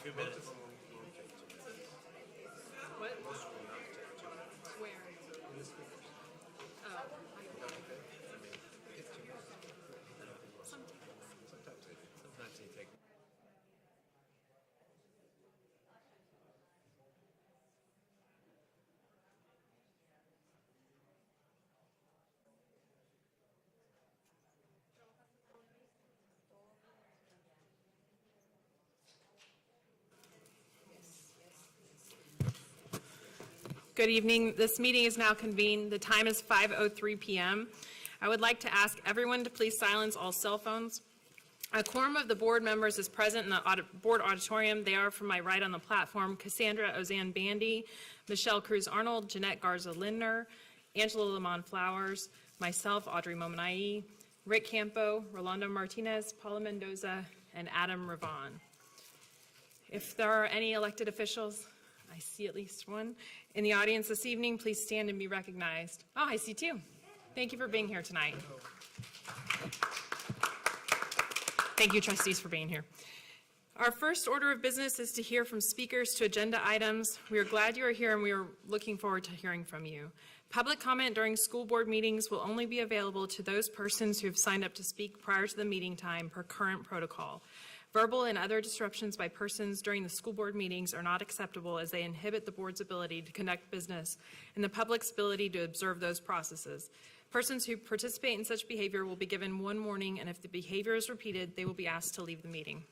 2 minutes. What? Most will not take 2 minutes. Where? In the speakers. Oh, Is that okay? I mean, get 2 minutes. I don't think most. Sometimes they do. Sometimes they take. good evening. This meeting is now convened. The time is 5:03 p.m. I would like to ask everyone to please silence all cell phones. A quorum of the board members is present in the board auditorium. They are from my right on the platform: Cassandra Ozanne Bandy, Michelle Cruz Arnold, Jeanette Garza Lindner, Angela Lamont Flowers, myself, Audrey Mominai, Rick Campo, Rolando Martinez, Paula Mendoza, and Adam Ravon. If there are any elected officials, I see at least one, in the audience this evening, please stand and be recognized. Oh, I see two. Thank you for being here tonight. Thank you, trustees, for being here. Our first order of business is to hear from speakers to agenda items. We are glad you are here, and we are looking forward to hearing from you. Public comment during school board meetings will only be available to those persons who have signed up to speak prior to the meeting time per current protocol. Verbal and other disruptions by persons during the school board meetings are not acceptable, as they inhibit the board's ability to conduct business and the public's ability to observe those processes. Persons who participate in such behavior will be given one warning, and if the behavior is repeated, they will be asked to leave the meeting.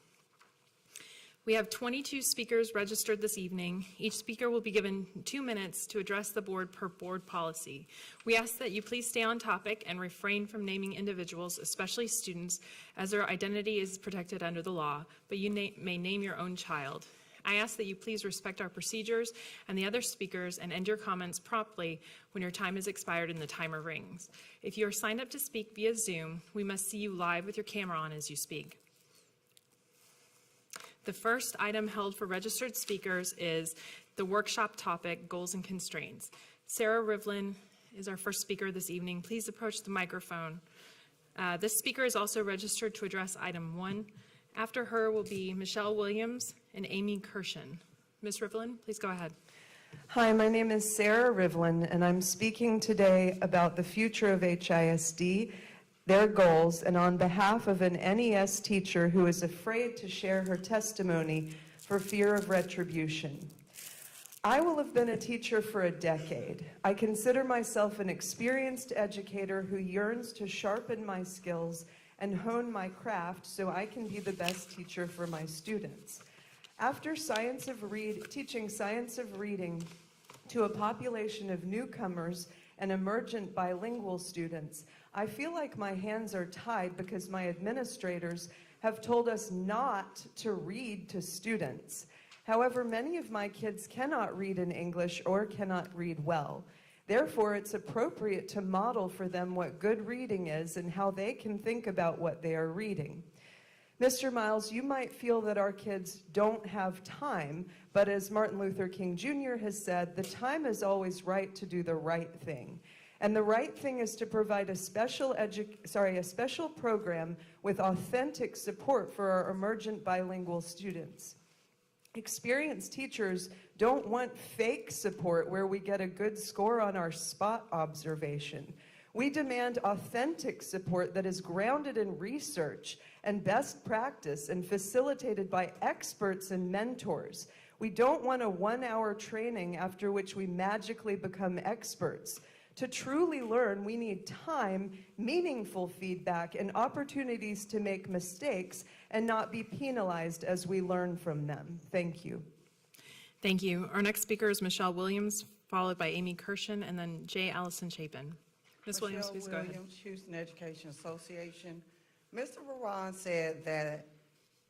We have 22 speakers registered this evening. Each speaker will be given 2 minutes to address the board per board policy. We ask that you please stay on topic and refrain from naming individuals, especially students, as their identity is protected under the law, but you may name your own child. I ask that you please respect our procedures and the other speakers and end your comments promptly when your time is expired and the timer rings. If you are signed up to speak via Zoom, we must see you live with your camera on as you speak. The first item held for registered speakers is the workshop topic, Goals and Constraints. Sarah Rivlin is our first speaker this evening. Please approach the microphone. This speaker is also registered to address item 1. After her will be Michelle Williams and Amy Kirshen. Ms. Rivlin, please go ahead. Hi, my name is Sarah Rivlin, and I'm speaking today about the future of HISD, their goals, and on behalf of an NES teacher who is afraid to share her testimony for fear of retribution. I will have been a teacher for a decade. I consider myself an experienced educator who yearns to sharpen my skills and hone my craft so I can be the best teacher for my students. After teaching science of reading to a population of newcomers and emergent bilingual students, I feel like my hands are tied because my administrators have told us not to read to students. However, many of my kids cannot read in English or cannot read well. Therefore, it's appropriate to model for them what good reading is and how they can think about what they are reading. Mr. Miles, you might feel that our kids don't have time, but as Martin Luther King Jr. has said, the time is always right to do the right thing. And the right thing is to provide a special program with authentic support for our emergent bilingual students. Experienced teachers don't want fake support where we get a good score on our spot observation. We demand authentic support that is grounded in research and best practice and facilitated by experts and mentors. We don't want a 1-hour training after which we magically become experts. To truly learn, we need time, meaningful feedback, and opportunities to make mistakes and not be penalized as we learn from them. Thank you. Thank you. Our next speaker is Michelle Williams, followed by Amy Kirshen, and then J. Allison Chapin. Ms. Williams, please go ahead. Williams, Houston Education Association. Mr. Varon said that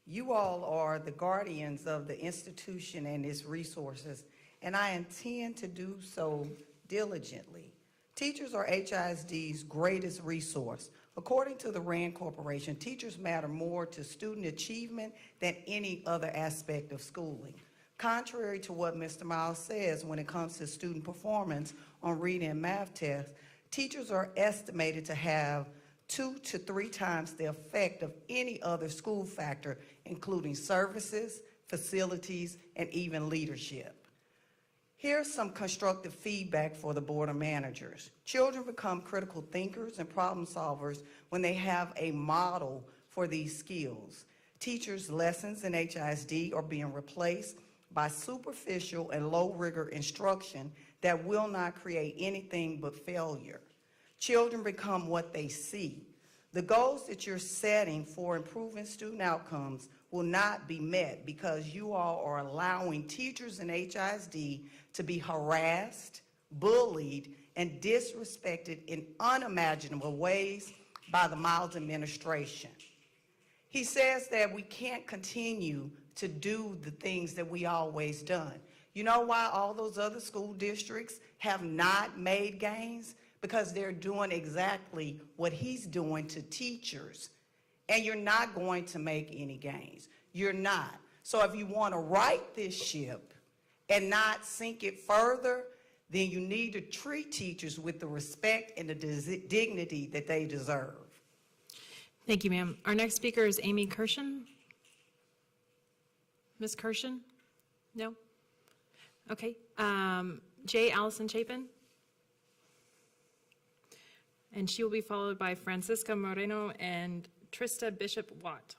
you all are the guardians of the institution and its resources, and I intend to do so diligently. Teachers are HISD's greatest resource. According to the RAND Corporation, teachers matter more to student achievement than any other aspect of schooling. Contrary to what Mr. Miles says when it comes to student performance on reading and math tests, teachers are estimated to have 2 to 3 times the effect of any other school factor, including services, facilities, and even leadership. Here's some constructive feedback for the Board of Managers. Children become critical thinkers and problem solvers when they have a model for these skills. Teachers' lessons in HISD are being replaced by superficial and low-rigor instruction that will not create anything but failure. Children become what they see. The goals that you're setting for improving student outcomes will not be met because you all are allowing teachers in HISD to be harassed, bullied, and disrespected in unimaginable ways by the Miles administration. He says that we can't continue to do the things that we always done. You know why all those other school districts have not made gains? Because they're doing exactly what he's doing to teachers. And you're not going to make any gains. You're not. So if you want to right this ship and not sink it further, then you need to treat teachers with the respect and the dignity that they deserve. Thank you, ma'am. Our next speaker is Amy Kirshen. Ms. Kirshen? No? Okay. J. Allison Chapin? And she will be followed by Francisca Moreno and Trista Bishop-Watt.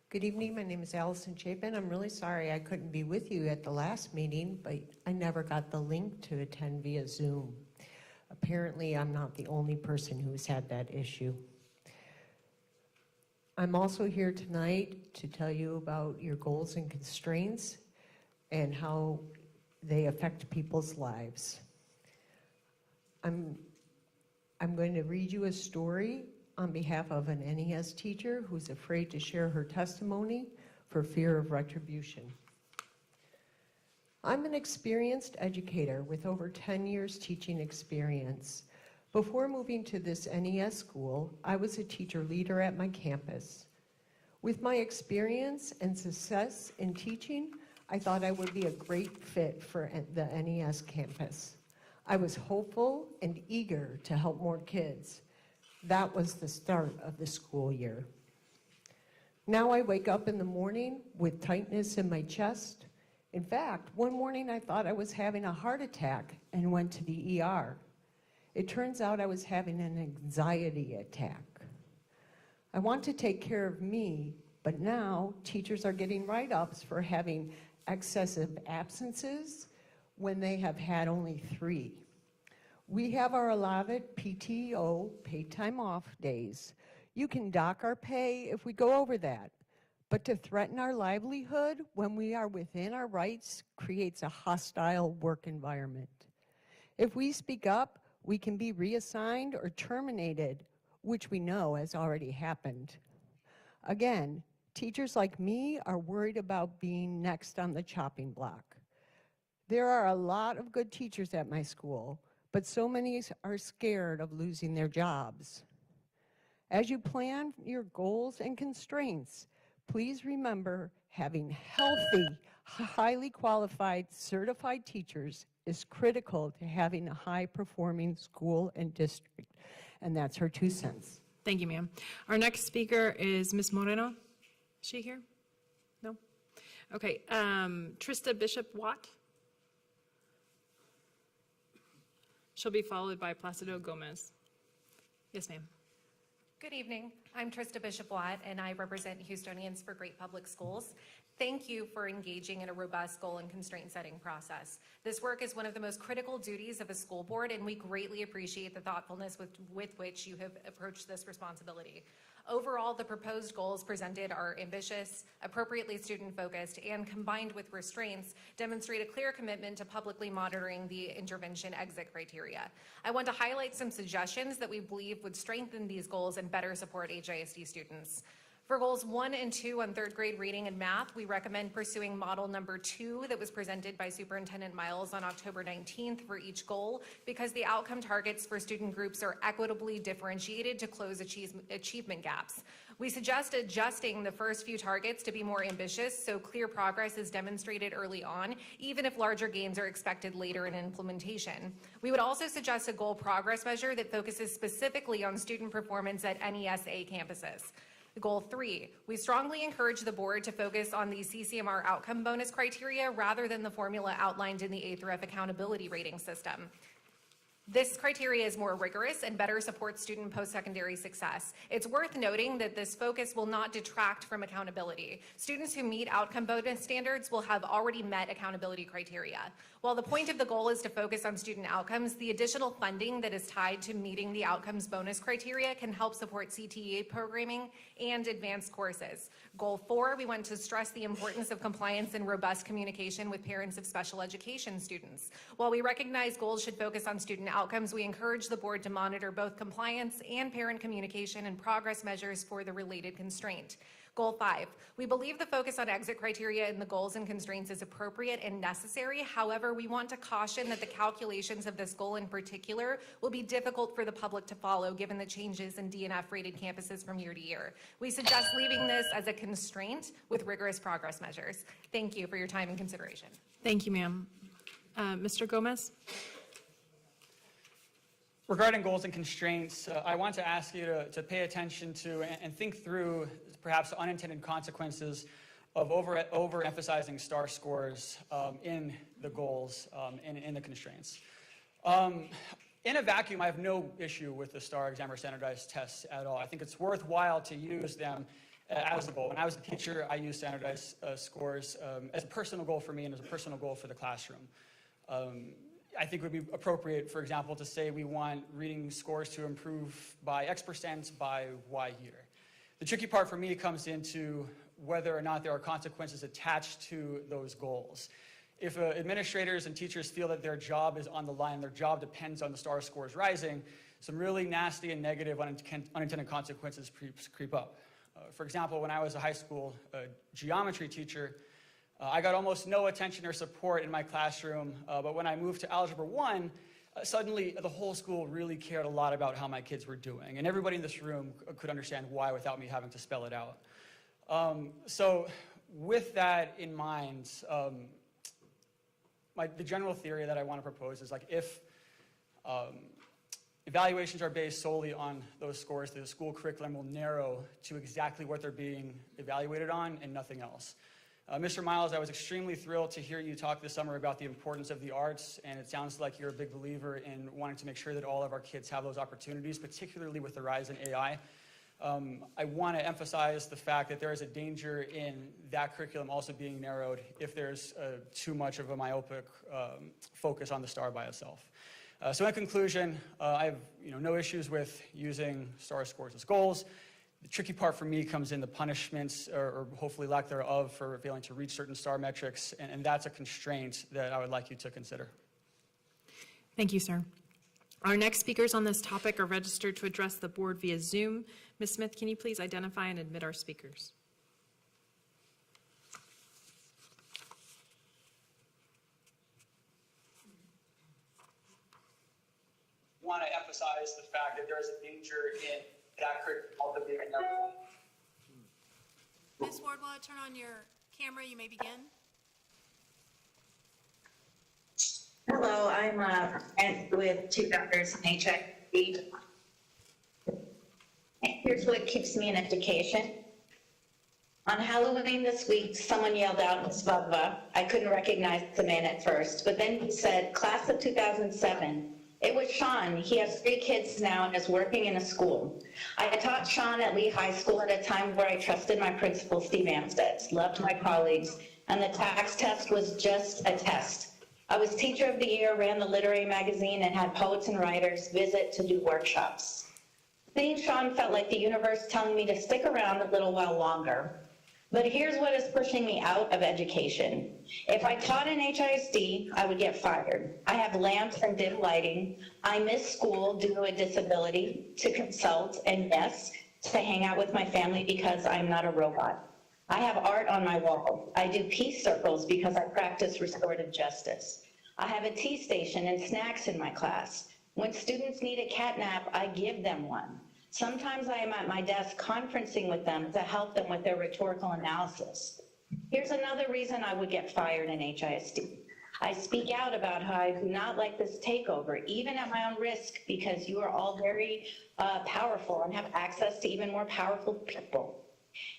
Good evening, my name is Allison Chapin. I'm really sorry I couldn't be with you at the last meeting, but I never got the link to attend via Zoom. Apparently, I'm not the only person who's had that issue. I'm also here tonight to tell you about your goals and constraints and how they affect people's lives. I'm going to read you a story on behalf of an NES teacher who's afraid to share her testimony for fear of retribution. I'm an experienced educator with over 10 years teaching experience. Before moving to this NES school, I was a teacher leader at my campus. With my experience and success in teaching, I thought I would be a great fit for the NES campus. I was hopeful and eager to help more kids. That was the start of the school year. Now I wake up in the morning with tightness in my chest. In fact, one morning I thought I was having a heart attack and went to the ER. It turns out I was having an anxiety attack. I want to take care of me, but now teachers are getting write-ups for having excessive absences when they have had only 3. We have our allotted PTO, paid time off days. You can dock our pay if we go over that. But to threaten our livelihood when we are within our rights creates a hostile work environment. If we speak up, we can be reassigned or terminated, which we know has already happened. Again, teachers like me are worried about being next on the chopping block. There are a lot of good teachers at my school, but so many are scared of losing their jobs. As you plan your goals and constraints, please remember having healthy, highly qualified, certified teachers is critical to having a high-performing school and district. And that's her 2 cents. Thank you, ma'am. Our next speaker is Ms. Moreno. Is she here? No? Okay. Trista Bishop-Watt. She'll be followed by Placido Gomez. Yes, ma'am. Good evening. I'm Trista Bishop-Watt, and I represent Houstonians for Great Public Schools. Thank you for engaging in a robust goal and constraint setting process. This work is one of the most critical duties of a school board, and we greatly appreciate the thoughtfulness with which you have approached this responsibility. Overall, the proposed goals presented are ambitious, appropriately student-focused, and combined with restraints, demonstrate a clear commitment to publicly monitoring the intervention exit criteria. I want to highlight some suggestions that we believe would strengthen these goals and better support HISD students. For goals 1 and 2 on 3rd grade reading and math, we recommend pursuing model number 2 that was presented by Superintendent Miles on October 19th for each goal, because the outcome targets for student groups are equitably differentiated to close achievement gaps. We suggest adjusting the first few targets to be more ambitious so clear progress is demonstrated early on, even if larger gains are expected later in implementation. We would also suggest a goal progress measure that focuses specifically on student performance at NESA campuses. Goal 3, we strongly encourage the board to focus on the CCMR outcome bonus criteria rather than the formula outlined in the A-F accountability rating system. This criteria is more rigorous and better supports student post-secondary success. It's worth noting that this focus will not detract from accountability. Students who meet outcome bonus standards will have already met accountability criteria. While the point of the goal is to focus on student outcomes, the additional funding that is tied to meeting the outcomes bonus criteria can help support CTE programming and advanced courses. Goal 4, we want to stress the importance of compliance and robust communication with parents of special education students. While we recognize goals should focus on student outcomes, we encourage the board to monitor both compliance and parent communication and progress measures for the related constraint. Goal 5, we believe the focus on exit criteria in the goals and constraints is appropriate and necessary. However, we want to caution that the calculations of this goal in particular will be difficult for the public to follow given the changes in DNF rated campuses from year to year. We suggest leaving this as a constraint with rigorous progress measures. Thank you for your time and consideration. Thank you, ma'am. Mr. Gomez? Regarding goals and constraints, I want to ask you to pay attention to and think through perhaps unintended consequences of overemphasizing STAR scores in the goals and in the constraints. In a vacuum, I have no issue with the STAR exam or standardized tests at all. I think it's worthwhile to use them as a goal. When I was a teacher, I used standardized scores as a personal goal for me and as a personal goal for the classroom. I think it would be appropriate, for example, to say we want reading scores to improve by X% by Y year. The tricky part for me comes into whether or not there are consequences attached to those goals. If administrators and teachers feel that their job is on the line, their job depends on the STAR scores rising, some really nasty and negative unintended consequences creep up. For example, when I was a high school geometry teacher, I got almost no attention or support in my classroom, but when I moved to Algebra 1, suddenly the whole school really cared a lot about how my kids were doing, and everybody in this room could understand why without me having to spell it out. So with that in mind, the general theory that I want to propose is like if evaluations are based solely on those scores, the school curriculum will narrow to exactly what they're being evaluated on and nothing else. Mr. Miles, I was extremely thrilled to hear you talk this summer about the importance of the arts, and it sounds like you're a big believer in wanting to make sure that all of our kids have those opportunities, particularly with the rise in AI. I want to emphasize the fact that there is a danger in that curriculum also being narrowed if there's too much of a myopic focus on the STAR by itself. So in conclusion, I have no issues with using STAR scores as goals. The tricky part for me comes in the punishments, or hopefully lack thereof, for failing to reach certain STAR metrics, and that's a constraint that I would like you to consider. Thank you, sir. Our next speakers on this topic are registered to address the board via Zoom. Ms. Smith, can you please identify and admit our speakers? I want to emphasize the fact that there is a danger in that curriculum also being narrowed. Ms. Ward, while I turn on your camera, you may begin. Hello, I'm with two daughters in HIV. Here's what keeps me in education. On Halloween this week, someone yelled out Ms. Vava. I couldn't recognize the man at first, but then he said, class of 2007. It was Sean. He has 3 kids now and is working in a school. I taught Sean at Lee High School at a time where I trusted my principal, Steve Amstutz, loved my colleagues, and the tax test was just a test. I was Teacher of the Year, ran the literary magazine, and had poets and writers visit to do workshops. Seeing Sean felt like the universe telling me to stick around a little while longer. But here's what is pushing me out of education. If I taught in HISD, I would get fired. I have lamps and dim lighting. I miss school due to a disability, to consult, and yes, to hang out with my family because I'm not a robot. I have art on my wall. I do peace circles because I practice restorative justice. I have a tea station and snacks in my class. When students need a cat nap, I give them one. Sometimes I am at my desk conferencing with them to help them with their rhetorical analysis. Here's another reason I would get fired in HISD. I speak out about how I do not like this takeover, even at my own risk, because you are all very powerful and have access to even more powerful people.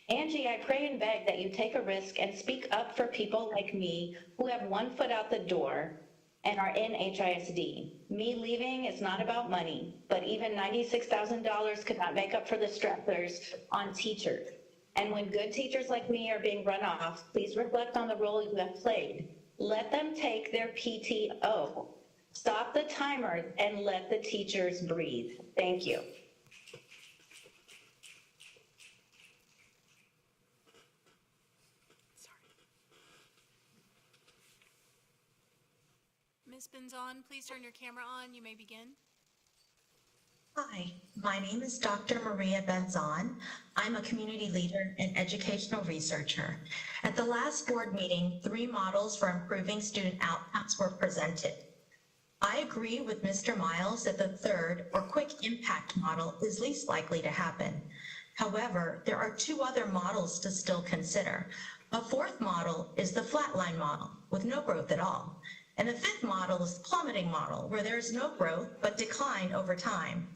Angie, I pray and beg that you take a risk and speak up for people like me who have one foot out the door and are in HISD. Me leaving is not about money, but even $96,000 could not make up for the stressors on teachers. And when good teachers like me are being run off, please reflect on the role you have played. Let them take their PTO. Stop the timer and let the teachers breathe. Thank you. Ms. Benzon, please turn your camera on. You may begin. Hi, my name is Dr. Maria Benzon. I'm a community leader and educational researcher. At the last board meeting, 3 models for improving student outcomes were presented. I agree with Mr. Miles that the third or quick impact model is least likely to happen. However, there are 2 other models to still consider. A 4th model is the flatline model with no growth at all. And the 5th model is the plummeting model, where there is no growth but decline over time.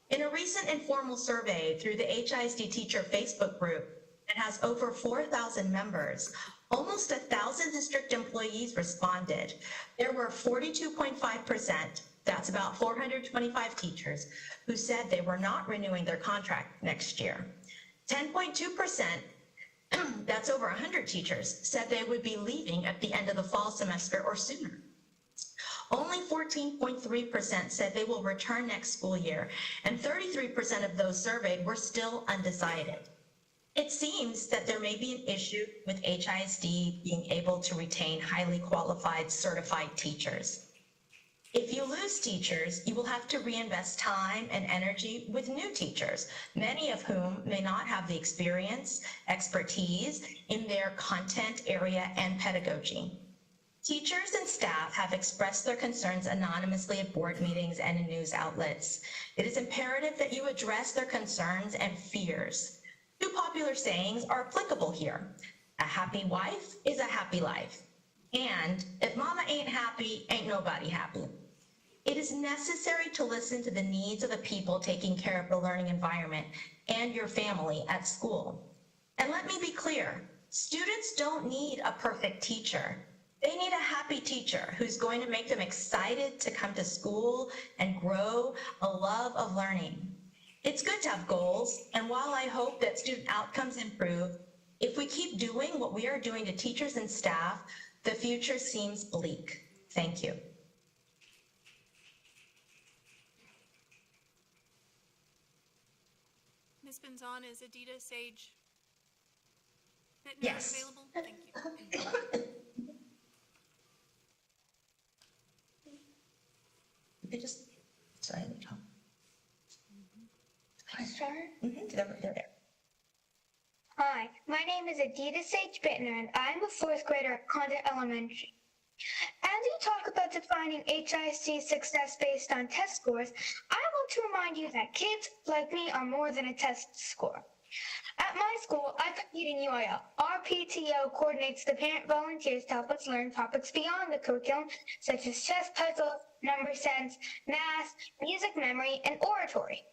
In a recent informal survey through the HISD Teacher Facebook group that has over 4,000 members, almost 1,000 district employees responded. There were 42.5%, that's about 425 teachers, who said they were not renewing their contract next year. 10.2%, that's over 100 teachers, said they would be leaving at the end of the fall semester or sooner. Only 14.3% said they will return next school year, and 33% of those surveyed were still undecided. It seems that there may be an issue with HISD being able to retain highly qualified certified teachers. If you lose teachers, you will have to reinvest time and energy with new teachers, many of whom may not have the experience, expertise in their content area and pedagogy. Teachers and staff have expressed their concerns anonymously at board meetings and in news outlets. It is imperative that you address their concerns and fears. 2 popular sayings are applicable here. A happy wife is a happy life. And if mama ain't happy, ain't nobody happy. It is necessary to listen to the needs of the people taking care of the learning environment and your family at school. And let me be clear, students don't need a perfect teacher. They need a happy teacher who's going to make them excited to come to school and grow a love of learning. It's good to have goals, and while I hope that student outcomes improve, if we keep doing what we are doing to teachers and staff, the future seems bleak. Thank you. Ms. Benzon, is Adita Sage Bittner Yes. available? Thank you. They just, sorry, let me talk. They're there. Hi, my name is Adita Sage Bittner, and I'm a 4th grader at Condit Elementary. As you talk about defining HISD success based on test scores, I want to remind you that kids like me are more than a test score. At my school, I compete in UIL. Our PTO coordinates the parent volunteers to help us learn topics beyond the curriculum, such as chess puzzles, number sense, math, music memory, and oratory.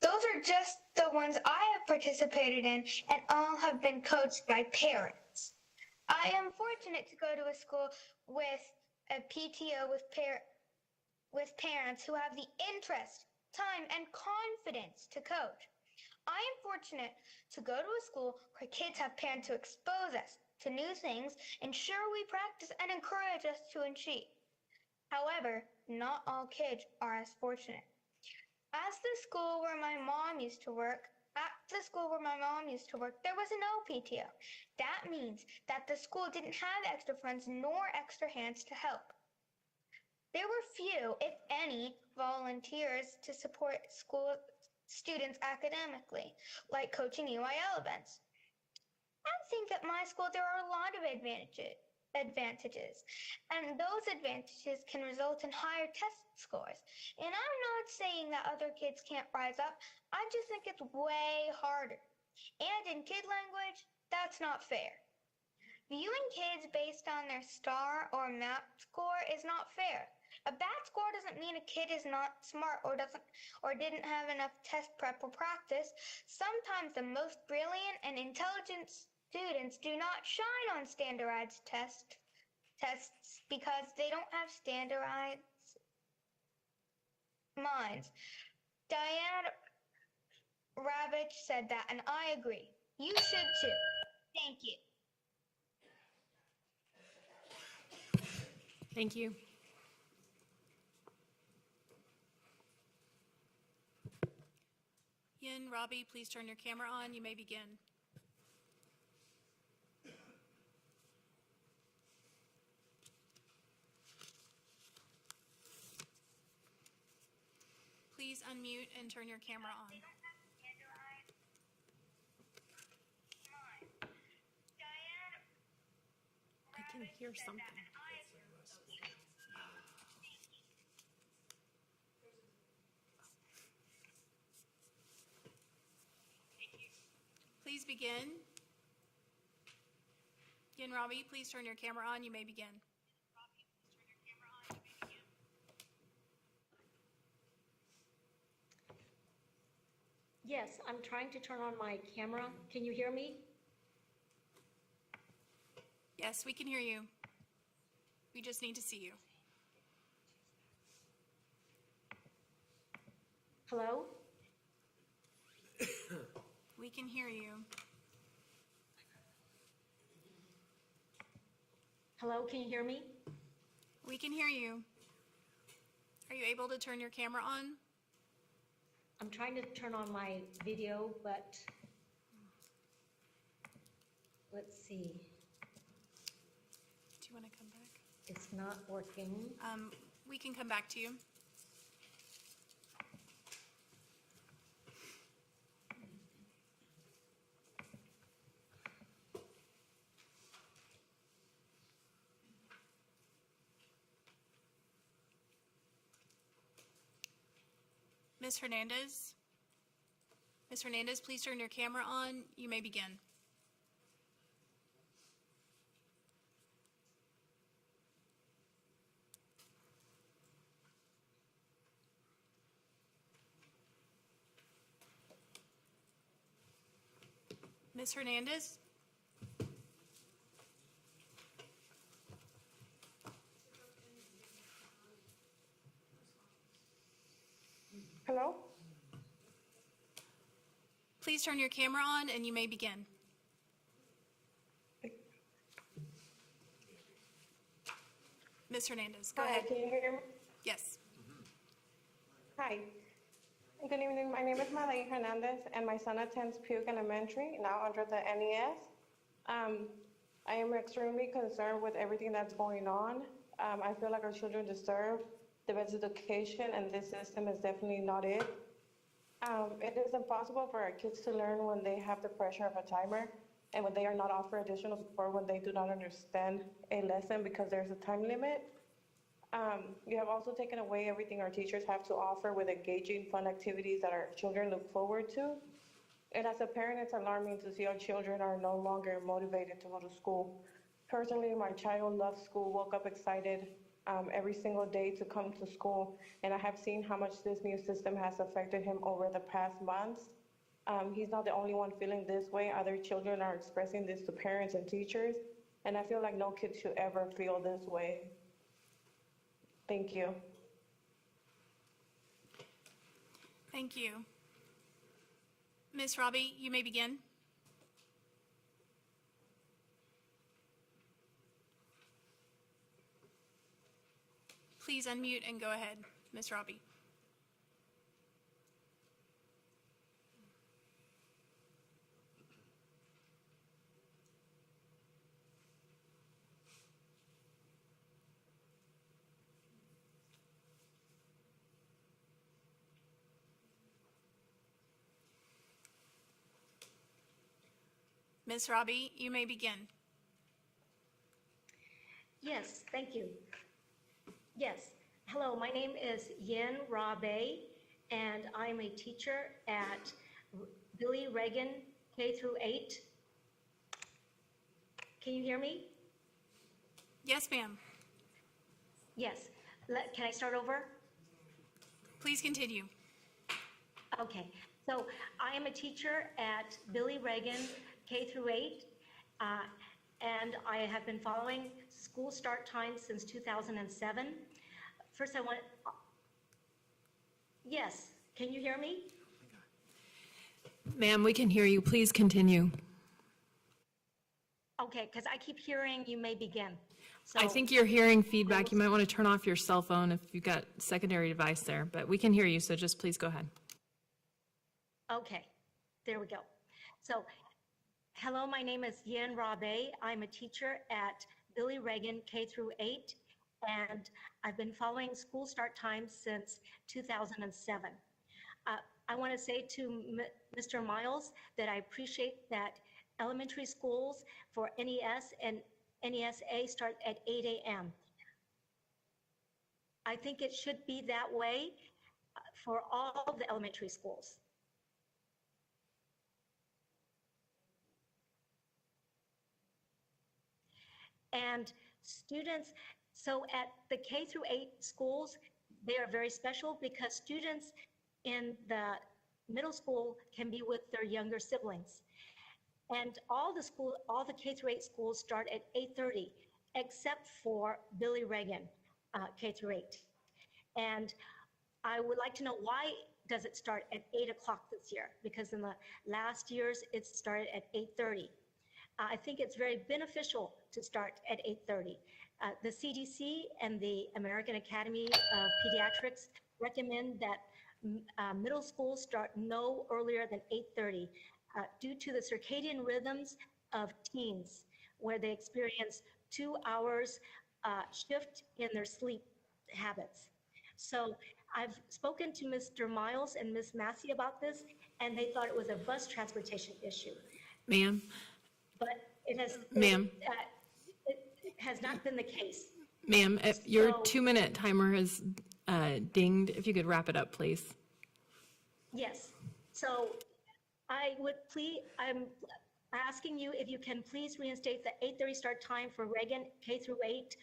Those are just the ones I have participated in, and all have been coached by parents. I am fortunate to go to a school with a PTO with parents who have the interest, time, and confidence to coach. I am fortunate to go to a school where kids have parents who expose us to new things, ensure we practice, and encourage us to achieve. However, not all kids are as fortunate. At the school where my mom used to work, there was no PTO. That means that the school didn't have extra funds nor extra hands to help. There were few, if any, volunteers to support school students academically, like coaching UIL events. I think at my school there are a lot of advantages, and those advantages can result in higher test scores. And I'm not saying that other kids can't rise up, I just think it's way harder. And in kid language, that's not fair. Viewing kids based on their star or map score is not fair. A bad score doesn't mean a kid is not smart or didn't have enough test prep or practice. Sometimes the most brilliant and intelligent students do not shine on standardized tests because they don't have standardized minds. Diane Ravitch said that, and I agree. You should too. Thank you. Thank you. Yin, Robbie, please turn your camera on. You may begin. Please unmute and turn your camera on. I can hear something. Please begin. Yin, Robbie, please turn your camera on. You may begin. Yes, I'm trying to turn on my camera. Can you hear me? Yes, we can hear you. We just need to see you. Hello? We can hear you. Hello, can you hear me? We can hear you. Are you able to turn your camera on? I'm trying to turn on my video, but let's see. Do you want to come back? It's not working. We can come back to you. Ms. Hernandez? Ms. Hernandez, please turn your camera on. You may begin. Ms. Hernandez? Hello? Please turn your camera on and you may begin. Ms. Hernandez, go Hi, ahead. can you hear me? Yes. Hi. Good evening. My name is Malay Hernandez, and my son attends Puke Elementary, now under the NES. I am extremely concerned with everything that's going on. I feel like our children deserve the best education, and this system is definitely not it. It is impossible for our kids to learn when they have the pressure of a timer and when they are not offered additional support when they do not understand a lesson because there's a time limit. You have also taken away everything our teachers have to offer with engaging, fun activities that our children look forward to. And as a parent, it's alarming to see our children are no longer motivated to go to school. Personally, my child loves school, woke up excited every single day to come to school, and I have seen how much this new system has affected him over the past months. He's not the only one feeling this way. Other children are expressing this to parents and teachers, and I feel like no kid should ever feel this way. Thank you. Thank you. Ms. Robbie, you may begin. Please unmute and go ahead, Ms. Robbie. Ms. Robbie, you may begin. Yes, thank you. Yes. Hello, my name is Yin Rabe, and I'm a teacher at Billy Reagan K through 8 Can you hear me? Yes, ma'am. Yes. Can I start over? Please continue. Okay. So I am a teacher at Billy Reagan K through 8, and I have been following school start times since 2007. First, I want. Yes. Can you hear me? Ma'am, we can hear you. Please continue. Okay, because I keep hearing you may begin. So, I think you're hearing feedback. You might want to turn off your cell phone if you've got a secondary device there, but we can hear you, so just please go ahead. Okay, there we go. So, hello, my name is Yen Rabe. I'm a teacher at Billy Reagan K through 8, and I've been following school start times since 2007. I want to say to Mr. Miles that I appreciate that elementary schools for NES and NESA start at 8 a.m. I think it should be that way for all the elementary schools. And students, so at the K through 8 schools, they are very special because students in the middle school can be with their younger siblings. And all the K through 8 schools start at 8:30, except for Billy Reagan K through 8. And I would like to know, why does it start at 8 o'clock this year? Because in the last years, it started at 8:30. I think it's very beneficial to start at 8:30. The CDC and the American Academy of Pediatrics recommend that middle schools start no earlier than 8:30 due to the circadian rhythms of teens, where they experience 2 hours shift in their sleep habits. So I've spoken to Mr. Miles and Ms. Massey about this, and they thought it was a bus transportation issue. Ma'am? But it has, Ma'am. It has not been the case. Ma'am, your So- 2-minute timer has dinged. If you could wrap it up, please. Yes. So I'm asking you if you can please reinstate the 8:30 start time for Reagan K through 8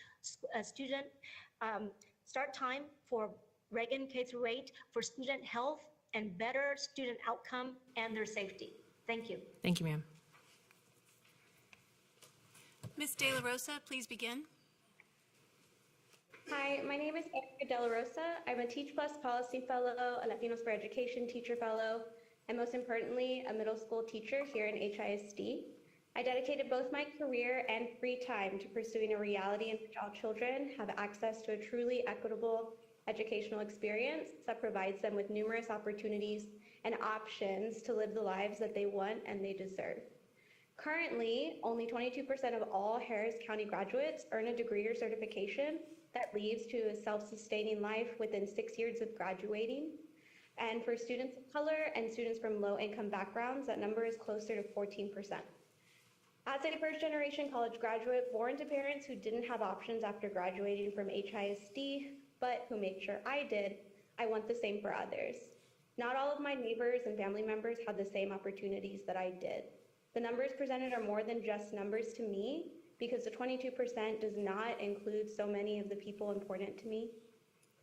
student, start time for Reagan K through 8 for student health and better student outcome and their safety. Thank you. Thank you, ma'am. Ms. De La Rosa, please begin. Hi, my name is Erica De La Rosa. I'm a Teach Plus Policy Fellow, a Latinos for Education Teacher Fellow, and most importantly, a middle school teacher here in HISD. I dedicated both my career and free time to pursuing a reality in which all children have access to a truly equitable educational experience that provides them with numerous opportunities and options to live the lives that they want and they deserve. Currently, only 22% of all Harris County graduates earn a degree or certification that leads to a self-sustaining life within 6 years of graduating. And for students of color and students from low-income backgrounds, that number is closer to 14%. As a first-generation college graduate born to parents who didn't have options after graduating from HISD, but who made sure I did, I want the same for others. Not all of my neighbors and family members had the same opportunities that I did. The numbers presented are more than just numbers to me, because the 22% does not include so many of the people important to me.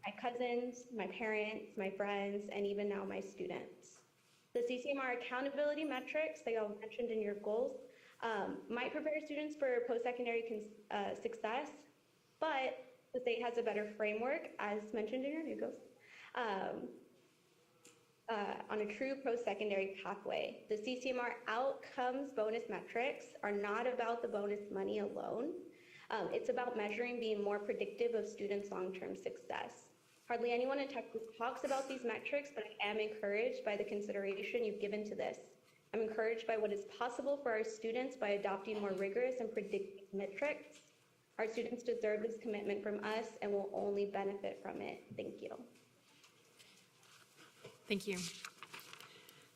My cousins, my parents, my friends, and even now my students. The CCMR accountability metrics that y'all mentioned in your goals might prepare students for post-secondary success, but the state has a better framework, as mentioned in your new goals, on a true post-secondary pathway. The CCMR outcomes bonus metrics are not about the bonus money alone. It's about measuring being more predictive of students' long-term success. Hardly anyone in Texas talks about these metrics, but I am encouraged by the consideration you've given to this. I'm encouraged by what is possible for our students by adopting more rigorous and predictive metrics. Our students deserve this commitment from us and will only benefit from it. Thank you. Thank you.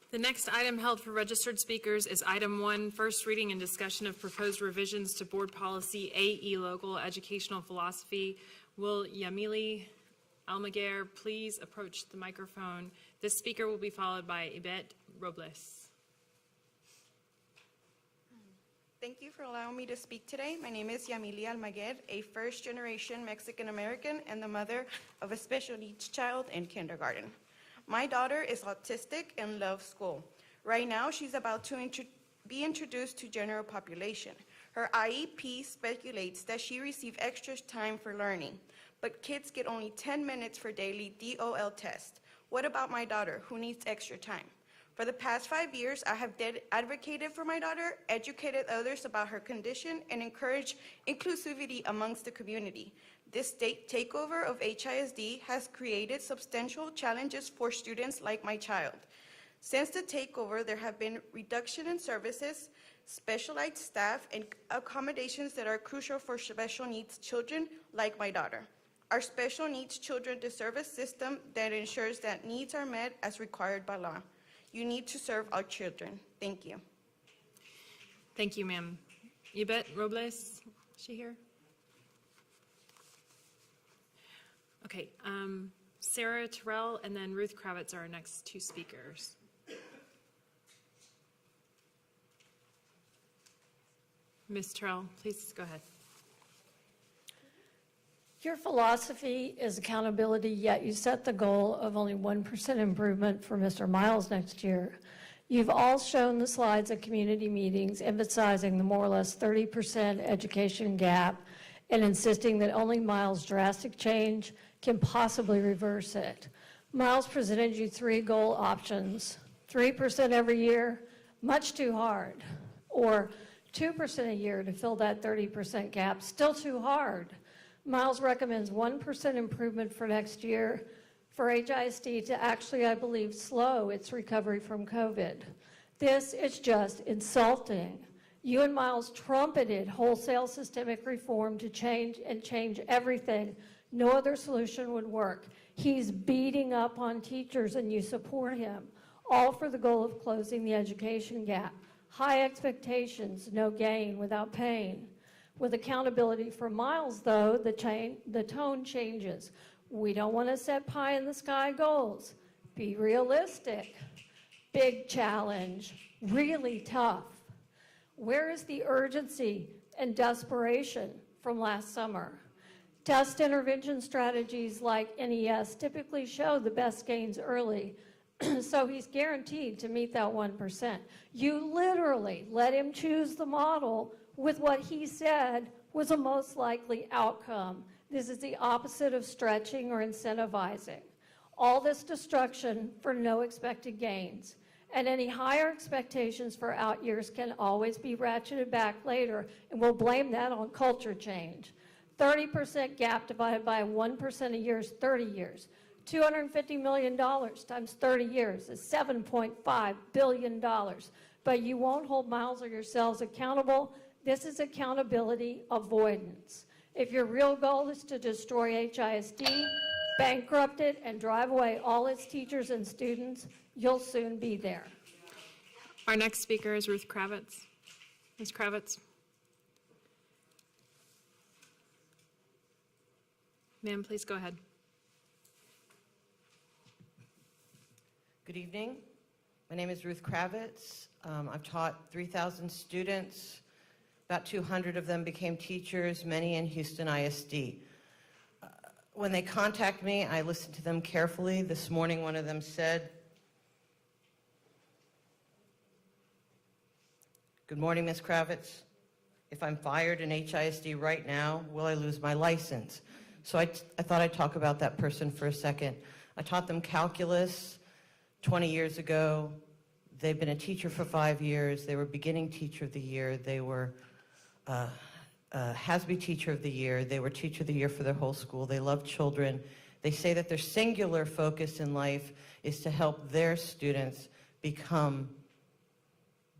The next item held for registered speakers is item 1, first reading and discussion of proposed revisions to board policy AE local educational philosophy. Will Yamili Almaguer please approach the microphone? This speaker will be followed by Yvette Robles. Thank you for allowing me to speak today. My name is Yamilia Almaguer, a first-generation Mexican-American and the mother of a special needs child in kindergarten. My daughter is autistic and loves school. Right now, she's about to be introduced to general population. Her IEP speculates that she received extra time for learning, but kids get only 10 minutes for daily DOL tests. What about my daughter, who needs extra time? For the past 5 years, I have advocated for my daughter, educated others about her condition, and encouraged inclusivity amongst the community. This state takeover of HISD has created substantial challenges for students like my child. Since the takeover, there have been reduction in services, specialized staff, and accommodations that are crucial for special needs children like my daughter. Our special needs children deserve a system that ensures that needs are met as required by law. You need to serve our children. Thank you. Thank you, ma'am. Yvette Robles, is she here? Okay, Sarah Terrell and then Ruth Kravitz are our next two speakers. Ms. Terrell, please go ahead. Your philosophy is accountability, yet you set the goal of only 1% improvement for Mr. Miles next year. You've all shown the slides at community meetings emphasizing the more or less 30% education gap and insisting that only Miles' drastic change can possibly reverse it. Miles presented you 3 goal options: 3% every year, much too hard, or 2% a year to fill that 30% gap, still too hard. Miles recommends 1% improvement for next year for HISD to actually, I believe, slow its recovery from COVID. This is just insulting. You and Miles trumpeted wholesale systemic reform to change everything. No other solution would work. He's beating up on teachers and you support him, all for the goal of closing the education gap. High expectations, no gain without pain. With accountability for Miles, though, the tone changes. We don't want to set pie-in-the-sky goals. Be realistic. Big challenge. Really tough. Where is the urgency and desperation from last summer? Test intervention strategies like NES typically show the best gains early, so he's guaranteed to meet that 1%. You literally let him choose the model with what he said was a most likely outcome. This is the opposite of stretching or incentivizing. All this destruction for no expected gains. And any higher expectations for out years can always be ratcheted back later, and we'll blame that on culture change. 30% gap divided by 1% a year is 30 years. $250 million times 30 years is $7.5 billion. But you won't hold Miles or yourselves accountable. This is accountability avoidance. If your real goal is to destroy HISD, bankrupt it, and drive away all its teachers and students, you'll soon be there. Our next speaker is Ruth Kravitz. Ms. Kravitz. Ma'am, please go ahead. Good evening. My name is Ruth Kravitz. I've taught 3,000 students. About 200 of them became teachers, many in Houston ISD. When they contact me, I listen to them carefully. This morning, one of them said, "Good morning, Ms. Kravitz. If I'm fired in HISD right now, will I lose my license?" So I thought I'd talk about that person for a second. I taught them calculus 20 years ago. They've been a teacher for 5 years. They were beginning teacher of the year. They were HASB teacher of the year. They were teacher of the year for their whole school. They love children. They say that their singular focus in life is to help their students become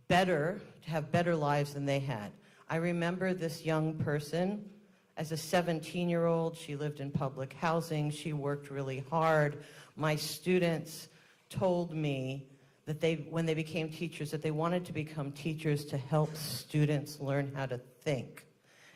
better, to have better lives than they had. I remember this young person as a 17-year-old. She lived in public housing. She worked really hard. My students told me that when they became teachers, that they wanted to become teachers to help students learn how to think.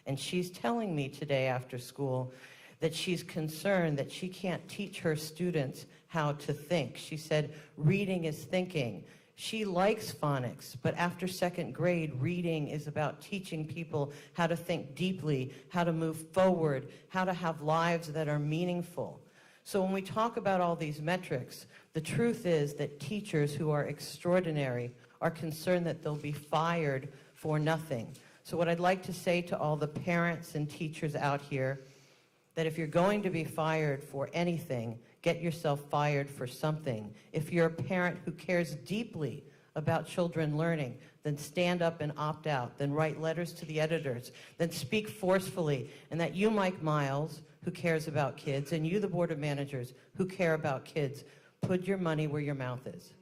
And she's telling me today after school that she's concerned that she can't teach her students how to think. She said, reading is thinking. She likes phonics, but after second grade, reading is about teaching people how to think deeply, how to move forward, how to have lives that are meaningful. So when we talk about all these metrics, the truth is that teachers who are extraordinary are concerned that they'll be fired for nothing. So what I'd like to say to all the parents and teachers out here, that if you're going to be fired for anything, get yourself fired for something. If you're a parent who cares deeply about children learning, then stand up and opt out, then write letters to the editors, then speak forcefully, and that you, Mike Miles, who cares about kids, and you, the Board of Managers, who care about kids, put your money where your mouth is.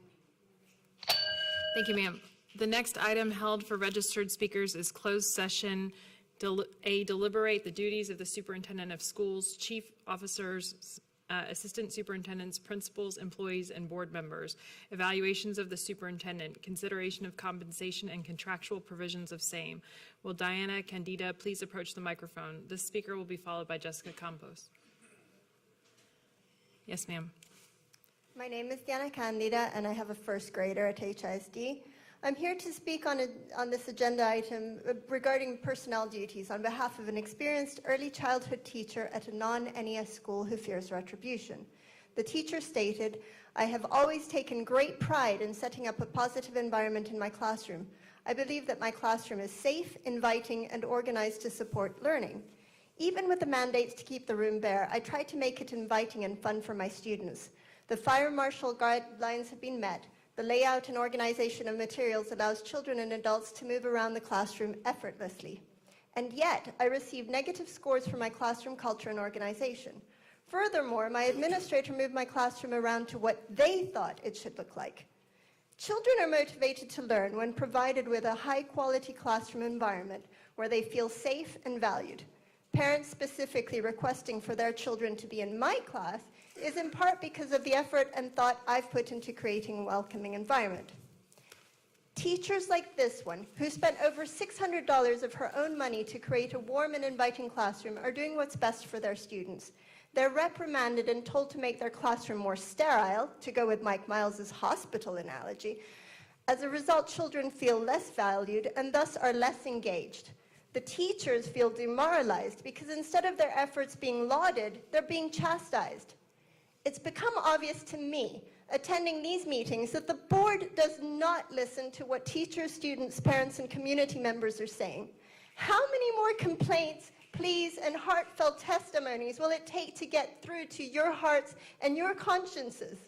Thank you, ma'am. The next item held for registered speakers is closed session. Deliberate the duties of the superintendent of schools, chief officers, assistant superintendents, principals, employees, and board members. Evaluations of the superintendent, consideration of compensation and contractual provisions of same. Will Diana Candida please approach the microphone? This speaker will be followed by Jessica Campos. Yes, ma'am. My name is Diana Candida, and I have a first grader at HISD. I'm here to speak on this agenda item regarding personnel duties on behalf of an experienced early childhood teacher at a non-NES school who fears retribution. The teacher stated, "I have always taken great pride in setting up a positive environment in my classroom. I believe that my classroom is safe, inviting, and organized to support learning. Even with the mandates to keep the room bare, I try to make it inviting and fun for my students. The fire marshal guidelines have been met. The layout and organization of materials allows children and adults to move around the classroom effortlessly. And yet, I receive negative scores for my classroom culture and organization. Furthermore, my administrator moved my classroom around to what they thought it should look like. Children are motivated to learn when provided with a high-quality classroom environment where they feel safe and valued. Parents specifically requesting for their children to be in my class is in part because of the effort and thought I've put into creating a welcoming environment. Teachers like this one, who spent over $600 of her own money to create a warm and inviting classroom, are doing what's best for their students. They're reprimanded and told to make their classroom more sterile, to go with Mike Miles's hospital analogy. As a result, children feel less valued and thus are less engaged. The teachers feel demoralized because instead of their efforts being lauded, they're being chastised. It's become obvious to me, attending these meetings, that the board does not listen to what teachers, students, parents, and community members are saying. How many more complaints, pleas, and heartfelt testimonies will it take to get through to your hearts and your consciences?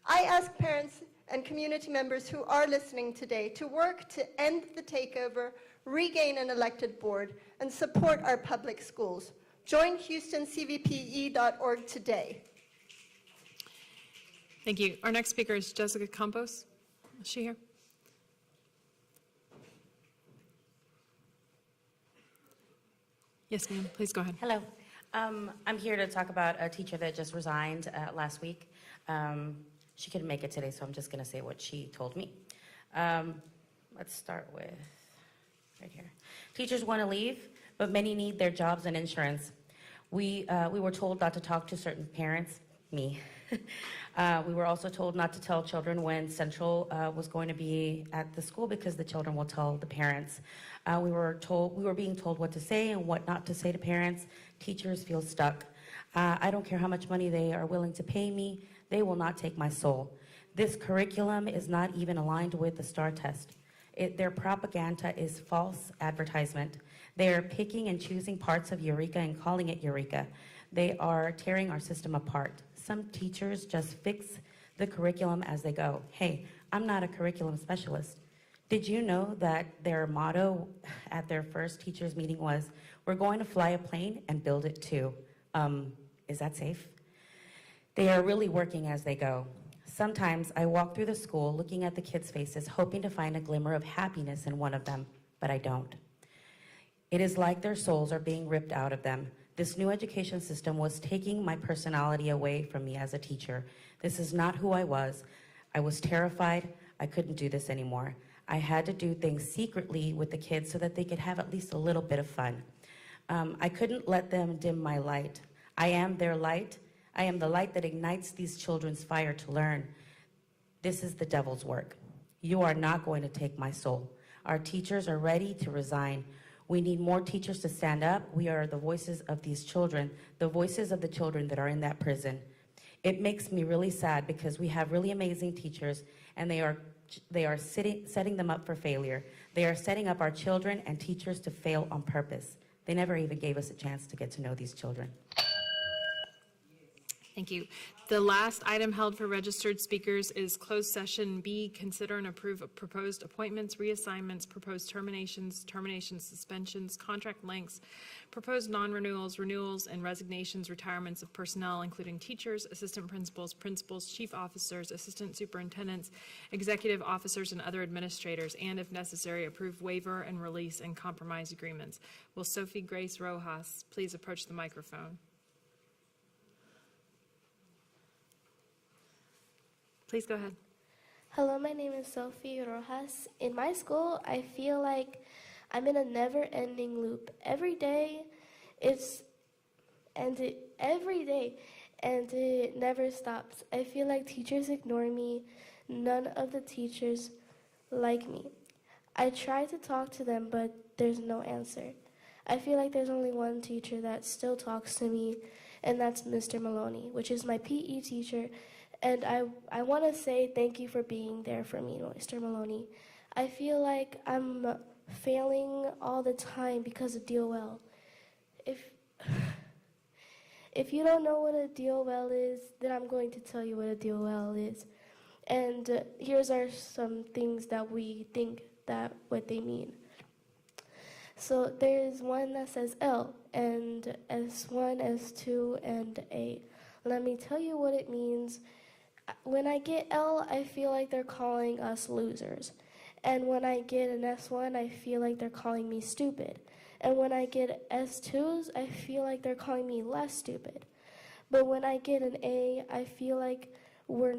I ask parents and community members who are listening today to work to end the takeover, regain an elected board, and support our public schools. Join HoustonCVPE.org today. Thank you. Our next speaker is Jessica Campos. Is she here? Yes, ma'am. Please go ahead. Hello. I'm here to talk about a teacher that just resigned last week. She couldn't make it today, so I'm just going to say what she told me. Let's start with right here. Teachers want to leave, but many need their jobs and insurance. We were told not to talk to certain parents, me. We were also told not to tell children when Central was going to be at the school because the children will tell the parents. We were being told what to say and what not to say to parents. Teachers feel stuck. I don't care how much money they are willing to pay me. They will not take my soul. This curriculum is not even aligned with the STAR test. Their propaganda is false advertisement. They are picking and choosing parts of Eureka and calling it Eureka. They are tearing our system apart. Some teachers just fix the curriculum as they go. Hey, I'm not a curriculum specialist. Did you know that their motto at their first teachers meeting was, "We're going to fly a plane and build it too." Is that safe? They are really working as they go. Sometimes I walk through the school looking at the kids' faces, hoping to find a glimmer of happiness in one of them, but I don't. It is like their souls are being ripped out of them. This new education system was taking my personality away from me as a teacher. This is not who I was. I was terrified. I couldn't do this anymore. I had to do things secretly with the kids so that they could have at least a little bit of fun. I couldn't let them dim my light. I am their light. I am the light that ignites these children's fire to learn. This is the devil's work. You are not going to take my soul. Our teachers are ready to resign. We need more teachers to stand up. We are the voices of these children, the voices of the children that are in that prison. It makes me really sad because we have really amazing teachers, and they are setting them up for failure. They are setting up our children and teachers to fail on purpose. They never even gave us a chance to get to know these children. Thank you. The last item held for registered speakers is closed session B, consider and approve of proposed appointments, reassignments, proposed terminations, suspensions, contract lengths, proposed non-renewals, renewals, and resignations, retirements of personnel, including teachers, assistant principals, chief officers, assistant superintendents, executive officers, and other administrators, and if necessary, approve waiver and release and compromise agreements. Will Sophie Grace Rojas please approach the microphone? Please go ahead. Hello, my name is Sophie Rojas. In my school, I feel like I'm in a never-ending loop. Every day, and it never stops. I feel like teachers ignore me. None of the teachers like me. I try to talk to them, but there's no answer. I feel like there's only one teacher that still talks to me, and that's Mr. Maloney, which is my PE teacher. And I want to say thank you for being there for me, Mr. Maloney. I feel like I'm failing all the time because of DOL. If you don't know what a DOL is, then I'm going to tell you what a DOL is. And here's some things that we think that what they mean. So there's one that says L, and S1, S2, and A. Let me tell you what it means. When I get L, I feel like they're calling us losers. And when I get an S1, I feel like they're calling me stupid. And when I get S2s, I feel like they're calling me less stupid. But when I get an A, I feel like we're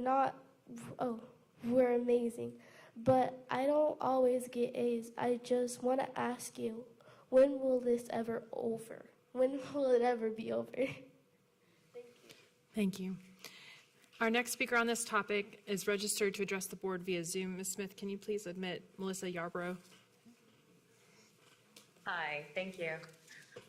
amazing. But I don't always get A's. I just want to ask you, when will this ever over? When will it ever be over? Thank you. Our next speaker on this topic is registered to address the board via Zoom. Ms. Smith, can you please admit Melissa Yarbrough? Hi, thank you.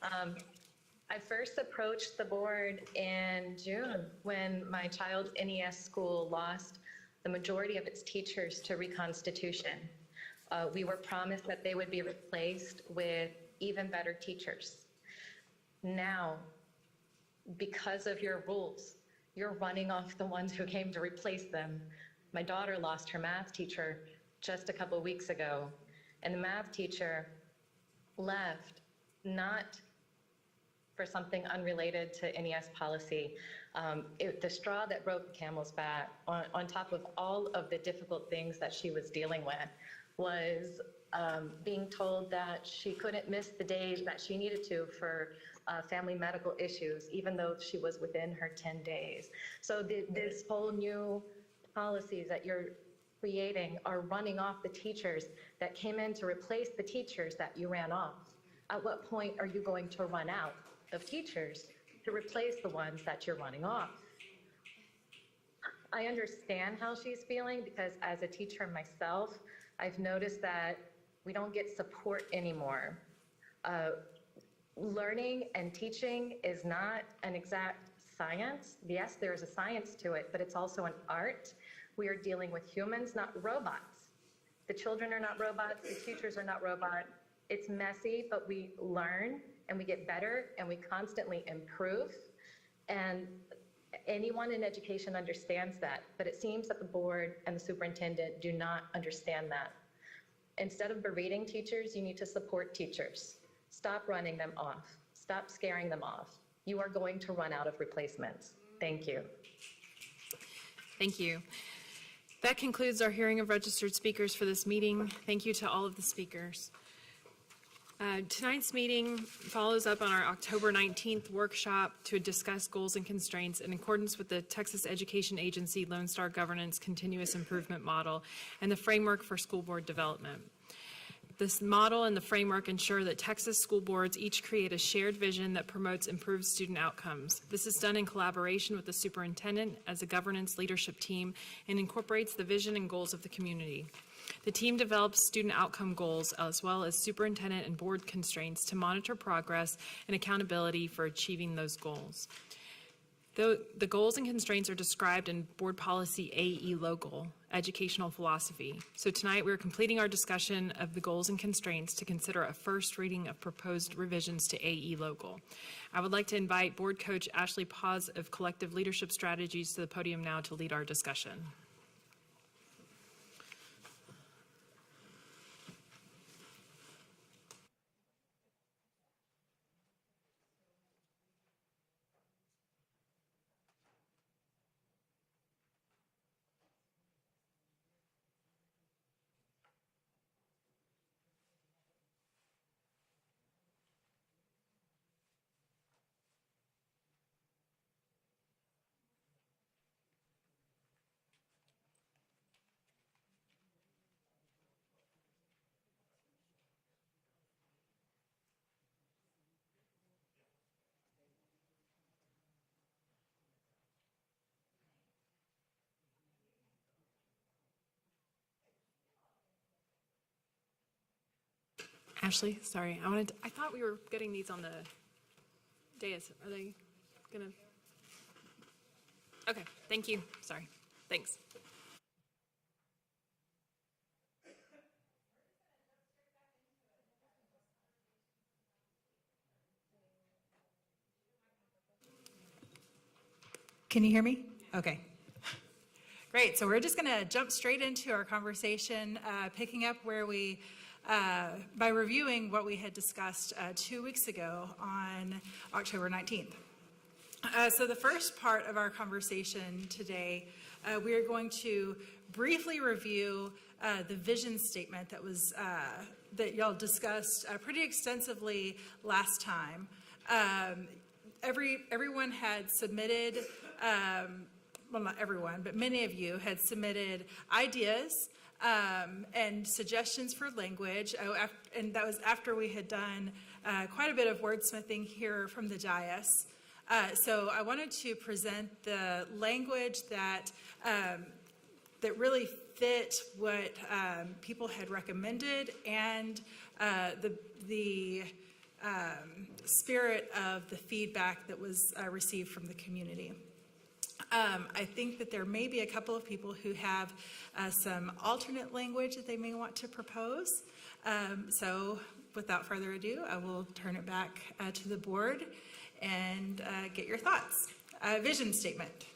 I first approached the board in June when my child's NES school lost the majority of its teachers to reconstitution. We were promised that they would be replaced with even better teachers. Now, because of your rules, you're running off the ones who came to replace them. My daughter lost her math teacher just a couple weeks ago, and the math teacher left not for something unrelated to NES policy. The straw that broke the camel's back, on top of all of the difficult things that she was dealing with, was being told that she couldn't miss the days that she needed to for family medical issues, even though she was within her 10 days. So this whole new policies that you're creating are running off the teachers that came in to replace the teachers that you ran off. At what point are you going to run out of teachers to replace the ones that you're running off? I understand how she's feeling because as a teacher myself, I've noticed that we don't get support anymore. Learning and teaching is not an exact science. Yes, there is a science to it, but it's also an art. We are dealing with humans, not robots. The children are not robots, the teachers are not robots. It's messy, but we learn and we get better and we constantly improve. And anyone in education understands that, but it seems that the board and the superintendent do not understand that. Instead of berating teachers, you need to support teachers. Stop running them off. Stop scaring them off. You are going to run out of replacements. Thank you. Thank you. That concludes our hearing of registered speakers for this meeting. Thank you to all of the speakers. Tonight's meeting follows up on our October 19th workshop to discuss goals and constraints in accordance with the Texas Education Agency Lone Star Governance Continuous Improvement Model and the framework for school board development. This model and the framework ensure that Texas school boards each create a shared vision that promotes improved student outcomes. This is done in collaboration with the superintendent as a governance leadership team and incorporates the vision and goals of the community. The team develops student outcome goals as well as superintendent and board constraints to monitor progress and accountability for achieving those goals. The goals and constraints are described in Board Policy AE Local, Educational Philosophy. So tonight we're completing our discussion of the goals and constraints to consider a first reading of proposed revisions to AE Local. I would like to invite Board Coach Ashley Paz of Collective Leadership Strategies to the podium now to lead our discussion. Ashley, sorry, I thought we were getting these on the dais. Are they gonna? Okay, thank you. Sorry, thanks. Can you hear me? Okay. Great, so we're just gonna jump straight into our conversation, picking up where we, by reviewing what we had discussed 2 weeks ago on October 19th. So the first part of our conversation today, we are going to briefly review the vision statement that was that y'all discussed pretty extensively last time. Everyone had submitted, well, not everyone, but many of you had submitted ideas and suggestions for language, and that was after we had done quite a bit of wordsmithing here from the dais. So I wanted to present the language that that really fit what people had recommended and the spirit of the feedback that was received from the community. I think that there may be a couple of people who have some alternate language that they may want to propose. So without further ado, I will turn it back to the board and get your thoughts. Vision statement.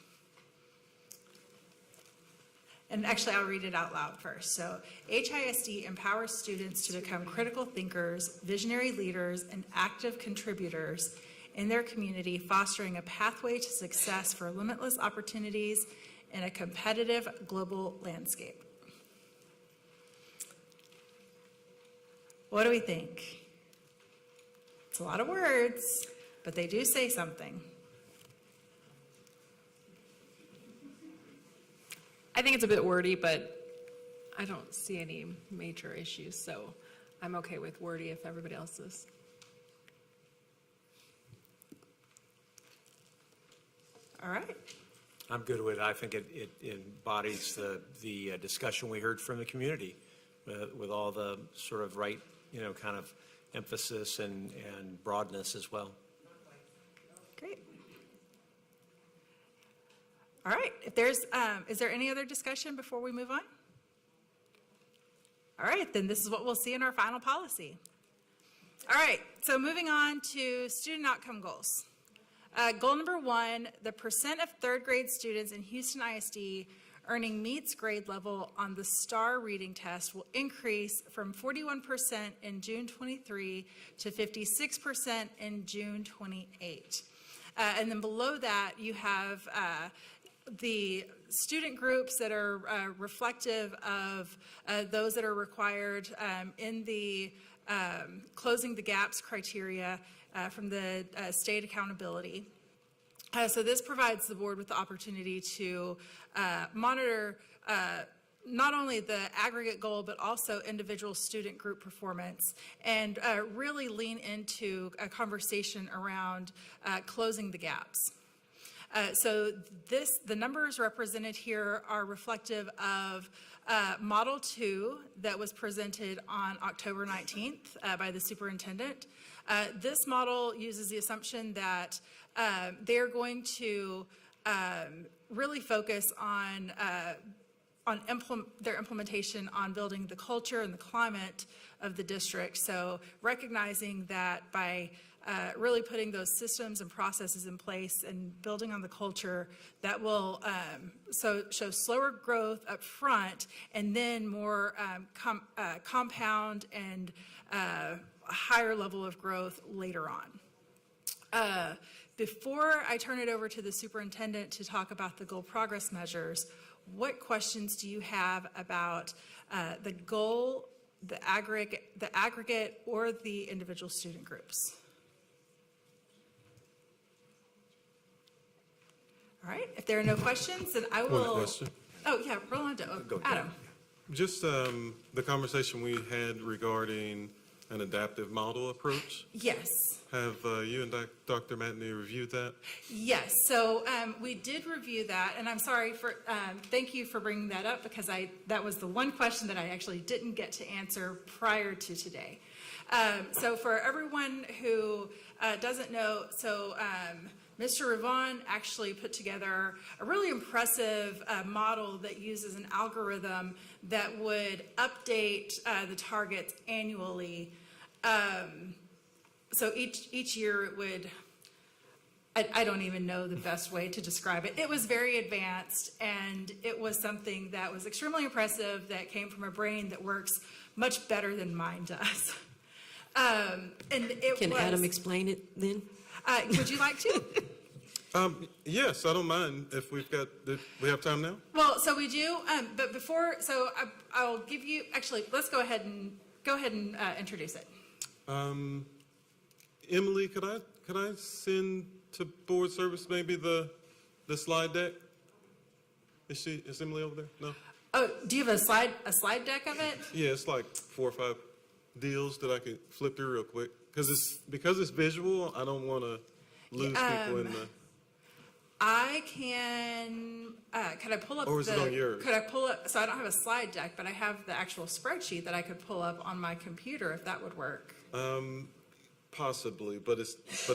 And actually, I'll read it out loud first. So, HISD empowers students to become critical thinkers, visionary leaders, and active contributors in their community, fostering a pathway to success for limitless opportunities in a competitive global landscape. What do we think? It's a lot of words, but they do say something. I think it's a bit wordy, but I don't see any major issues, so I'm okay with wordy if everybody else is. All right. I'm good with it. I think it embodies the discussion we heard from the community with all the sort of right, kind of emphasis and broadness as well. Great. All right, if there's, is there any other discussion before we move on? All right, then this is what we'll see in our final policy. All right, so moving on to student outcome goals. Goal number 1, the percent of third grade students in Houston ISD earning meets grade level on the STAR reading test will increase from 41% in June 23 to 56% in June 28. And then below that, you have the student groups that are reflective of those that are required in the closing the gaps criteria from the state accountability. So this provides the board with the opportunity to monitor not only the aggregate goal, but also individual student group performance, and really lean into a conversation around closing the gaps. So the numbers represented here are reflective of Model 2 that was presented on October 19th by the superintendent. This model uses the assumption that they're going to really focus on their implementation on building the culture and the climate of the district. So recognizing that by really putting those systems and processes in place and building on the culture, that will show slower growth up front and then more compound and a higher level of growth later on. Before I turn it over to the superintendent to talk about the goal progress measures, what questions do you have about the goal, the aggregate, or the individual student groups? All right, if there are no questions, then I will. One question. Oh, yeah, Rolando. Oh, Adam. Just the conversation we had regarding an adaptive model approach. Yes. Have you and Dr. Matney reviewed that? Yes, so we did review that, and I'm sorry for, thank you for bringing that up, because that was the one question that I actually didn't get to answer prior to today. So for everyone who doesn't know, so Mr. Ravon actually put together a really impressive model that uses an algorithm that would update the targets annually. So each year it would, I don't even know the best way to describe it. It was very advanced, and it was something that was extremely impressive that came from a brain that works much better than mine does. Can Adam explain it then? Would you like to? Yes, I don't mind if we have time now? Well, so we do, but before, so I'll give you, actually, let's go ahead and introduce it. Emily, could I send to board service maybe the slide deck? Is Emily over there? No? Oh, do you have a slide deck of it? Yeah, it's like 4 or 5 deals that I could flip through real quick. Because it's visual, I don't want to lose people in the... I can I pull up Or is it on yours? Could I pull up, so I don't have a slide deck, but I have the actual spreadsheet that I could pull up on my computer if that would work. Possibly, but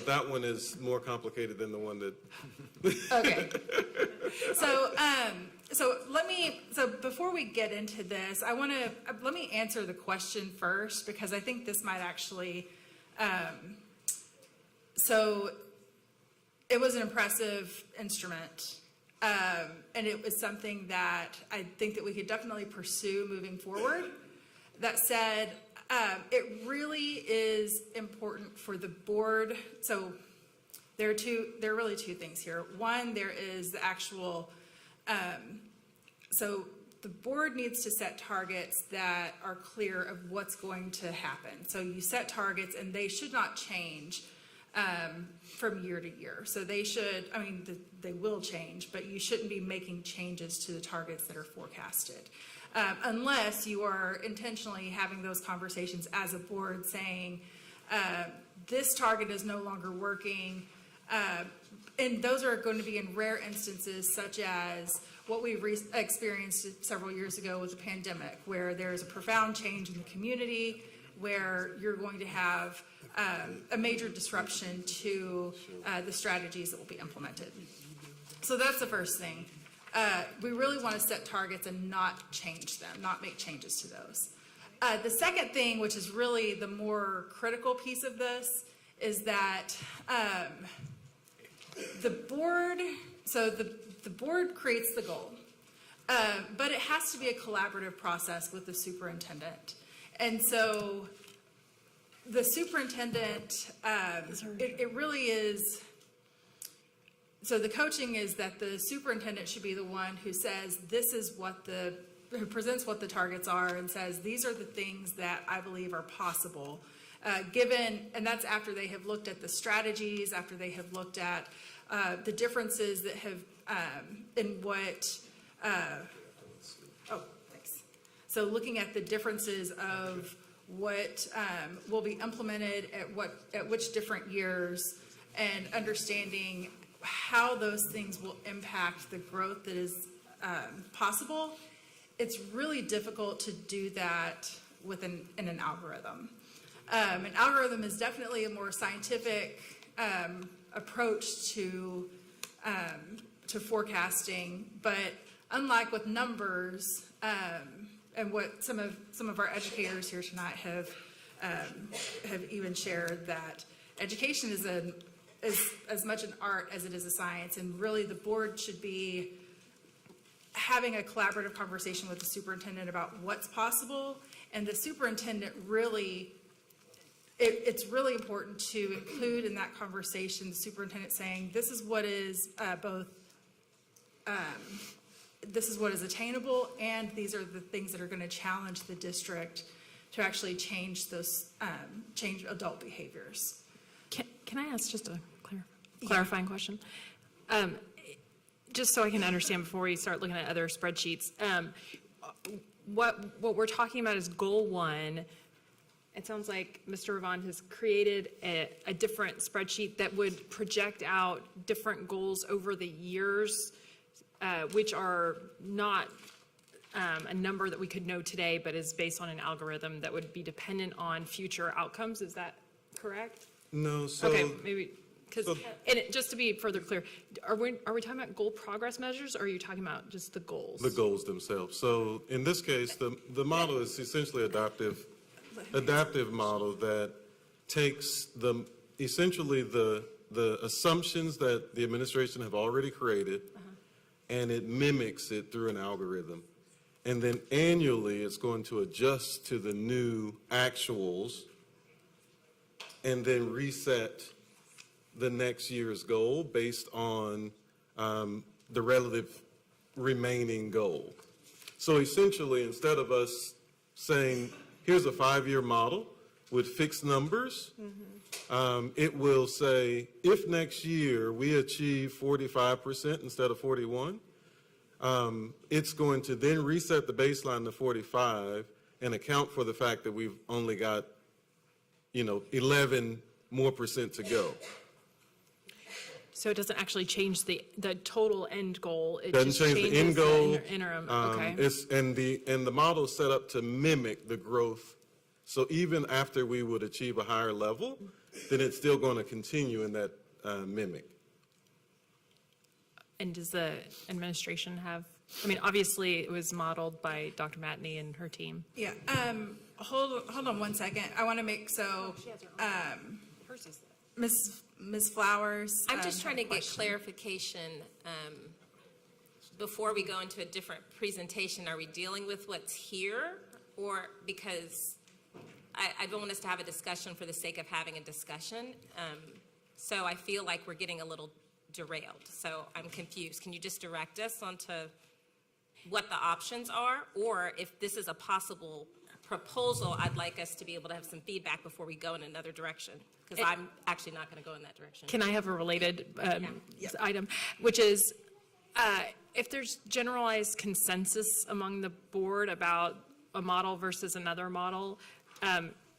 that one is more complicated than the one that... Okay. So before we get into this, let me answer the question first, because I think this might actually, so it was an impressive instrument, and it was something that I think that we could definitely pursue moving forward. That said, it really is important for the board. So there are really two things here. One, there is the actual, so the board needs to set targets that are clear of what's going to happen. So you set targets, and they should not change from year to year. So they should, they will change, but you shouldn't be making changes to the targets that are forecasted. Unless you are intentionally having those conversations as a board saying, this target is no longer working. And those are going to be in rare instances, such as what we experienced several years ago with the pandemic, where there's a profound change in the community, where you're going to have a major disruption to the strategies that will be implemented. So that's the first thing. We really want to set targets and not change them, not make changes to those. The second thing, which is really the more critical piece of this, is that the board creates the goal, but it has to be a collaborative process with the superintendent. And so the superintendent, it really is, so the coaching is that the superintendent should be the one who says, who presents what the targets are and says, these are the things that I believe are possible, and that's after they have looked at the strategies, after they have looked at the differences that have, in what, thanks. So looking at the differences of what will be implemented at which different years, and understanding how those things will impact the growth that is possible. It's really difficult to do that in an algorithm. An algorithm is definitely a more scientific approach to forecasting, but unlike with numbers, and what some of our educators here tonight have even shared, that education is as much an art as it is a science, and really the board should be having a collaborative conversation with the superintendent about what's possible, and the superintendent really, it's really important to include in that conversation the superintendent saying, this is what is this is what is attainable, and these are the things that are going to challenge the district to actually change those, change adult behaviors. Can I ask just a clarifying question? Just so I can understand before we start looking at other spreadsheets, what we're talking about is goal 1. It sounds like Mr. Ravon has created a different spreadsheet that would project out different goals over the years, which are not a number that we could know today, but is based on an algorithm that would be dependent on future outcomes. Is that correct? No, so. Okay, maybe, because, and just to be further clear, are we talking about goal progress measures, or are you talking about just the goals? The goals themselves. So in this case, the model is essentially adaptive model that takes essentially the assumptions that the administration have already created, and it mimics it through an algorithm. And then annually, it's going to adjust to the new actuals and then reset the next year's goal based on the relative remaining goal. So essentially, instead of us saying, here's a 5-year model with fixed numbers, it will say, if next year we achieve 45% instead of 41, it's going to then reset the baseline to 45 and account for the fact that we've only got 11 more percent to go. So it doesn't actually change the total end goal. It Doesn't just change the changes end goal. Interim. Okay. And the model is set up to mimic the growth. So even after we would achieve a higher level, then it's still going to continue in that mimic. And does the administration have? I mean, obviously it was modeled by Dr. Matney and her team. Yeah. Hold on 1 second. I want to make so. Ms. Flowers. I'm just trying to get question. clarification. Before we go into a different presentation, are we dealing with what's here? Or because I don't want us to have a discussion for the sake of having a discussion. So I feel like we're getting a little derailed. So I'm confused. Can you just direct us onto what the options are? Or if this is a possible proposal, I'd like us to be able to have some feedback before we go in another direction, because I'm actually not going to go in that direction. Can I have a related item, which is if there's generalized consensus among the board about a model versus another model,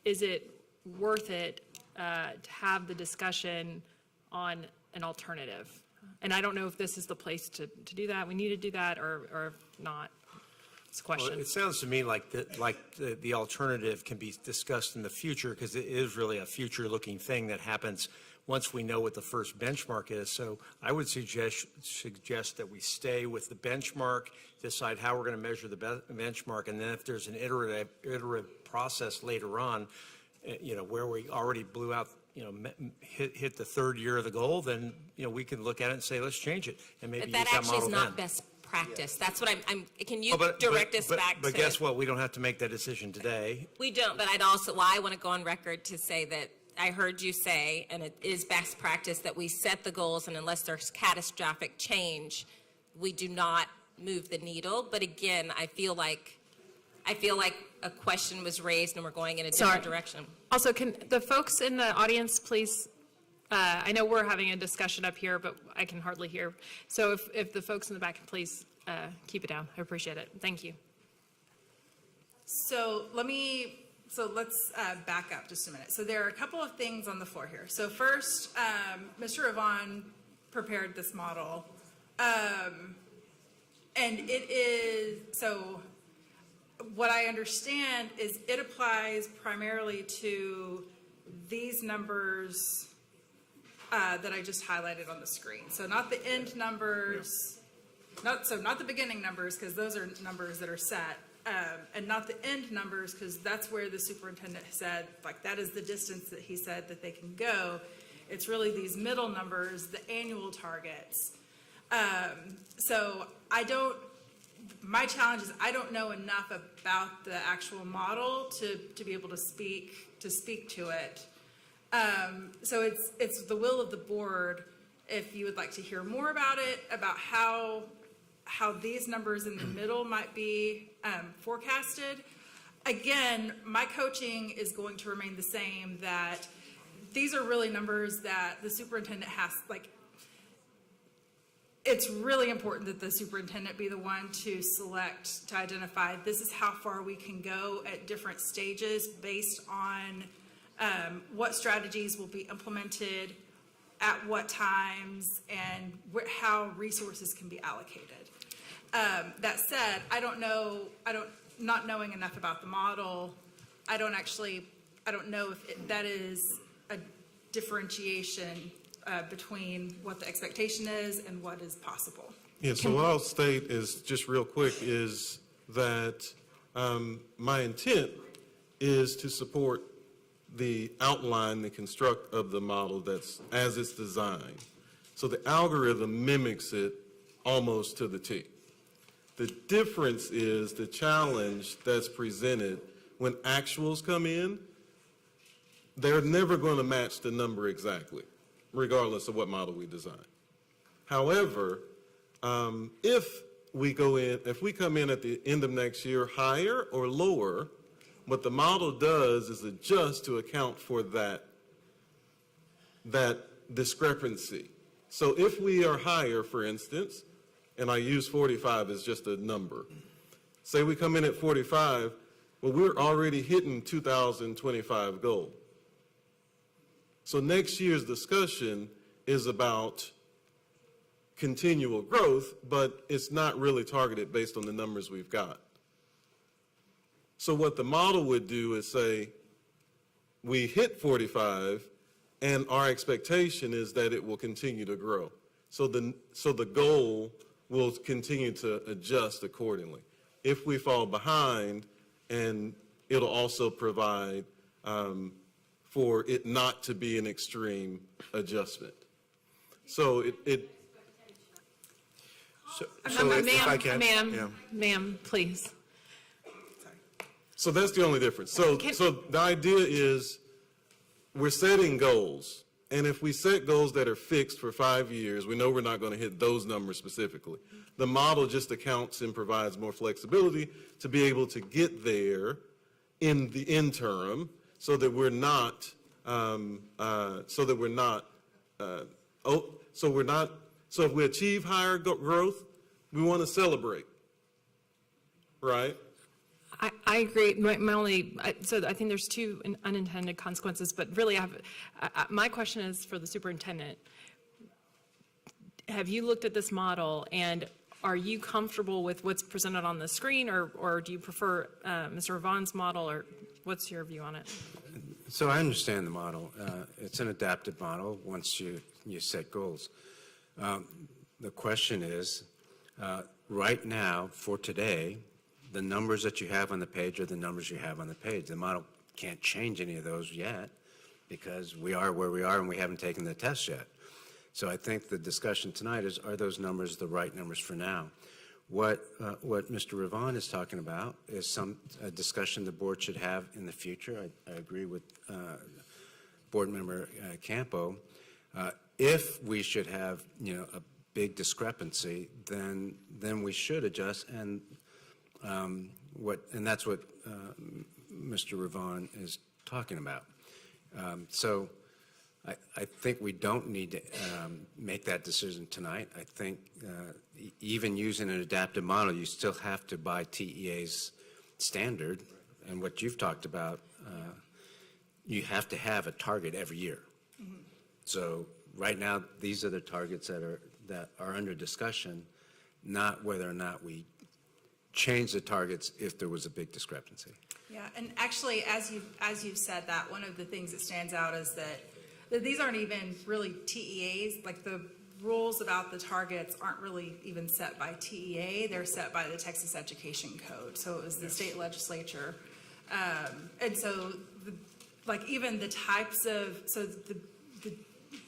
is it worth it to have the discussion on an alternative? And I don't know if this is the place to do that. We need to do that, or if not. It's a question. Well, it sounds to me like the alternative can be discussed in the future, because it is really a future-looking thing that happens once we know what the first benchmark is. So I would suggest that we stay with the benchmark, decide how we're going to measure the benchmark, and then if there's an iterative process later on, where we already blew out, hit the third year of the goal, then we can look at it and say, let's change it, and maybe But that use that actually model is not then. best practice. That's what I'm can you Oh, direct us back to? But guess what? We don't have to make that decision today. We don't, but I want to go on record to say that I heard you say, and it is best practice, that we set the goals, and unless there's catastrophic change, we do not move the needle. But again, I feel like a question was raised and we're going in a different direction. Also, can the folks in the audience please, I know we're having a discussion up here, but I can hardly hear. So if the folks in the back can please keep it down, I appreciate it. Thank you. So let's back up just a minute. So there are a couple of things on the floor here. So first, Mr. Yvonne prepared this model. And it is, so what I understand is it applies primarily to these numbers that I just highlighted on the screen. So not the end numbers, not the beginning numbers, because those are numbers that are set, and not the end numbers, because that's where the superintendent said, like, that is the distance that he said that they can go. It's really these middle numbers, the annual targets. So my challenge is I don't know enough about the actual model to be able to speak to it. So it's the will of the board if you would like to hear more about it, about how these numbers in the middle might be forecasted. Again, my coaching is going to remain the same, that these are really numbers that the superintendent has, like, it's really important that the superintendent be the one to select, to identify, this is how far we can go at different stages based on what strategies will be implemented at what times and how resources can be allocated. That said, not knowing enough about the model, I don't know if that is a differentiation between what the expectation is and what is possible. Yeah, so what I'll state is, just real quick, is that my intent is to support the outline, the construct of the model that's as it's designed. So the algorithm mimics it almost to the T. The difference is the challenge that's presented when actuals come in, they're never going to match the number exactly, regardless of what model we design. However, if we come in at the end of next year higher or lower, what the model does is adjust to account for that discrepancy. So if we are higher, for instance, and I use 45 as just a number, say we come in at 45, well, we're already hitting 2025 goal. So next year's discussion is about continual growth, but it's not really targeted based on the numbers we've got. So what the model would do is say, we hit 45, and our expectation is that it will continue to grow. So the goal will continue to adjust accordingly. If we fall behind, and it'll also provide for it not to be an extreme adjustment. So Ma'am, please. So that's the only difference. So the idea is we're setting goals. And if we set goals that are fixed for 5 years, we know we're not going to hit those numbers specifically. The model just accounts and provides more flexibility to be able to get there in the interim, so that we're not, so if we achieve higher growth, we want to celebrate, right? I agree. So I think there's two unintended consequences, but really my question is for the superintendent. Have you looked at this model, and are you comfortable with what's presented on the screen, or do you prefer Mr. Vaughn's model, or what's your view on it? So I understand the model. It's an adaptive model once you set goals. The question is, right now, for today, the numbers that you have on the page are the numbers you have on the page. The model can't change any of those yet because we are where we are and we haven't taken the test yet. So I think the discussion tonight is, are those numbers the right numbers for now? What Mr. Ravon is talking about is a discussion the board should have in the future. I agree with Board Member Campo. If we should have, a big discrepancy, then we should adjust, and that's what Mr. Ravon is talking about. So I think we don't need to make that decision tonight. I think even using an adaptive model, you still have to buy TEA's standard, and what you've talked about, you have to have a target every year. So right now, these are the targets that are under discussion, not whether or not we change the targets if there was a big discrepancy. Yeah, and actually, as you've said that, one of the things that stands out is that these aren't even really TEAs. Like the rules about the targets aren't really even set by TEA. They're set by the Texas Education Code. So it was the state legislature. And so even the types of, so the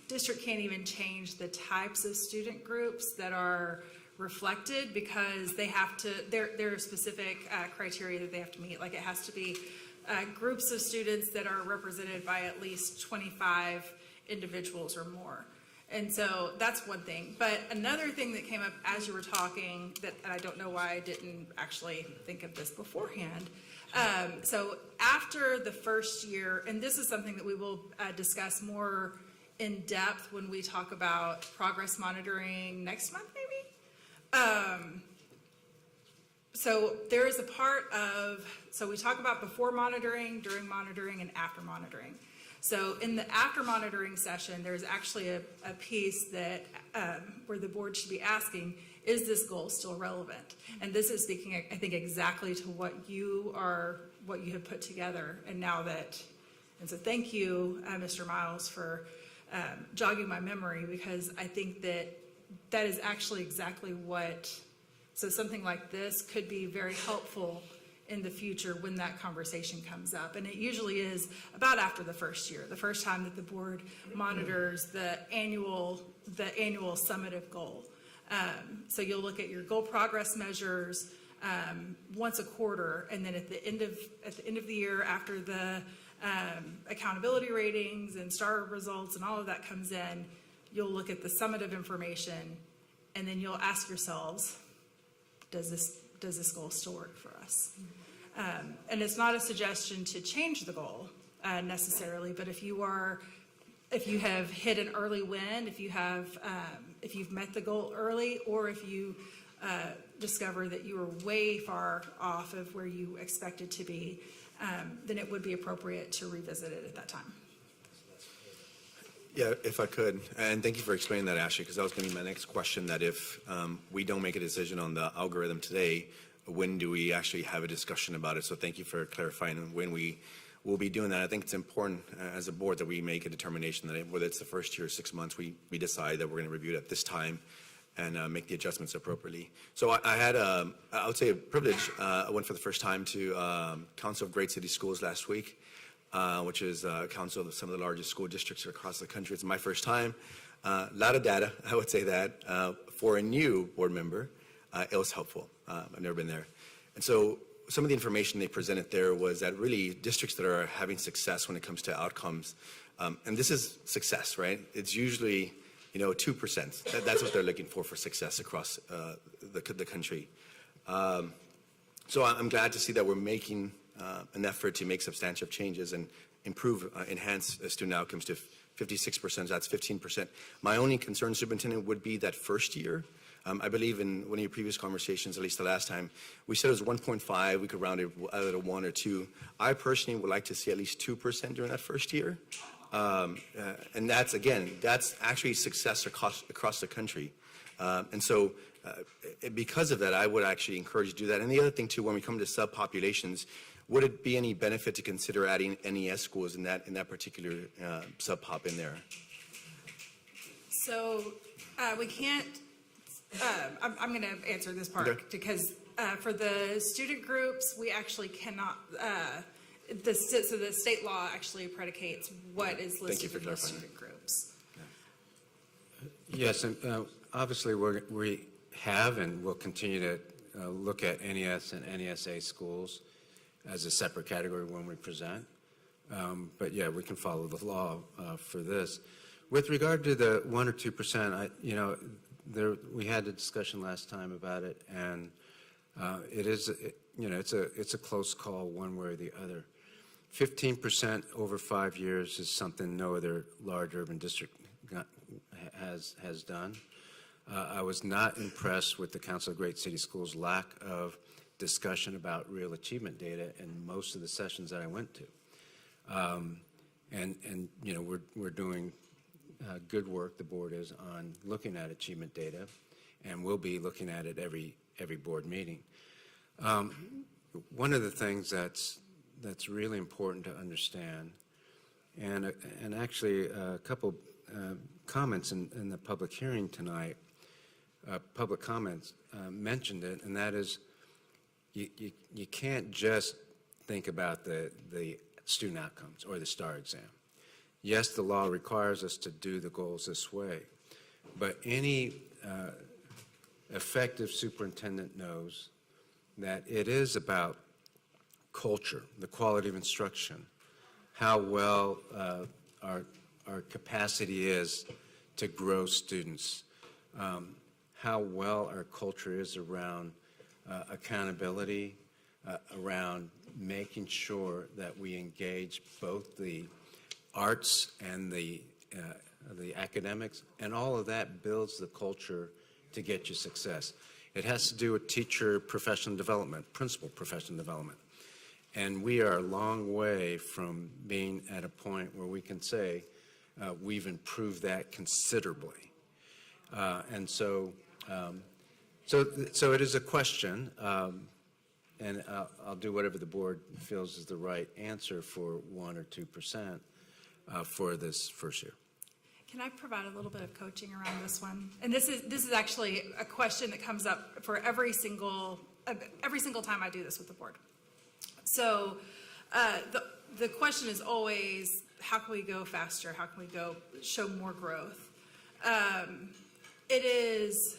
district can't even change the types of student groups that are reflected because they have to, there are specific criteria that they have to meet. Like it has to be groups of students that are represented by at least 25 individuals or more. And so that's one thing. But another thing that came up as you were talking that I don't know why I didn't actually think of this beforehand. So after the first year, and this is something that we will discuss more in depth when we talk about progress monitoring next month, maybe? So there is a part of, so we talk about before monitoring, during monitoring, and after monitoring. So in the after monitoring session, there's actually a piece that where the board should be asking, is this goal still relevant? And this is speaking, I think, exactly to what you have put together. And so thank you, Mr. Miles, for jogging my memory, because I think that is actually exactly so something like this could be very helpful in the future when that conversation comes up. And it usually is about after the first year, the first time that the board monitors the annual summative goal. So you'll look at your goal progress measures once a quarter, and then at the end of the year, after the accountability ratings and star results and all of that comes in, you'll look at the summative information, and then you'll ask yourselves, does this goal still work for us? And it's not a suggestion to change the goal necessarily, but if you have hit an early win, if you've met the goal early, or if you discover that you are way far off of where you expected to be, then it would be appropriate to revisit it at that time. Yeah, if I could, and thank you for explaining that, Ashley, because that was going to be my next question, that if we don't make a decision on the algorithm today, when do we actually have a discussion about it? So thank you for clarifying when we will be doing that. I think it's important as a board that we make a determination that whether it's the first year or 6 months, we decide that we're going to review it at this time and make the adjustments appropriately. So I had, I would say, a privilege. I went for the first time to Council of Great City Schools last week, which is a council of some of the largest school districts across the country. It's my first time. A lot of data, I would say that. For a new board member, it was helpful. I've never been there. And so some of the information they presented there was that really districts that are having success when it comes to outcomes, and this is success, right? It's usually, 2%. That's what they're looking for success across the country. So I'm glad to see that we're making an effort to make substantial changes and enhance student outcomes to 56%. That's 15%. My only concern, Superintendent, would be that first year. I believe in one of your previous conversations, at least the last time, we said it was 1.5. We could round it either to 1 or 2. I personally would like to see at least 2% during that first year. And that's actually success across the country. And so because of that, I would actually encourage you to do that. And the other thing, too, when we come to subpopulations, would it be any benefit to consider adding NES schools in that particular subpop in there? So we can't, I'm going to answer this part, Okay. because for the student groups, we actually cannot, so the state law actually predicates what is listed in the student groups. Yes, and obviously we have and will continue to look at NES and NESA schools as a separate category when we present. But yeah, we can follow the law for this. With regard to the 1 or 2%, we had a discussion last time about it, and it is, it's a close call one way or the other. 15% over 5 years is something no other large urban district has done. I was not impressed with the Council of Great City Schools' lack of discussion about real achievement data in most of the sessions that I went to. And you know, we're doing good work, the board is, on looking at achievement data, and we'll be looking at it every board meeting. One of the things that's really important to understand, and actually a couple comments in the public hearing tonight, public comments mentioned it, and that is you can't just think about the student outcomes or the STAR exam. Yes, the law requires us to do the goals this way, but any effective superintendent knows that it is about culture, the quality of instruction, how well our capacity is to grow students, how well our culture is around accountability, around making sure that we engage both the arts and the academics, and all of that builds the culture to get you success. It has to do with teacher professional development, principal professional development. And we are a long way from being at a point where we can say we've improved that considerably. And so it is a question, and I'll do whatever the board feels is the right answer for 1 or 2% for this first year. Can I provide a little bit of coaching around this one? And this is actually a question that comes up for every single time I do this with the board. So the question is always, how can we go faster? How can we show more growth? It is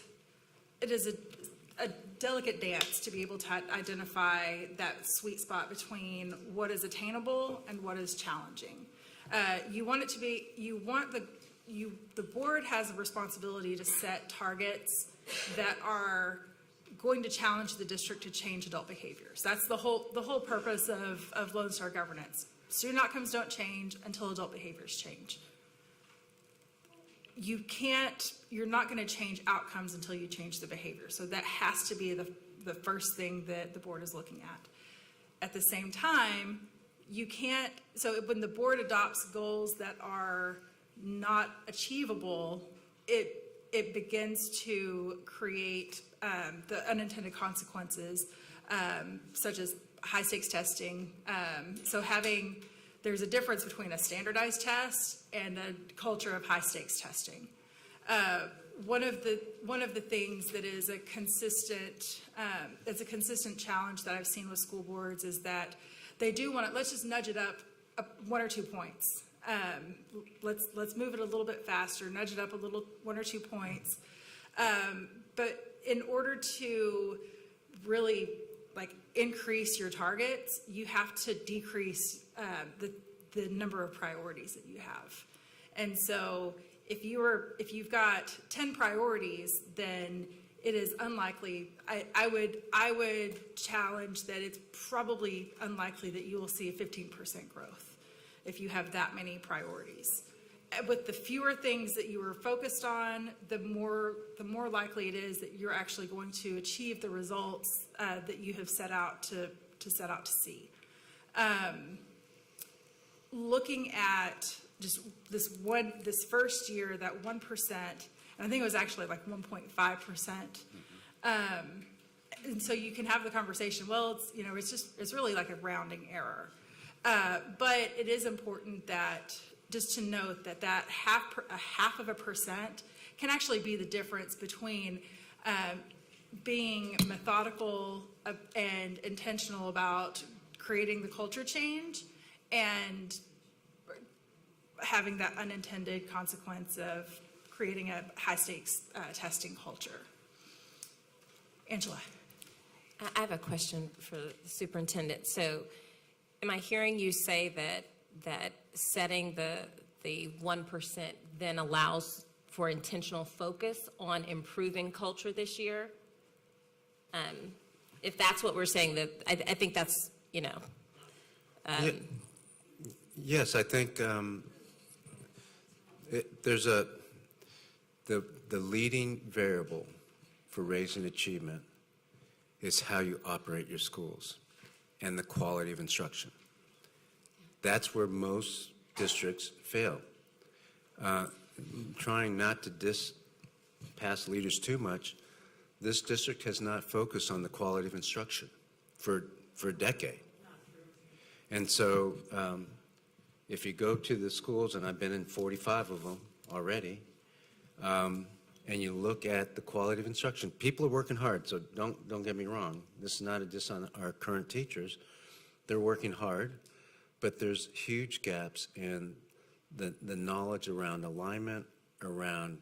a delicate dance to be able to identify that sweet spot between what is attainable and what is challenging. You want it to be, the board has a responsibility to set targets that are going to challenge the district to change adult behaviors. That's the whole purpose of Lone Star governance. Student outcomes don't change until adult behaviors change. You're not going to change outcomes until you change the behavior. So that has to be the first thing that the board is looking at. At the same time, so when the board adopts goals that are not achievable, it begins to create the unintended consequences, such as high stakes testing. There's a difference between a standardized test and a culture of high stakes testing. One of the things that is a consistent challenge that I've seen with school boards is that they do want to, let's just nudge it up 1 or 2 points. Let's move it a little bit faster, nudge it up 1 or 2 points. But in order to really increase your targets, you have to decrease the number of priorities that you have. And so if you've got 10 priorities, then it is unlikely. I would challenge that it's probably unlikely that you will see a 15% growth if you have that many priorities. With the fewer things that you are focused on, the more likely it is that you're actually going to achieve the results that you have set out to see. Looking at just this first year, that 1%, and I think it was actually like 1.5%. And so you can have the conversation, well, it's really like a rounding error. But it is important that just to note that half of a percent can actually be the difference between being methodical and intentional about creating the culture change and having that unintended consequence of creating a high-stakes testing culture. Angela. I have a question for the superintendent. So am I hearing you say that setting the 1% then allows for intentional focus on improving culture this year? If that's what we're saying, that I think that's, Yes, I think there's the leading variable for raising achievement is how you operate your schools and the quality of instruction. That's where most districts fail. Trying not to diss past leaders too much, this district has not focused on the quality of instruction for a decade. And so if you go to the schools, and I've been in 45 of them already, and you look at the quality of instruction, people are working hard, so don't get me wrong. This is not a diss on our current teachers. They're working hard, but there's huge gaps in the knowledge around alignment, around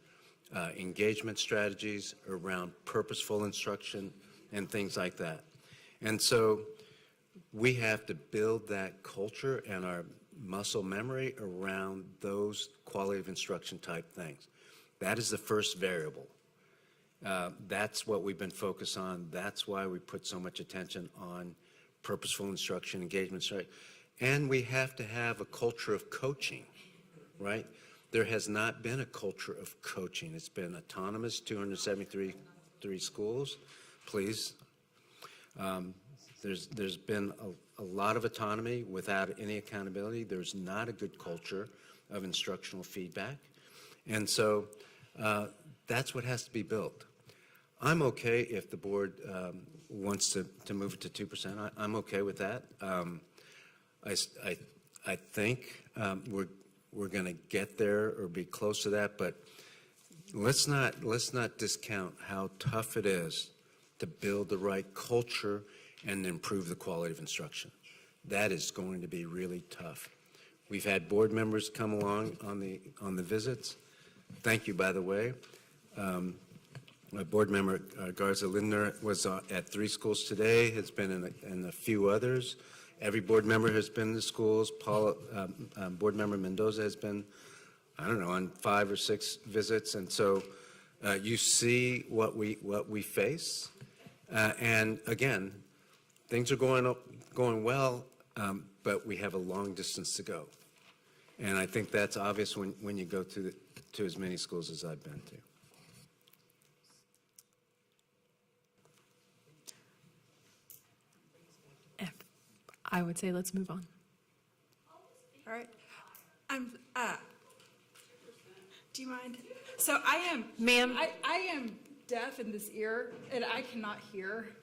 engagement strategies, around purposeful instruction, and things like that. And so we have to build that culture and our muscle memory around those quality of instruction type things. That is the first variable. That's what we've been focused on. That's why we put so much attention on purposeful instruction, engagement strategy. And we have to have a culture of coaching, right? There has not been a culture of coaching. It's been autonomous, 273 schools, please. There's been a lot of autonomy without any accountability. There's not a good culture of instructional feedback. And so that's what has to be built. I'm okay if the board wants to move it to 2%. I'm okay with that. I think we're going to get there or be close to that, but let's not discount how tough it is to build the right culture and improve the quality of instruction. That is going to be really tough. We've had board members come along on the visits. Thank you, by the way. My board member Garza Lindner was at 3 schools today. Has been in a few others. Every board member has been in the schools. Board member Mendoza has been, I don't know, on 5 or 6 visits. And so you see what we face. And again, things are going well, but we have a long distance to go. And I think that's obvious when you go to as many schools as I've been to. I would say let's move on. All right. Do you mind? So I am, ma'am. I am deaf in this ear, and I cannot hear.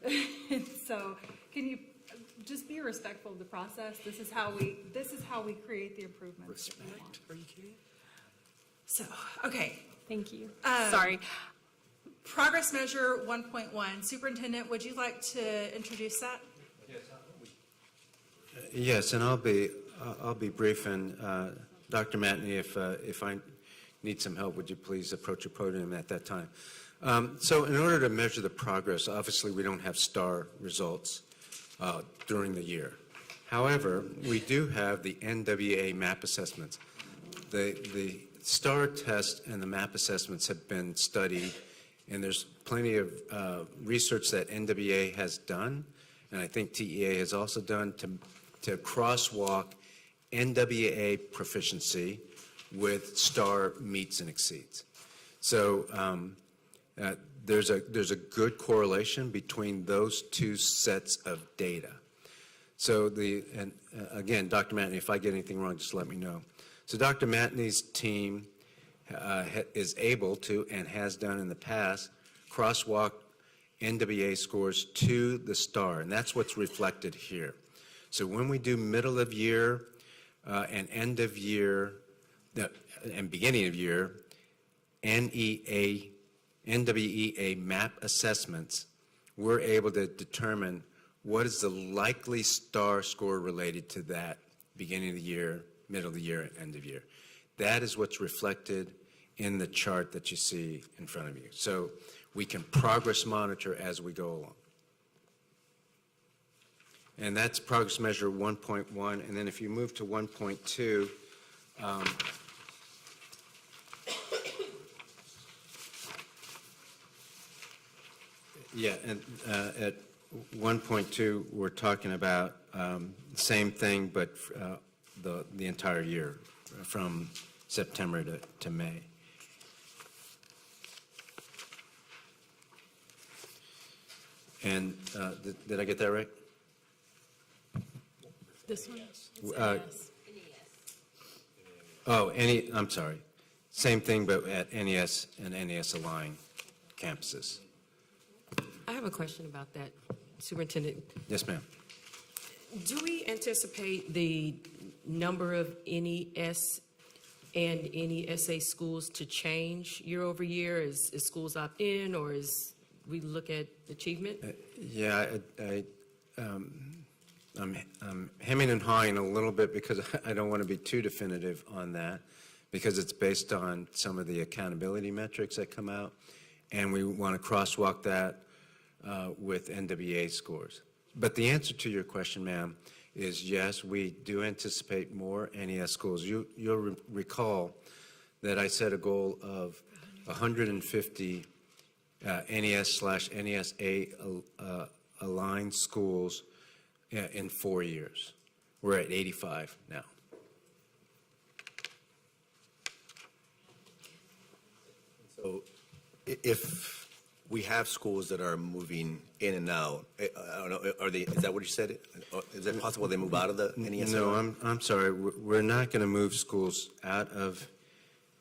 So can you just be respectful of the process? This is how we create the improvements. Respect. Are you kidding? So, okay. Thank you. Sorry. Progress measure 1.1. Superintendent, would you like to introduce that? Yes, and I'll be brief. And Dr. Matney, if I need some help, would you please approach the podium at that time? So in order to measure the progress, obviously we don't have STAR results during the year. However, we do have the NWA MAP assessments. The STAR test and the MAP assessments have been studied, and there's plenty of research that NWA has done, and I think TEA has also done to crosswalk NWA proficiency with STAR meets and exceeds. So there's a good correlation between those two sets of data. So again, Dr. Matney, if I get anything wrong, just let me know. So Dr. Matney's team is able to, and has done in the past, crosswalk NWA scores to the STAR, and that's what's reflected here. So when we do middle of year and end of year and beginning of year NWEA MAP assessments, we're able to determine what is the likely STAR score related to that beginning of the year, middle of the year, and end of year. That is what's reflected in the chart that you see in front of you. So we can progress monitor as we go along. And that's progress measure 1.1. And then if you move to 1.2, yeah, and at 1.2, we're talking about same thing, but the entire year, from September to May. And did I get that right? This one? I'm sorry. Same thing, but at NES and NES aligned campuses. I have a question about that, Superintendent. Yes, ma'am. Do we anticipate the number of NES and NESA schools to change year over year as schools opt in, or as we look at achievement? I'm hemming and hawing a little bit because I don't want to be too definitive on that, because it's based on some of the accountability metrics that come out, and we want to crosswalk that with NWA scores. But the answer to your question, ma'am, is yes, we do anticipate more NES schools. You'll recall that I set a goal of 150 NES/NESA aligned schools in 4 years. We're at 85 now. So if we have schools that are moving in and out, I don't know, is that what you said? Is it possible they move out of the NES? No, I'm sorry. We're not going to move schools out of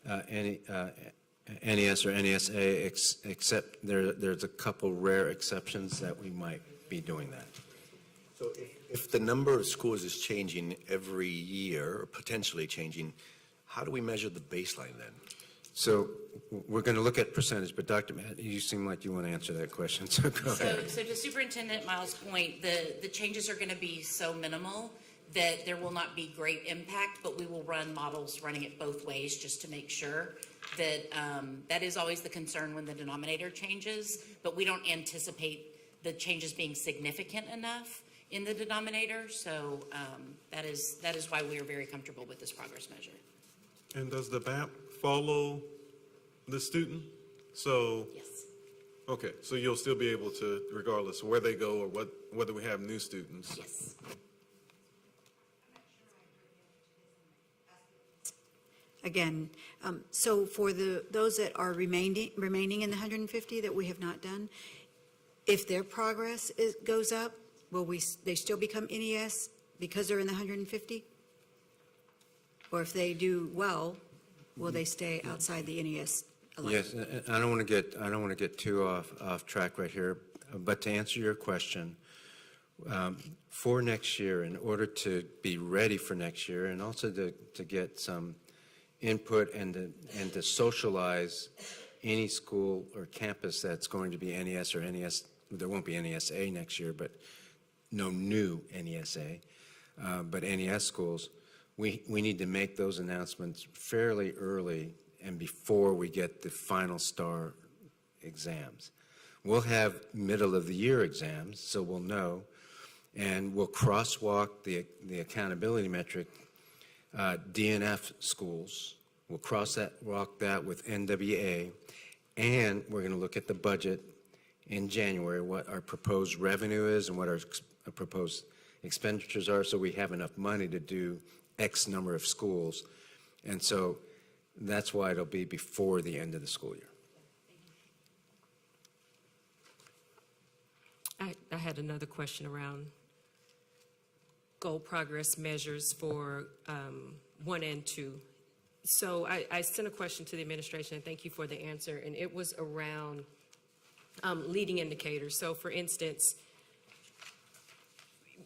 NES or NESA, except there's a couple rare exceptions that we might be doing that. So if the number of schools is changing every year, or potentially changing, how do we measure the baseline then? So we're going to look at percentage, but Dr. Matt, you seem like you want to answer that question, so go ahead. So to Superintendent Miles' point, the changes are going to be so minimal that there will not be great impact, but we will run models running it both ways just to make sure that that is always the concern when the denominator changes, but we don't anticipate the changes being significant enough in the denominator. So that is why we are very comfortable with this progress measure. And does the BAP follow the student? So, yes. Okay, so you'll still be able to, regardless of where they go or whether we have new students? Yes. Again, so for those that are remaining in the 150 that we have not done, if their progress goes up, will they still become NES because they're in the 150? Or if they do well, will they stay outside the NES? Yes, I don't want to get too off track right here, but to answer your question, for next year, in order to be ready for next year, and also to get some input and to socialize any school or campus that's going to be NES or NES, there won't be NESA next year, but no new NESA, but NES schools, we need to make those announcements fairly early and before we get the final STAR exams. We'll have middle of the year exams, so we'll know, and we'll crosswalk the accountability metric, DNF schools. We'll walk that with NWA, and we're going to look at the budget in January, what our proposed revenue is and what our proposed expenditures are, so we have enough money to do X number of schools. And so that's why it'll be before the end of the school year. I had another question around goal progress measures for 1 and 2. So I sent a question to the administration, and thank you for the answer, and it was around leading indicators. So for instance,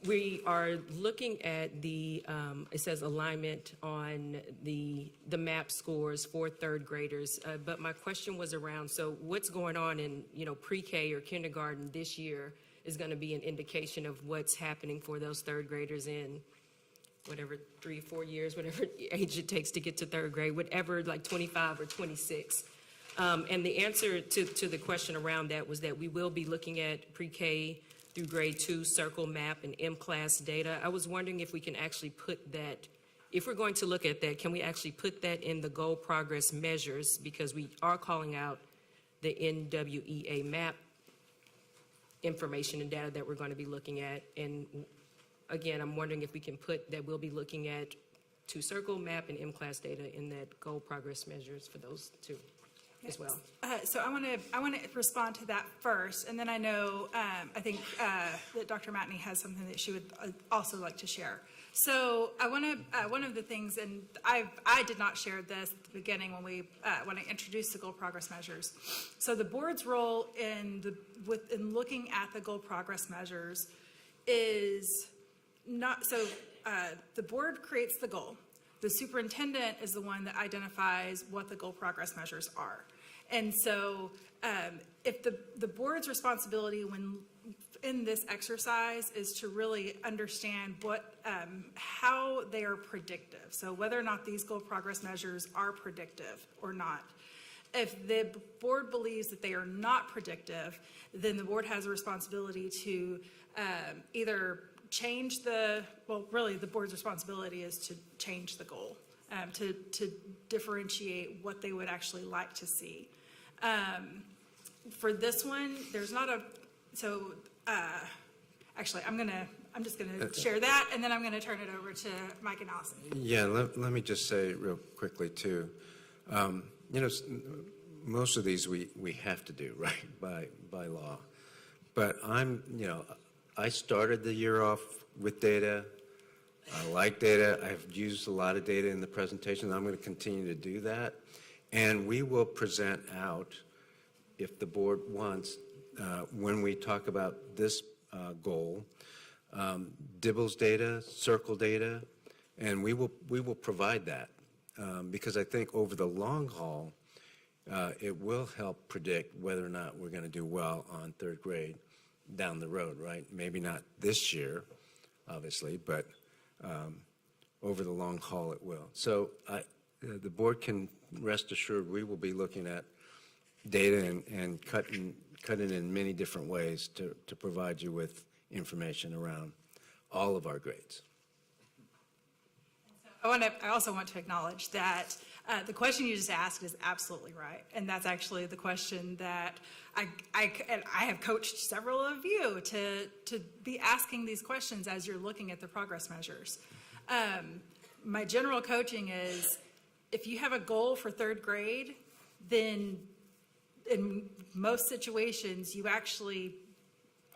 we are looking at the, it says alignment on the MAP scores for third graders, but my question was around, so what's going on in, pre-K or kindergarten this year is going to be an indication of what's happening for those third graders in whatever 3 or 4 years, whatever age it takes to get to third grade, whatever, like 25 or 26. And the answer to the question around that was that we will be looking at pre-K through grade 2 circle map and M-class data. I was wondering if we can actually put that, if we're going to look at that, can we actually put that in the goal progress measures, because we are calling out the NWEA map information and data that we're going to be looking at. And again, I'm wondering if we can put that we'll be looking at 2 circle map and M-class data in that goal progress measures for those two. as well. So I want to respond to that first, and then I know, I think that Dr. Matney has something that she would also like to share. So I want to, one of the things, and I did not share this at the beginning when I introduced the goal progress measures. So the board's role in looking at the goal progress measures is not, so the board creates the goal. The superintendent is the one that identifies what the goal progress measures are. And so if the board's responsibility when in this exercise is to really understand how they are predictive. So whether or not these goal progress measures are predictive or not. If the board believes that they are not predictive, then the board has a responsibility to either change really the board's responsibility is to change the goal, to differentiate what they would actually like to see. For this one, there's not actually, I'm just gonna share that, and then I'm gonna turn it over to Mike and Allison. Yeah, let me just say real quickly too, most of these we have to do, right, by law. But I started the year off with data. I like data. I've used a lot of data in the presentation. I'm going to continue to do that. And we will present out, if the board wants, when we talk about this goal, Dibbles data, circle data, and we will provide that. Because I think over the long haul, it will help predict whether or not we're going to do well on third grade down the road, right? Maybe not this year, obviously, but over the long haul it will. So the board can rest assured we will be looking at data and cutting in many different ways to provide you with information around all of our grades. I also want to acknowledge that the question you just asked is absolutely right, and that's actually the question that I have coached several of you to be asking these questions as you're looking at the progress measures. My general coaching is, if you have a goal for third grade, then in most situations you actually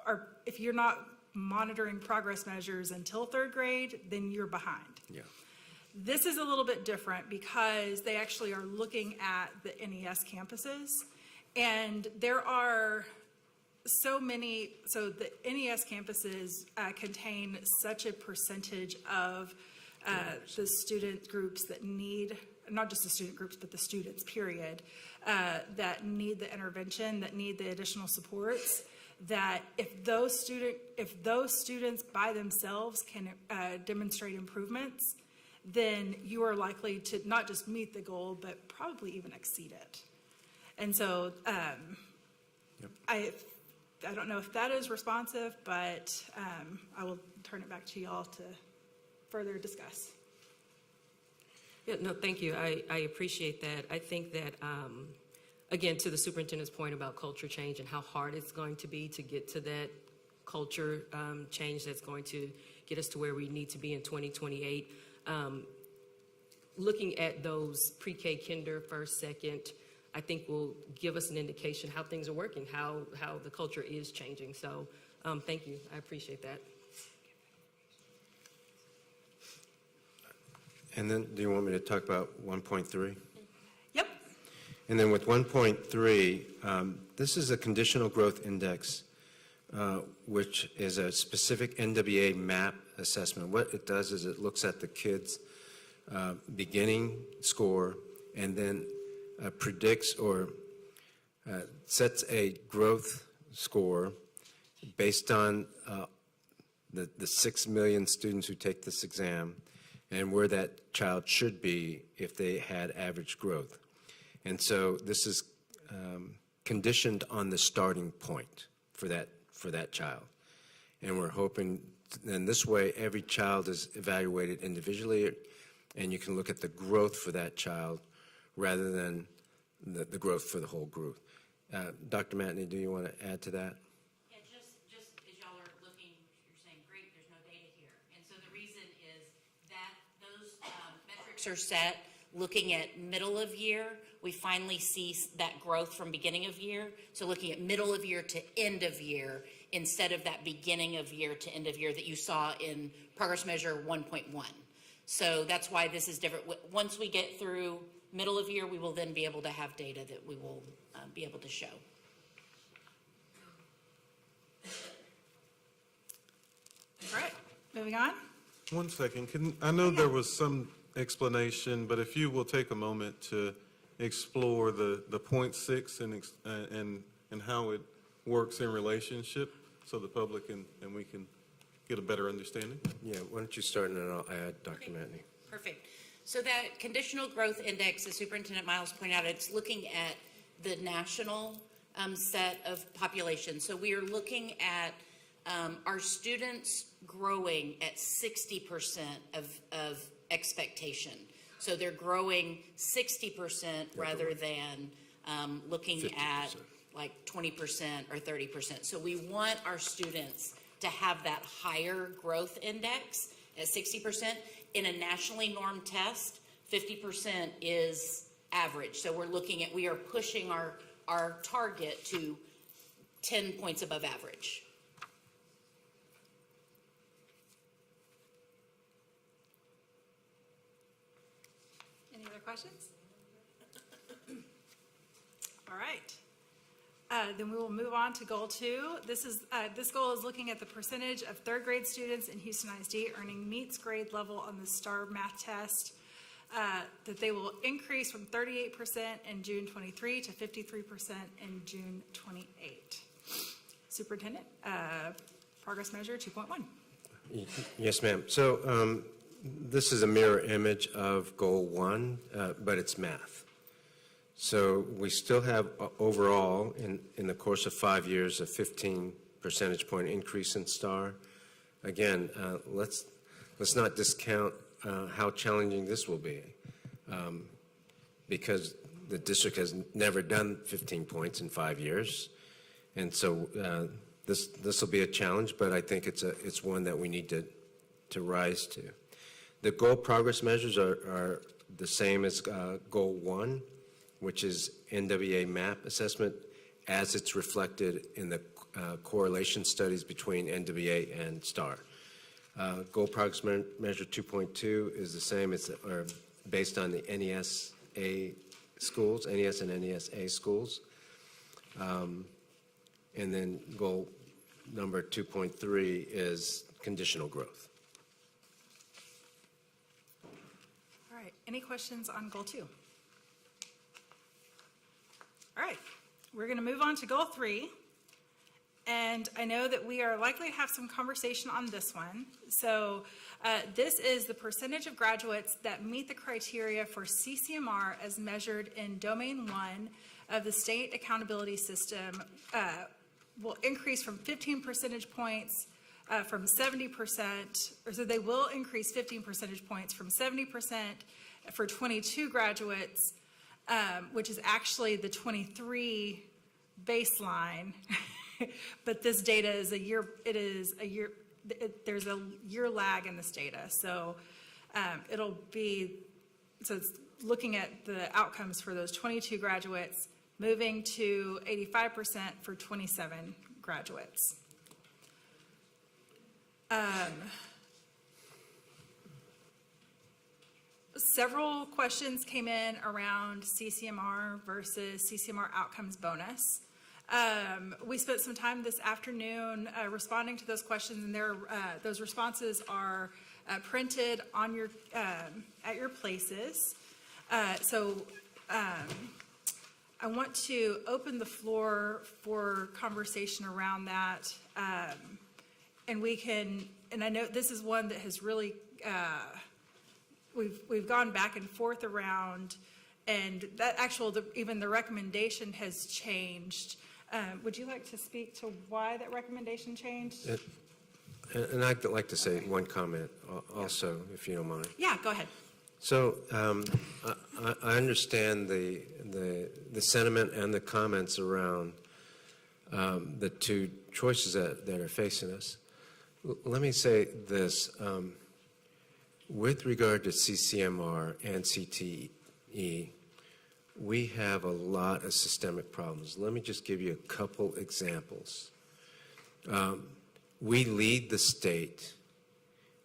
are, if you're not monitoring progress measures until third grade, then you're behind. Yeah. This is a little bit different because they actually are looking at the NES campuses, and there are so many, so the NES campuses contain such a percentage of the student groups that need, not just the student groups, but the students, period, that need the intervention, that need the additional supports, that if those students by themselves can demonstrate improvements, then you are likely to not just meet the goal, but probably even exceed it. And so I don't know if that is responsive, but I will turn it back to y'all to further discuss. Yeah, no, thank you. I appreciate that. I think that, again, to the superintendent's point about culture change and how hard it's going to be to get to that culture change that's going to get us to where we need to be in 2028. Looking at those pre-K, kinder, first, second, I think will give us an indication how things are working, how the culture is changing. So thank you. I appreciate that. And then do you want me to talk about 1.3? Yep. And then with 1.3, this is a conditional growth index, which is a specific NWA map assessment. What it does is it looks at the kids' beginning score and then predicts or sets a growth score based on the 6 million students who take this exam and where that child should be if they had average growth. And so this is conditioned on the starting point for that child. And we're hoping, in this way, every child is evaluated individually, and you can look at the growth for that child rather than the growth for the whole group. Dr. Matney, do you want to add to that? Yeah, just as y'all are looking, you're saying, great, there's no data here. And so the reason is that those metrics are set looking at middle of year, we finally see that growth from beginning of year. So looking at middle of year to end of year instead of that beginning of year to end of year that you saw in progress measure 1.1. So that's why this is different. Once we get through middle of year, we will then be able to have data that we will be able to show. All right, moving on. 1 second, I know there was some explanation, but if you will take a moment to explore the 0.6 and how it works in relationship so the public and we can get a better understanding. Yeah, why don't you start and then I'll add, Dr. Matney. Perfect. So that conditional growth index, as Superintendent Miles pointed out, it's looking at the national set of population. So we are looking at our students growing at 60% of expectation. So they're growing 60% rather than looking 50%. At like 20% or 30%. So we want our students to have that higher growth index at 60%. In a nationally normed test, 50% is average. So we are pushing our target to 10 points above average. Any other questions? All right. Then we will move on to goal 2. This goal is looking at the percentage of third grade students in Houston ISD earning meets grade level on the STAR math test, that they will increase from 38% in June 23 to 53% in June 28. Superintendent, progress measure 2.1. Yes, ma'am. So this is a mirror image of goal 1, but it's math. So we still have overall in the course of 5 years a 15 percentage point increase in STAR. Again, let's not discount how challenging this will be, because the district has never done 15 points in 5 years, and so this will be a challenge. But I think it's one that we need to rise to. The goal progress measures are the same as goal 1, which is NWA MAP assessment as it's reflected in the correlation studies between NWA and STAR. Goal progress measure 2.2 is the same. It's based on the NES schools, NES and NES-A schools. And then goal number 2.3 is conditional growth. All right, any questions on goal 2? All right, we're going to move on to goal 3. And I know that we are likely to have some conversation on this one. So this is the percentage of graduates that meet the criteria for CCMR as measured in Domain 1 of the State Accountability System will increase from 15 percentage points from 70%, or so they will increase 15 percentage points from 70% for 22 graduates, which is actually the 23 baseline. But this data is there's a year lag in this data. So it's looking at the outcomes for those 22 graduates, moving to 85% for 27 graduates. Several questions came in around CCMR versus CCMR outcomes bonus. We spent some time this afternoon responding to those questions, and those responses are printed on your at your places. So I want to open the floor for conversation around that, and I know this is one that has really we've gone back and forth around, and that even the recommendation has changed. Would you like to speak to why that recommendation changed? And I'd like to say one comment also, if you don't mind. Yeah, go ahead. So I understand the sentiment and the comments around the two choices that are facing us. Let me say this. With regard to CCMR and CTE, we have a lot of systemic problems. Let me just give you a couple examples. We lead the state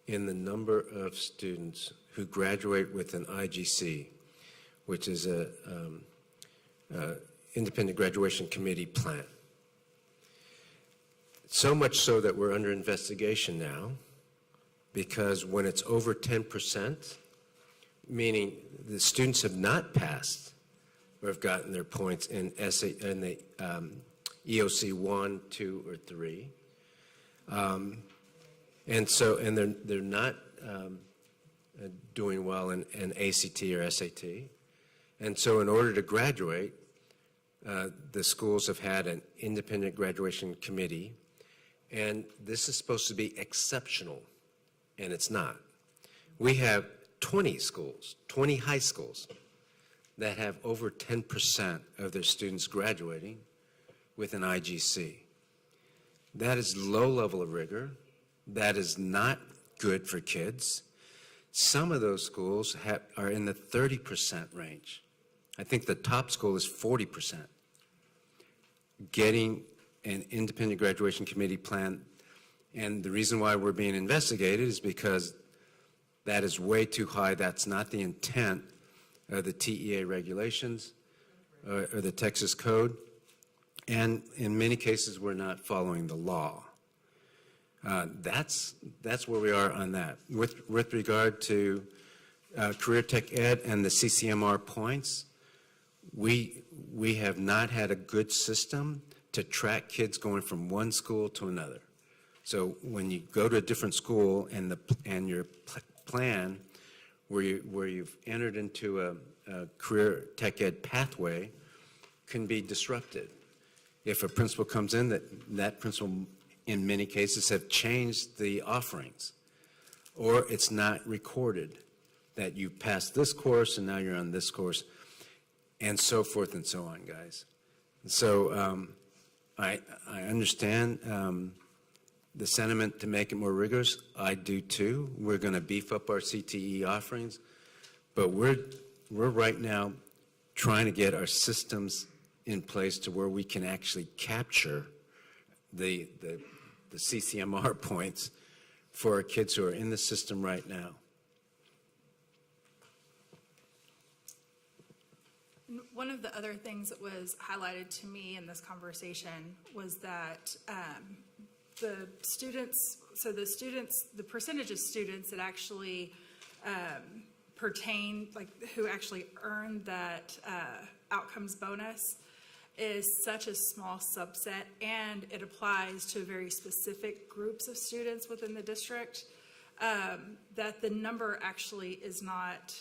in the number of students who graduate with an IGC, which is a Independent Graduation Committee plan. So much so that we're under investigation now, because when it's over 10%, meaning the students have not passed or have gotten their points in the EOC 1, 2, or 3, and they're not doing well in ACT or SAT, and so in order to graduate, the schools have had an independent graduation committee, and this is supposed to be exceptional, and it's not. We have 20 schools, 20 high schools, that have over 10% of their students graduating with an IGC. That is low level of rigor. That is not good for kids. Some of those schools are in the 30% range. I think the top school is 40%. Getting an independent graduation committee plan, and the reason why we're being investigated is because that is way too high. That's not the intent of the TEA regulations or the Texas Code, and in many cases we're not following the law. That's where we are on that. With regard to Career Tech Ed and the CCMR points, we have not had a good system to track kids going from one school to another. So when you go to a different school and your plan where you've entered into a Career Tech Ed pathway can be disrupted. If a principal comes in, that principal in many cases have changed the offerings, or it's not recorded that you passed this course and now you're on this course, and so forth and so on, guys. So I understand the sentiment to make it more rigorous. I do too. We're going to beef up our CTE offerings, but we're right now trying to get our systems in place to where we can actually capture the CCMR points for our kids who are in the system right now. One of the other things that was highlighted to me in this conversation was that the percentage of students that actually pertain, like who actually earn that outcomes bonus, is such a small subset, and it applies to very specific groups of students within the district, that the number actually is not,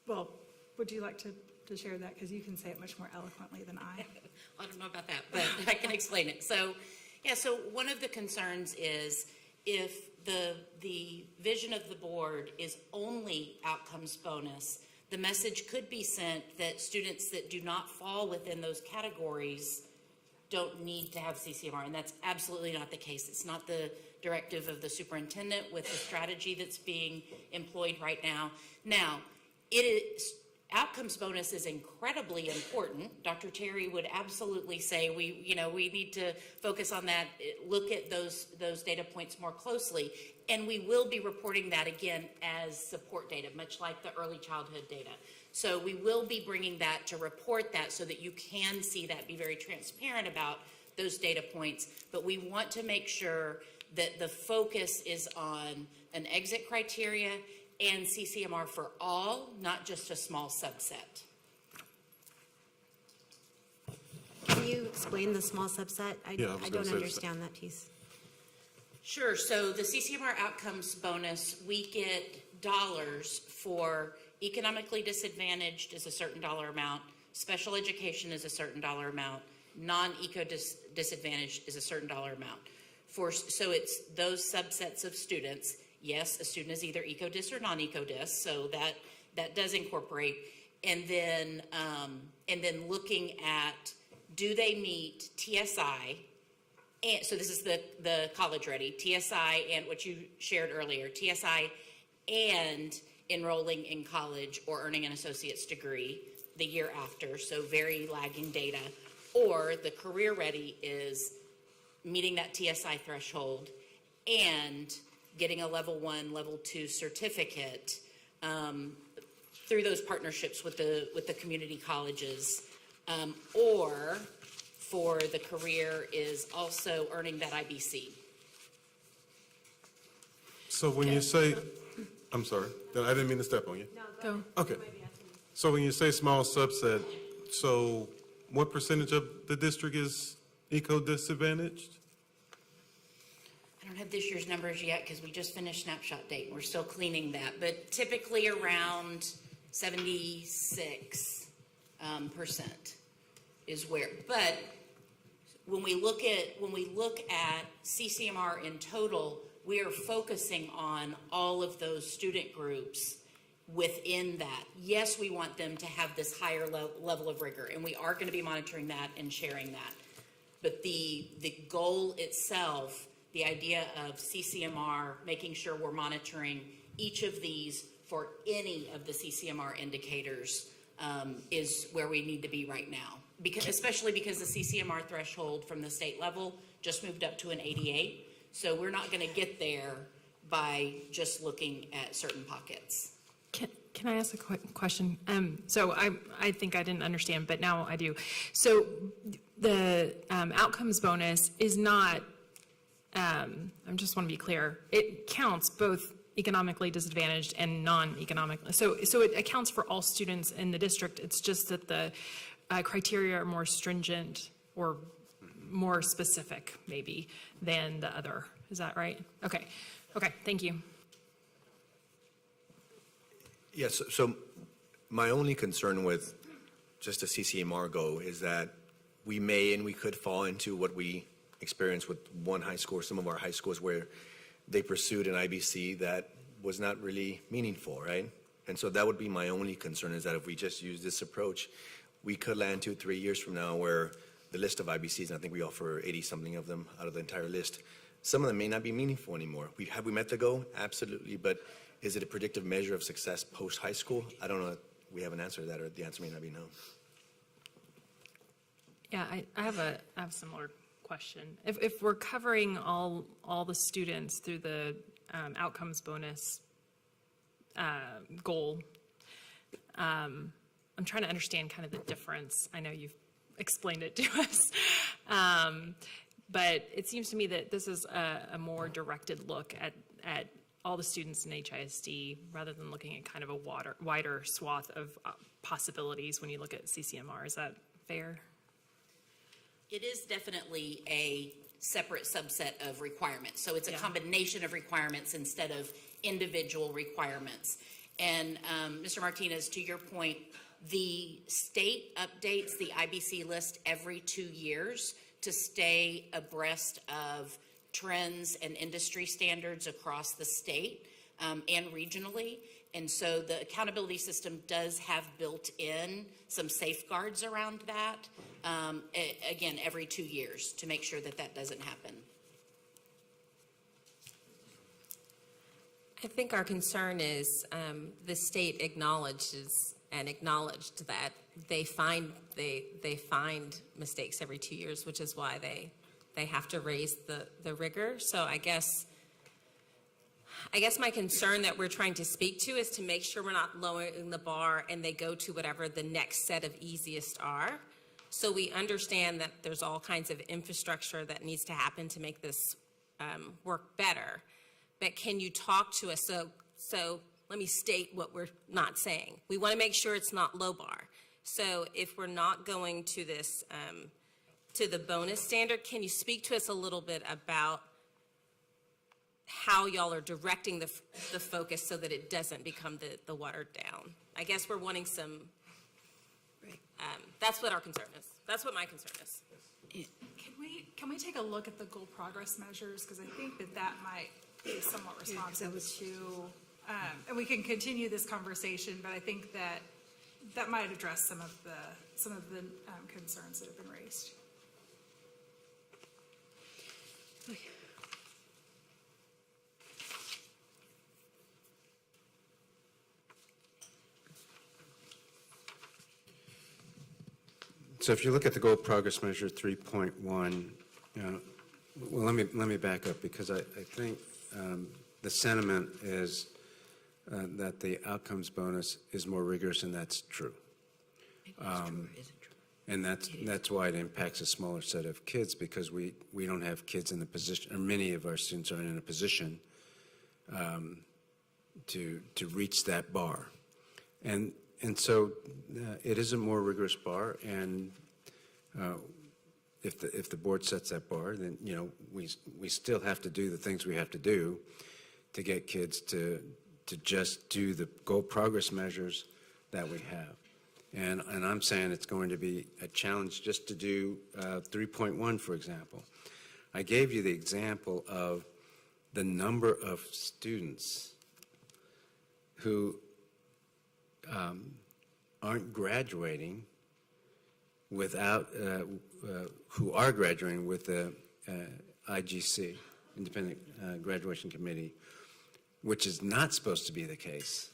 well, would you like to share that? Because you can say it much more eloquently than I. I don't know about that, but I can explain it. So, yeah, so one of the concerns is if the vision of the board is only outcomes bonus, the message could be sent that students that do not fall within those categories don't need to have CCMR, and that's absolutely not the case. It's not the directive of the superintendent with the strategy that's being employed right now. Now, outcomes bonus is incredibly important. Dr. Terry would absolutely say we need to focus on that, look at those data points more closely, and we will be reporting that again as support data, much like the early childhood data. So we will be bringing that to report that so that you can see that, be very transparent about those data points, but we want to make sure that the focus is on an exit criteria and CCMR for all, not just a small subset. Can you explain the small subset? I don't understand that piece. Sure. So the CCMR outcomes bonus, we get dollars for economically disadvantaged is a certain dollar amount, special education is a certain dollar amount, non-eco disadvantaged is a certain dollar amount. So it's those subsets of students. Yes, a student is either eco-dis or non-eco-dis, so that does incorporate. And then looking at, do they meet TSI? And so this is the college ready, TSI and what you shared earlier, TSI and enrolling in college or earning an associate's degree. the year after, so very lagging data, or the career ready is meeting that TSI threshold and getting a level 1, level 2 certificate through those partnerships with the community colleges, or for the career is also earning that IBC. So when you say, I'm sorry, I didn't mean to step on you. Go. Okay. So when you say small subset, so what percentage of the district is eco-disadvantaged? I don't have this year's numbers yet because we just finished snapshot date. We're still cleaning that, but typically around 76% is where. But when we look at CCMR in total, we are focusing on all of those student groups within that. Yes, we want them to have this higher level of rigor, and we are going to be monitoring that and sharing that. But the goal itself, the idea of CCMR, making sure we're monitoring each of these for any of the CCMR indicators is where we need to be right now. Especially because the CCMR threshold from the state level just moved up to an 88. So we're not going to get there by just looking at certain pockets. Can I ask a quick question? So I think I didn't understand, but now I do. So the outcomes bonus is not, I just want to be clear, it counts both economically disadvantaged and non-economically. So it accounts for all students in the district. It's just that the criteria are more stringent or more specific, maybe, than the other. Is that right? Okay. Okay, thank you. Yes, so my only concern with just a CCMR go is that we may and we could fall into what we experienced with one high school, some of our high schools, where they pursued an IBC that was not really meaningful, right? And so that would be my only concern, is that if we just use this approach, we could land 2-3 years from now where the list of IBCs, and I think we offer 80-something of them out of the entire list, some of them may not be meaningful anymore. Have we met the goal? Absolutely, but is it a predictive measure of success post-high school? I don't know if we have an answer to that, or the answer may not be no. Yeah, I have a similar question. If we're covering all the students through the outcomes bonus goal, I'm trying to understand kind of the difference. I know you've explained it to us, but it seems to me that this is a more directed look at all the students in HISD rather than looking at kind of a wider swath of possibilities when you look at CCMR. Is that fair? It is definitely a separate subset of requirements. So it's a combination of requirements instead of individual requirements. And Mr. Martinez, to your point, the state updates the IBC list every 2 years to stay abreast of trends and industry standards across the state and regionally. And so the accountability system does have built in some safeguards around that, again, every 2 years to make sure that that doesn't happen. I think our concern is the state acknowledged that they find mistakes every 2 years, which is why they have to raise the rigor. So I guess my concern that we're trying to speak to is to make sure we're not lowering the bar and they go to whatever the next set of easiest are. So we understand that there's all kinds of infrastructure that needs to happen to make this work better. But can you talk to us? So let me state what we're not saying. We want to make sure it's not low bar. So if we're not going to this, to the bonus standard, can you speak to us a little bit about how y'all are directing the focus so that it doesn't become the watered down? I guess we're wanting some, that's what our concern is. That's what my concern is. Can we take a look at the goal progress measures? Because I think that might be somewhat responsive to, and we can continue this conversation, but I think that might address some of the concerns that have been raised. So if you look at the goal progress measure 3.1, well, let me back up, because I think the sentiment is that the outcomes bonus is more rigorous, and that's true. And that's why it impacts a smaller set of kids, because we don't have kids in the position, or many of our students aren't in a position to reach that bar. And so it is a more rigorous bar, and if the board sets that bar, then, you know, we still have to do the things we have to do to get kids to just do the goal progress measures that we have. And I'm saying it's going to be a challenge just to do 3.1, for example. I gave you the example of the number of students who aren't graduating without, who are graduating with the IGC, Independent Graduation Committee, which is not supposed to be the case.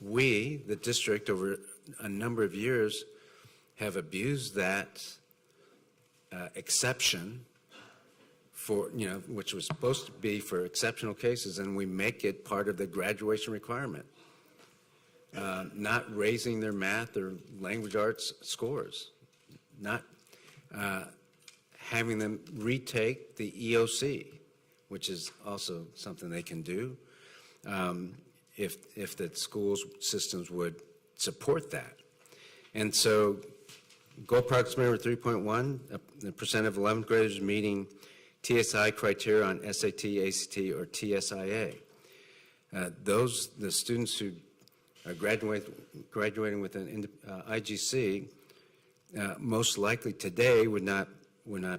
We, the district, over a number of years, have abused that exception for, you know, which was supposed to be for exceptional cases, and we make it part of the graduation requirement. Not raising their math or language arts scores, not having them retake the EOC, which is also something they can do, if the schools systems would support that. And so goal progress measure 3.1, the percent of 11th graders meeting TSI criteria on SAT, ACT, or TSIA. The students who are graduating with an IGC most likely today would not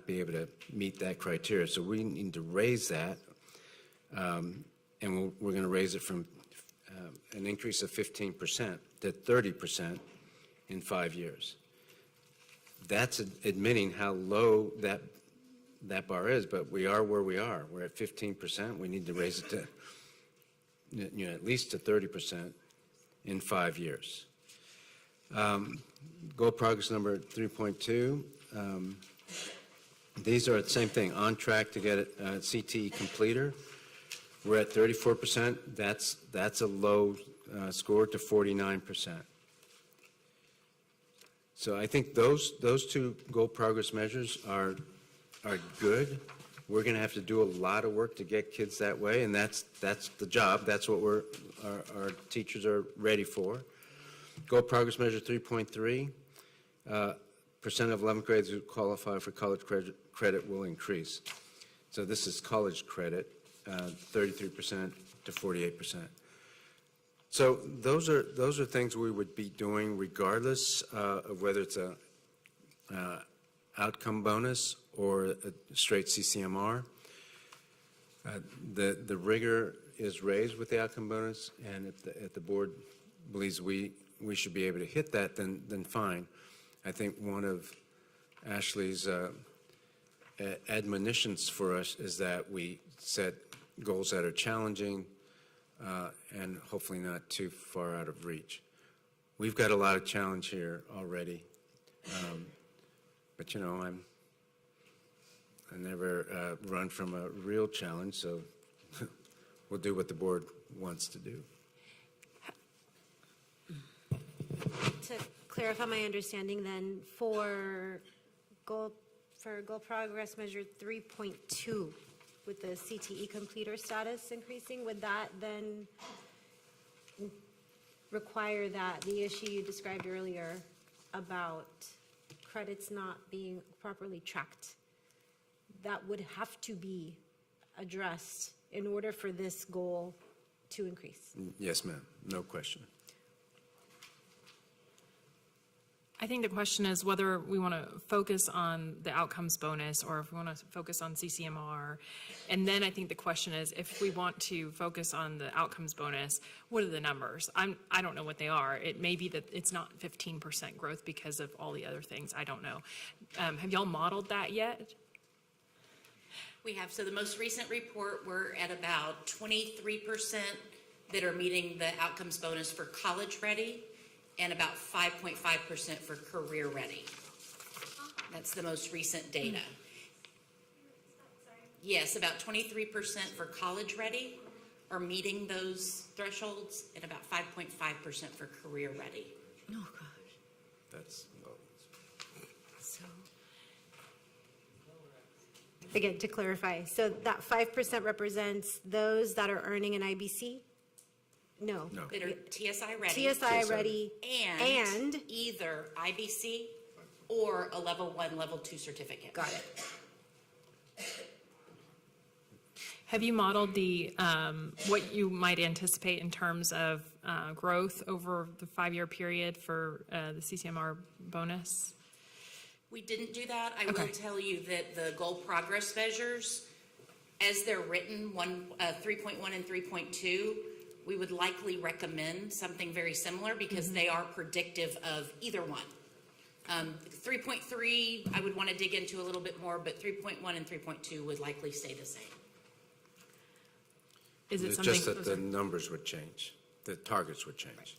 be able to meet that criteria. So we need to raise that, and we're going to raise it from an increase of 15% to 30% in 5 years. That's admitting how low that bar is, but we are where we are. We're at 15%. We need to raise it to, you know, at least to 30% in 5 years. Goal progress number 3.2. These are the same thing, on track to get a CTE completer. We're at 34%. That's a low score to 49%. So I think those two goal progress measures are good. We're going to have to do a lot of work to get kids that way, and that's the job. That's what our teachers are ready for. Goal progress measure 3.3, percent of 11th graders who qualify for college credit will increase. So this is college credit, 33% to 48%. So those are things we would be doing regardless of whether it's a outcome bonus or a straight CCMR. The rigor is raised with the outcome bonus, and if the board believes we should be able to hit that, then fine. I think one of Ashley's admonitions for us is that we set goals that are challenging and hopefully not too far out of reach. We've got a lot of challenge here already, but you know, I never run from a real challenge, so we'll do what the board wants to do. To clarify my understanding then, for goal progress measure 3.2, with the CTE completer status increasing, would that then require that the issue you described earlier about credits not being properly tracked, that would have to be addressed in order for this goal to increase? Yes, ma'am, no question. I think the question is whether we want to focus on the outcomes bonus or if we want to focus on CCMR. And then I think the question is, if we want to focus on the outcomes bonus, what are the numbers? I don't know what they are. It may be that it's not 15% growth because of all the other things. I don't know. Have y'all modeled that yet? We have. So the most recent report, we're at about 23% that are meeting the outcomes bonus for college ready, and about 5.5% for career ready. That's the most recent data. Yes, about 23% for college-ready are meeting those thresholds, and about 5.5% for career-ready. Oh, gosh. That's low. So, again, to clarify, so that 5% represents those that are earning an IBC? No. No. That are TSI ready. TSI ready And either IBC or a level 1, level 2 certificate. Got it. Have you modeled the, what you might anticipate in terms of growth over the 5-year period for the CCMR bonus? We didn't do that. I will tell you that the goal progress measures, as they're written, 3.1 and 3.2, we would likely recommend something very similar because they are predictive of either one. 3.3, I would want to dig into a little bit more, but 3.1 and 3.2 would likely stay the same. Is it It's something? just that the numbers would change, the targets would change.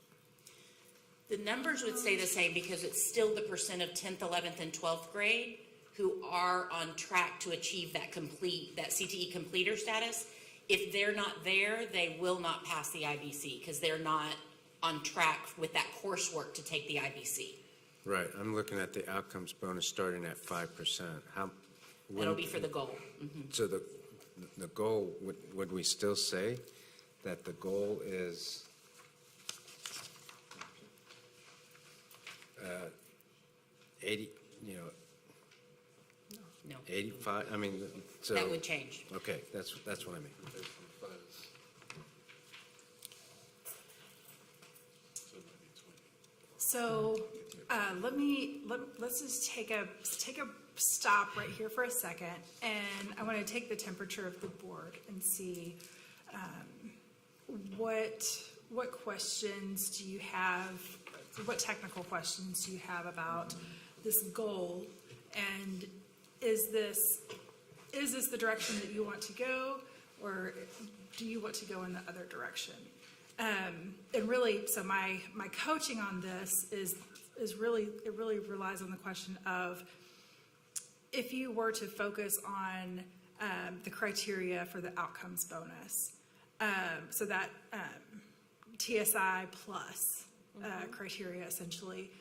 The numbers would stay the same because it's still the percent of 10th, 11th, and 12th grade who are on track to achieve that CTE completer status. If they're not there, they will not pass the IBC because they're not on track with that coursework to take the IBC. Right, I'm looking at the outcomes bonus starting at 5%. That'll be for the goal. So the goal, would we still say that the goal is 80, No. 85, I mean, so. That would change. Okay, that's what I mean. So let's just take a stop right here for a second, and I want to take the temperature of the board and see what questions do you have, what technical questions do you have about this goal, and is this the direction that you want to go, or do you want to go in the other direction? And really, so my coaching on this is really relies on the question of, if you were to focus on the criteria for the outcomes bonus, so that TSI plus criteria essentially,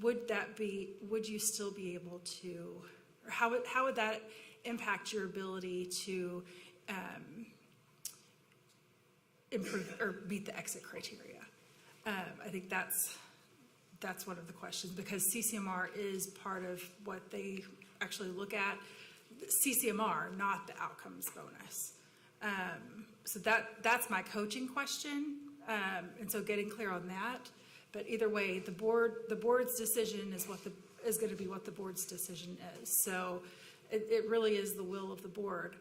would you still be able to, or how would that impact your ability to improve or meet the exit criteria? I think that's one of the questions, because CCMR is part of what they actually look at. CCMR, not the outcomes bonus. So that's my coaching question, and so getting clear on that. But either way, the board's decision is going to be what the board's decision is. So it really is the will of the board.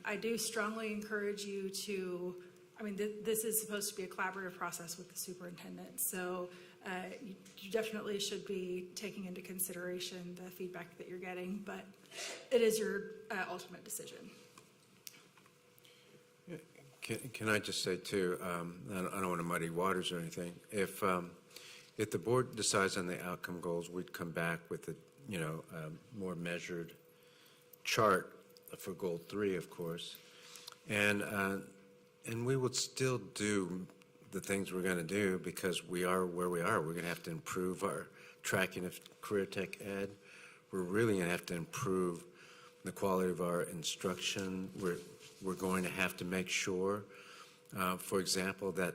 I do strongly encourage you to, this is supposed to be a collaborative process with the superintendent. So you definitely should be taking into consideration the feedback that you're getting, but it is your ultimate decision. Can I just say too, I don't want to muddy waters or anything. If the board decides on the outcome goals, we'd come back with a more measured chart for goal 3, of course, and we would still do the things we're going to do because we are where we are. We're going to have to improve our tracking of career tech ed. We're really going to have to improve the quality of our instruction. We're going to have to make sure, for example, that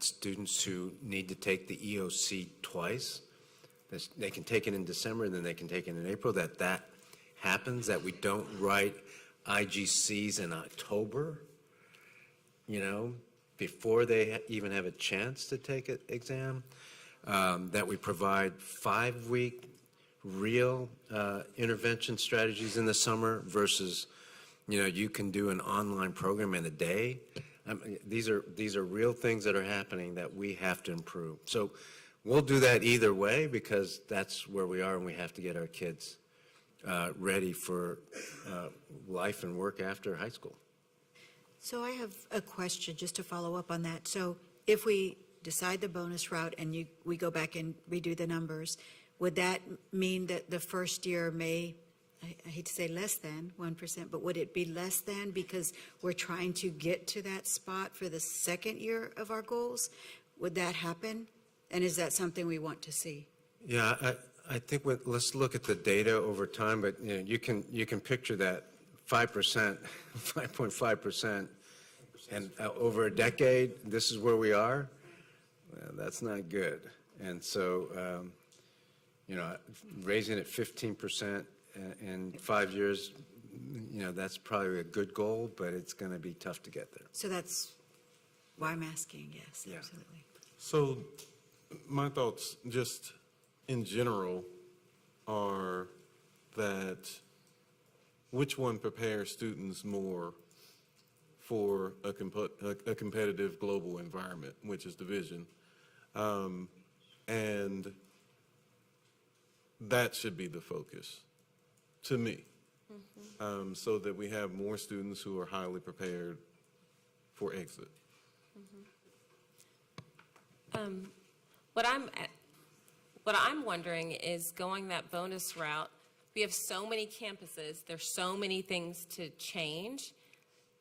students who need to take the EOC twice, they can take it in December and then they can take it in April, that happens, that we don't write IGCs in October, before they even have a chance to take an exam, that we provide 5-week real intervention strategies in the summer versus, you can do an online program in a day. These are real things that are happening that we have to improve. So we'll do that either way because that's where we are, and we have to get our kids ready for life and work after high school. So I have a question just to follow up on that. So if we decide the bonus route and we go back and redo the numbers, would that mean that the first year may, I hate to say less than 1%, but would it be less than because we're trying to get to that spot for the second year of our goals? Would that happen? And is that something we want to see? Yeah, I think let's look at the data over time, but you can picture that 5%, 5.5%, and over a decade, this is where we are. Well, that's not good. And so, raising it 15% in 5 years, that's probably a good goal, but it's going to be tough to get there. So that's why I'm asking, yes, Yeah. absolutely. So my thoughts just in general are that which one prepares students more for a competitive global environment, which is division. And that should be the focus, to me, so that we have more students who are highly prepared for exit. What I'm wondering is going that bonus route, we have so many campuses, there's so many things to change.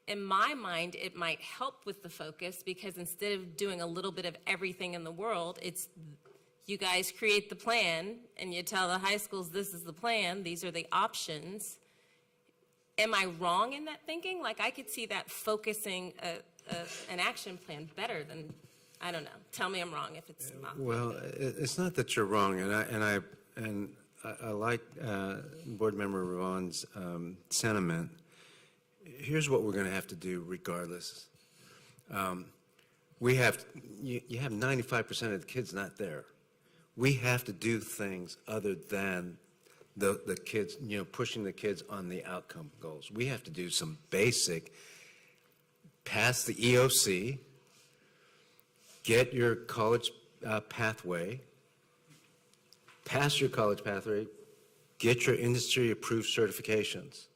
In my mind, it might help with the focus because instead of doing a little bit of everything in the world, it's you guys create the plan and you tell the high schools, this is the plan, these are the options. Am I wrong in that thinking? Like I could see that focusing an action plan better than, I don't know. Tell me I'm wrong if it's not. Well, it's not that you're wrong, and I like Board Member Ravon's sentiment. Here's what we're going to have to do regardless. You have 95% of the kids not there. We have to do things other than the kids, pushing the kids on the outcome goals. We have to do some basic, pass the EOC, get your college pathway, pass your college pathway, get your industry-approved certifications,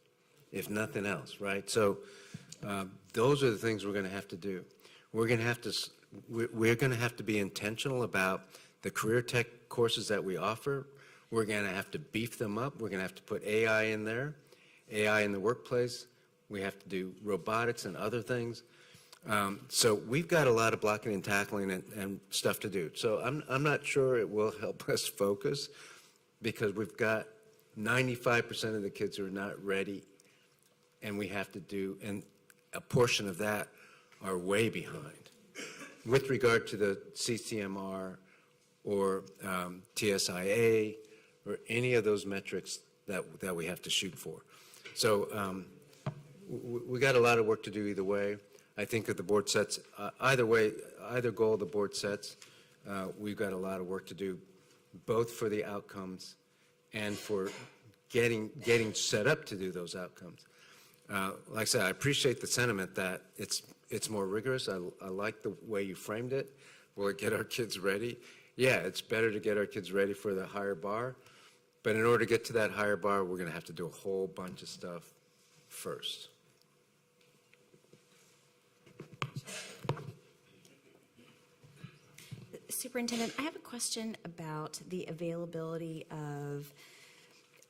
if nothing else, right? So those are the things we're going to have to do. We're going to have to be intentional about the career tech courses that we offer. We're going to have to beef them up. We're going to have to put AI in there, AI in the workplace. We have to do robotics and other things. So we've got a lot of blocking and tackling and stuff to do. So I'm not sure it will help us focus because we've got 95% of the kids who are not ready, and we have to do, and a portion of that are way behind. With regard to the CCMR or TSIA or any of those metrics that we have to shoot for. So we got a lot of work to do either way. I think that the board sets, either way, either goal the board sets, we've got a lot of work to do, both for the outcomes and for getting set up to do those outcomes. Like I said, I appreciate the sentiment that it's more rigorous. I like the way you framed it. Will it get our kids ready? Yeah, it's better to get our kids ready for the higher bar. But in order to get to that higher bar, we're going to have to do a whole bunch of stuff first. Superintendent, I have a question about the availability of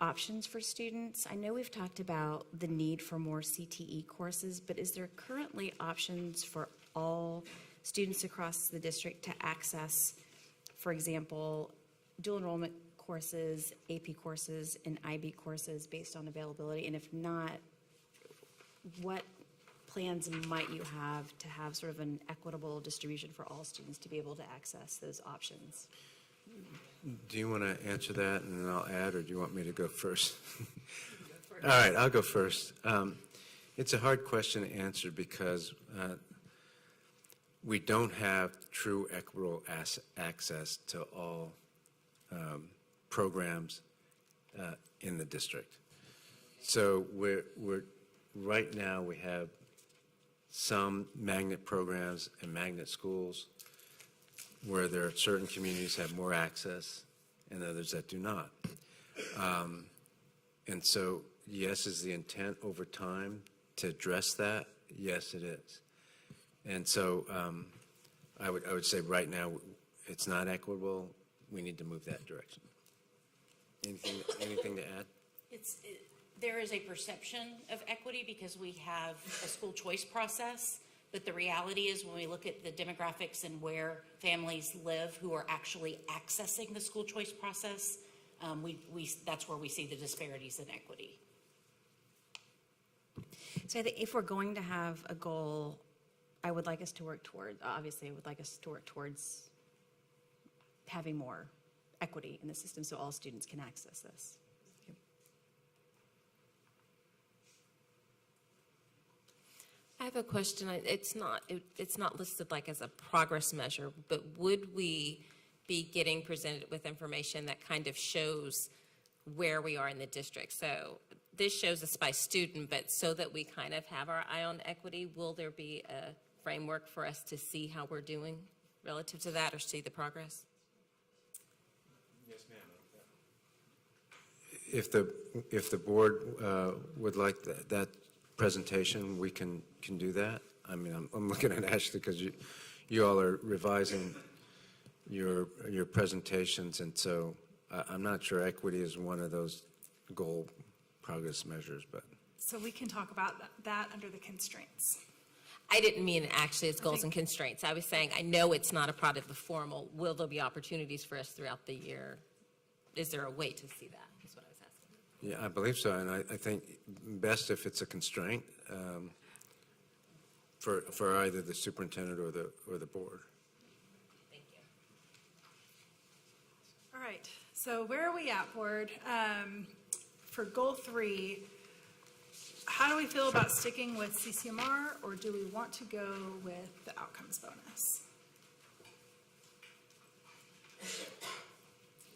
options for students. I know we've talked about the need for more CTE courses, but is there currently options for all students across the district to access, for example, dual enrollment courses, AP courses, and IB courses based on availability? And if not, what plans might you have to have sort of an equitable distribution for all students to be able to access those options? Do you want to answer that and then I'll add, or do you want me to go first? All right, I'll go first. It's a hard question to answer because we don't have true equitable access to all programs in the district. So we're right now we have some magnet programs and magnet schools where there are certain communities have more access and others that do not. And so, yes, is the intent over time to address that? Yes, it is. And so I would say right now it's not equitable. We need to move that direction. Anything to add? There is a perception of equity because we have a school choice process, but the reality is when we look at the demographics and where families live who are actually accessing the school choice process, that's where we see the disparities in equity. So I think if we're going to have a goal, I would like us to work toward, obviously, I would like us to work towards having more equity in the system so all students can access this. I have a question. It's not listed like as a progress measure, but would we be getting presented with information that kind of shows where we are in the district? So this shows us by student, but so that we kind of have our eye on equity, will there be a framework for us to see how we're doing relative to that or see the progress? Yes, ma'am. If the board would like that presentation, we can do that. I mean, I'm looking at Ashley because you all are revising your presentations, and so I'm not sure equity is one of those goal progress measures, but. So we can talk about that under the constraints. I didn't mean actually as goals and constraints. I was saying, I know it's not a part of the formal. Will there be opportunities for us throughout the year? Is there a way to see that, is what I was asking. Yeah, I believe so, and I think best if it's a constraint for either the superintendent or the board. Thank you. All right, so where are we at, board? For goal 3, how do we feel about sticking with CCMR, or do we want to go with the outcomes bonus?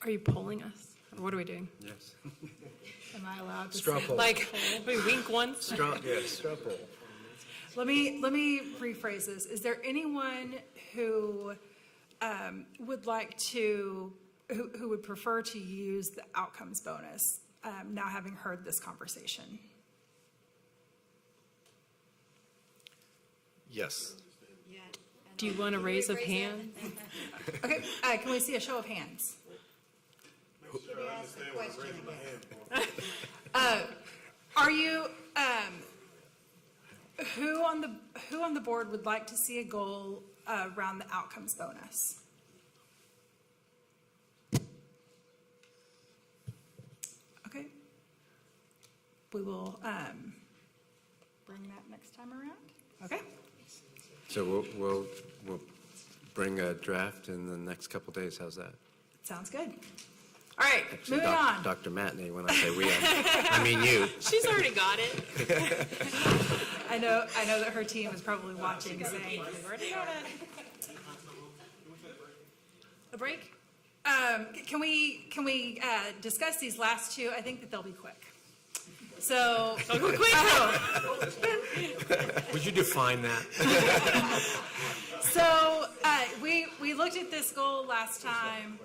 Are you polling us? Or what are we doing? Yes. Am I allowed to Straw say? poll. Like, we wink once? Straw poll. Let me rephrase this. Is there anyone who would like to, who would prefer to use the outcomes bonus, now having heard this conversation? Yes. Do you want to raise a hand? Okay, can we see a show of hands? Are you, who on the board would like to see a goal around the outcomes bonus? Okay. We will bring that next time around. Okay. So we'll bring a draft in the next couple days. How's that? Sounds good. All right, Actually, moving on. Dr. Matinee, when I say we, I mean you. She's already got it. I know that her team is probably watching saying, "We've already got it." A break? Can we discuss these last two? I think that they'll be quick. So, Would you define that? So we looked at this goal last time.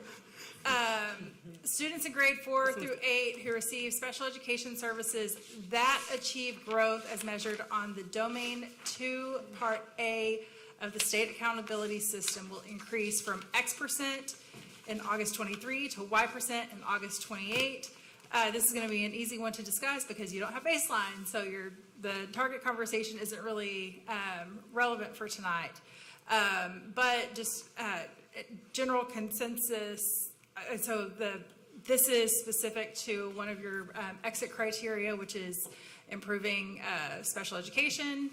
Students in grade 4 through 8 who receive special education services that achieve growth as measured on the Domain 2 Part A of the State Accountability System will increase from X% in August 23 to Y% in August 28. This is going to be an easy one to discuss because you don't have baseline, so the target conversation isn't really relevant for tonight. But just general consensus, so this is specific to one of your exit criteria, which is improving special education.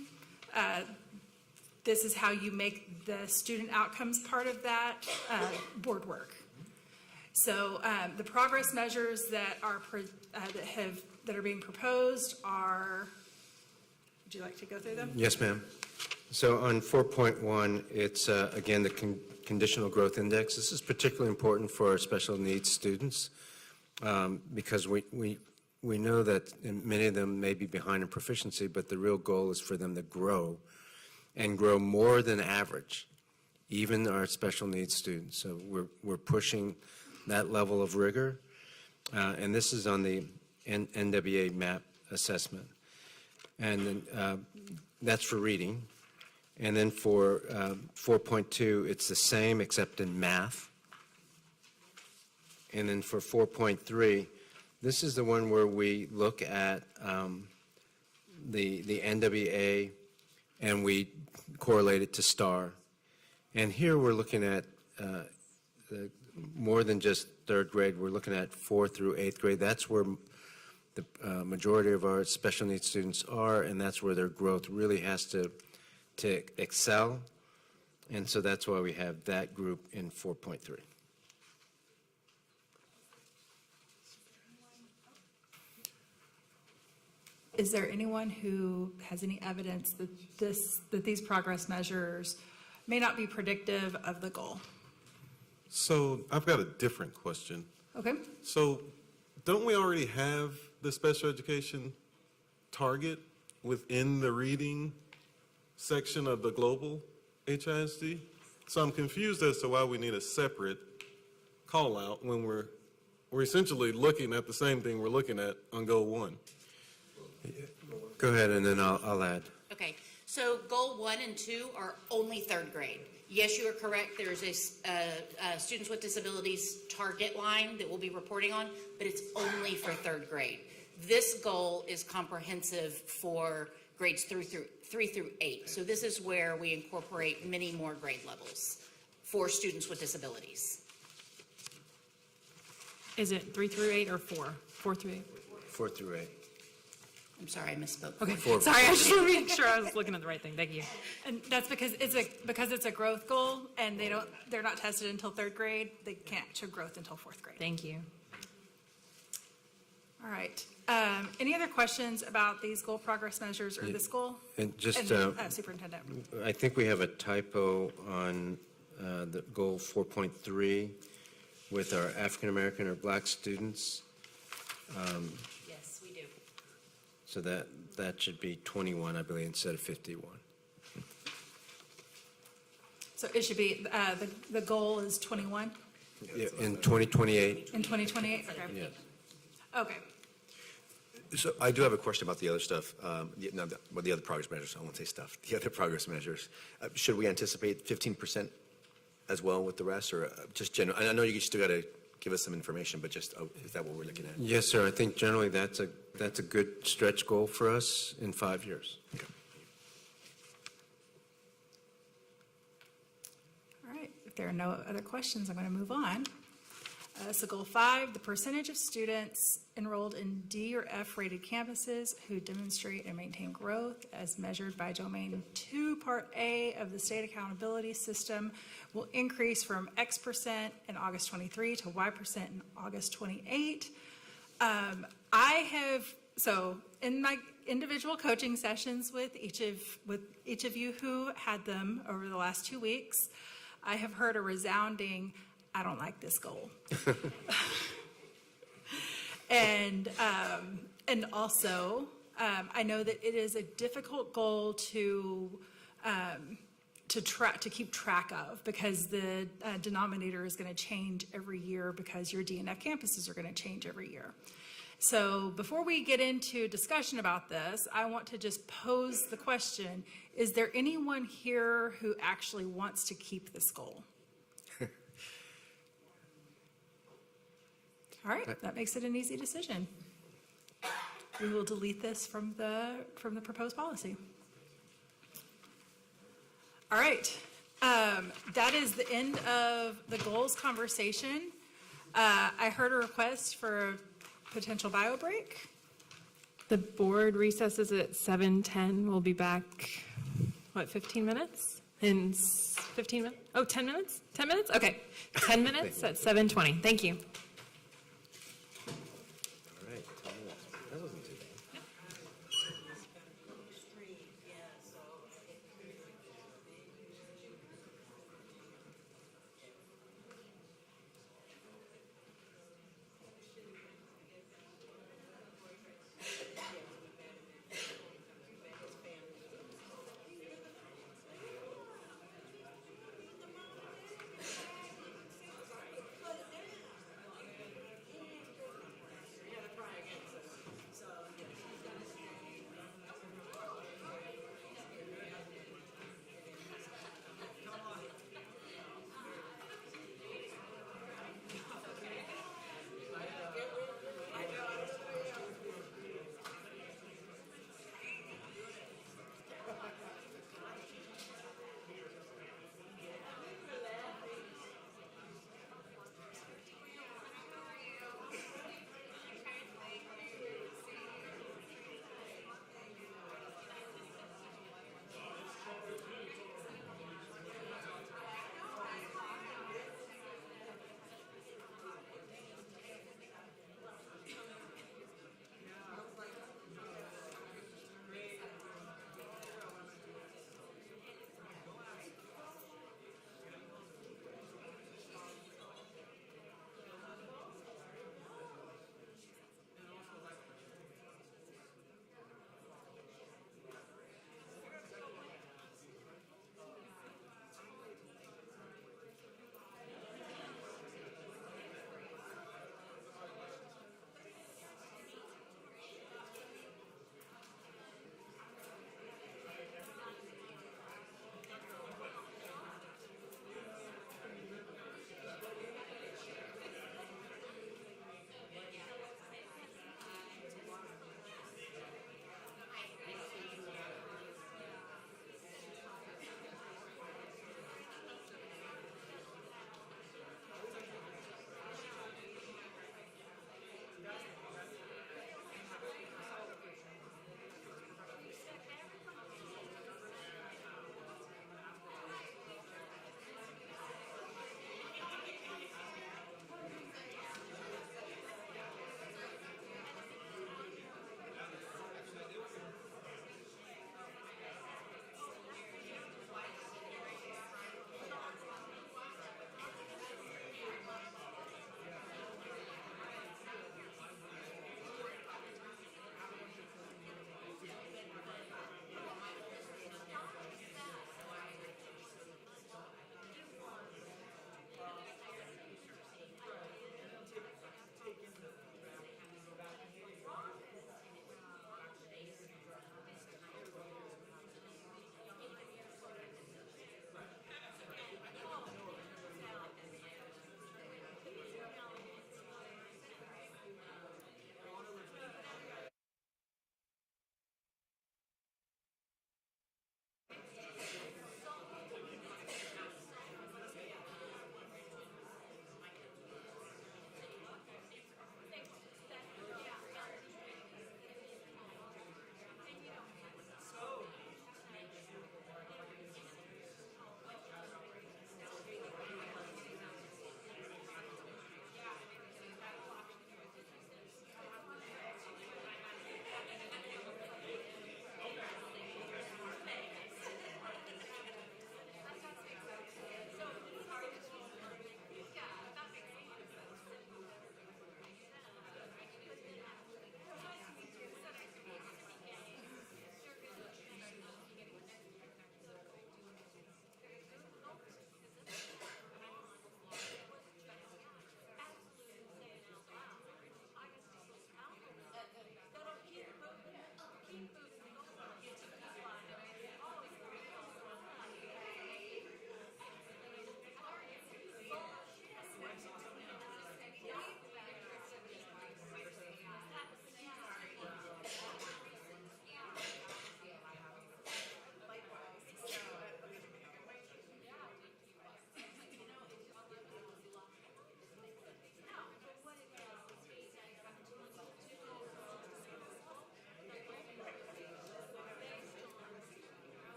This is how you make the student outcomes part of that board work. So the progress measures that are that are being proposed are. Would you like to go through them? Yes, ma'am. So on 4.1, it's again the conditional growth index. This is particularly important for our special needs students because we know that many of them may be behind in proficiency, but the real goal is for them to grow and grow more than average, even our special needs students. So we're pushing that level of rigor, and this is on the NWA MAP assessment. And then that's for reading. And then for 4.2, it's the same except in math. And then for 4.3, This is the one where we look at the NWA and we correlate it to STAR. And here we're looking at more than just third grade. We're looking at 4th through 8th grade. That's where the majority of our special needs students are, and that's where their growth really has to excel. And so that's why we have that group in 4.3. Is there anyone who has any evidence that these progress measures may not be predictive of the goal? So I've got a different question. Okay. So don't we already have the special education target within the reading section of the global HISD? So I'm confused as to why we need a separate call out when we're essentially looking at the same thing we're looking at on goal 1. Go ahead, and then I'll add. Okay, so goal 1 and 2 are only third grade. Yes, you are correct. There's a students with disabilities target line that we'll be reporting on, but it's only for third grade. This goal is comprehensive for grades 3 through 8. So this is where we incorporate many more grade levels for students with disabilities. Is it 3 through 8 or 4? 4 through 8? 4 through 8. I'm sorry, I misspoke. Okay, Four. sorry, I just want to make sure I was looking at the right thing. Thank you. And that's because it's a growth goal, and they're not tested until third grade. They can't show growth until 4th grade. Thank you. All right. Any other questions about these goal progress measures or this goal? And just, Superintendent. I think we have a typo on the goal 4.3 with our African American or Black students. Yes, we do. So that should be 21, I believe, instead of 51. So it should be, the goal is 21 Yeah, in 2028. in 2028? Okay. Yes. Okay. So I do have a question about the other stuff, the other progress measures. I won't say stuff. The other progress measures. Should we anticipate 15% as well with the rest, or just general? I know you still got to give us some information, but just is that what we're looking at? Yes, sir. I think generally that's a good stretch goal for us in 5 years. Okay. All right. If there are no other questions, I'm going to move on. So goal 5, the percentage of students enrolled in D or F rated campuses who demonstrate and maintain growth as measured by domain 2 part A of the state accountability system will increase from X% in August 23 to Y% in August 28. So in my individual coaching sessions with each of you who had them over the last 2 weeks, I have heard a resounding, I don't like this goal. And also, I know that it is a difficult goal to keep track of because the denominator is going to change every year because your DNF campuses are going to change every year. So before we get into discussion about this, I want to just pose the question, is there anyone here who actually wants to keep this goal? All right, that makes it an easy decision. We will delete this from the proposed policy. All right, that is the end of the goals conversation. I heard a request for a potential bio break. The board recesses at 7:10. We'll be back, 15 minutes? In 15 minutes? Oh, 10 minutes? 10 minutes? Okay, 10 minutes at 7:20. Thank you.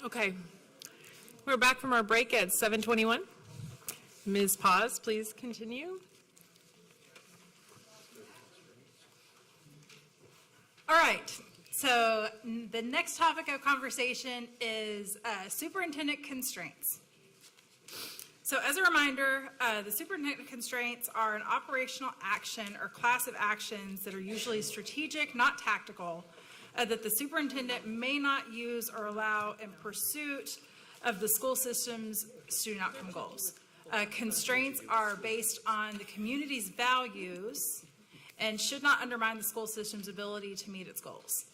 Okay. We're back from our break at 7:21. Ms. Paz, please continue. All right, so the next topic of conversation is superintendent constraints. So as a reminder, the superintendent constraints are an operational action or class of actions that are usually strategic, not tactical, that the superintendent may not use or allow in pursuit of the school system's student outcome goals. Constraints are based on the community's values and should not undermine the school system's ability to meet its goals.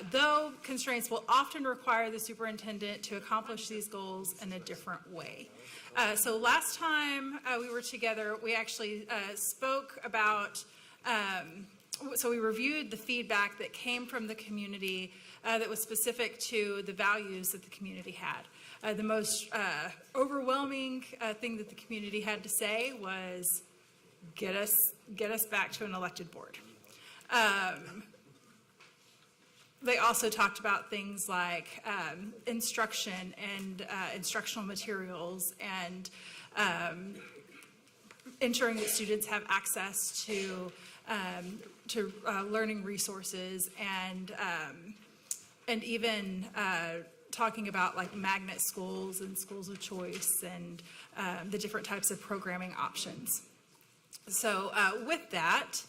Though constraints will often require the superintendent to accomplish these goals in a different way. So last time we were together, we actually spoke about, so we reviewed the feedback that came from the community that was specific to the values that the community had. The most overwhelming thing that the community had to say was, get us back to an elected board. They also talked about things like instruction and instructional materials and ensuring that students have access to learning resources and even talking about like magnet schools and schools of choice and the different types of programming options. So with that,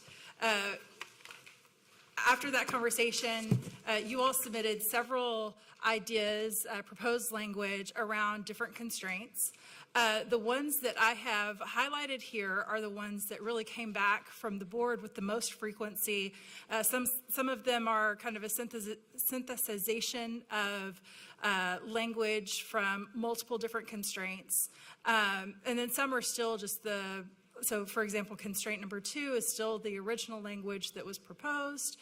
after that conversation, you all submitted several ideas, proposed language around different constraints. The ones that I have highlighted here are the ones that really came back from the board with the most frequency. Some of them are kind of a synthesization of language from multiple different constraints. And then some are still just so for example, constraint number 2 is still the original language that was proposed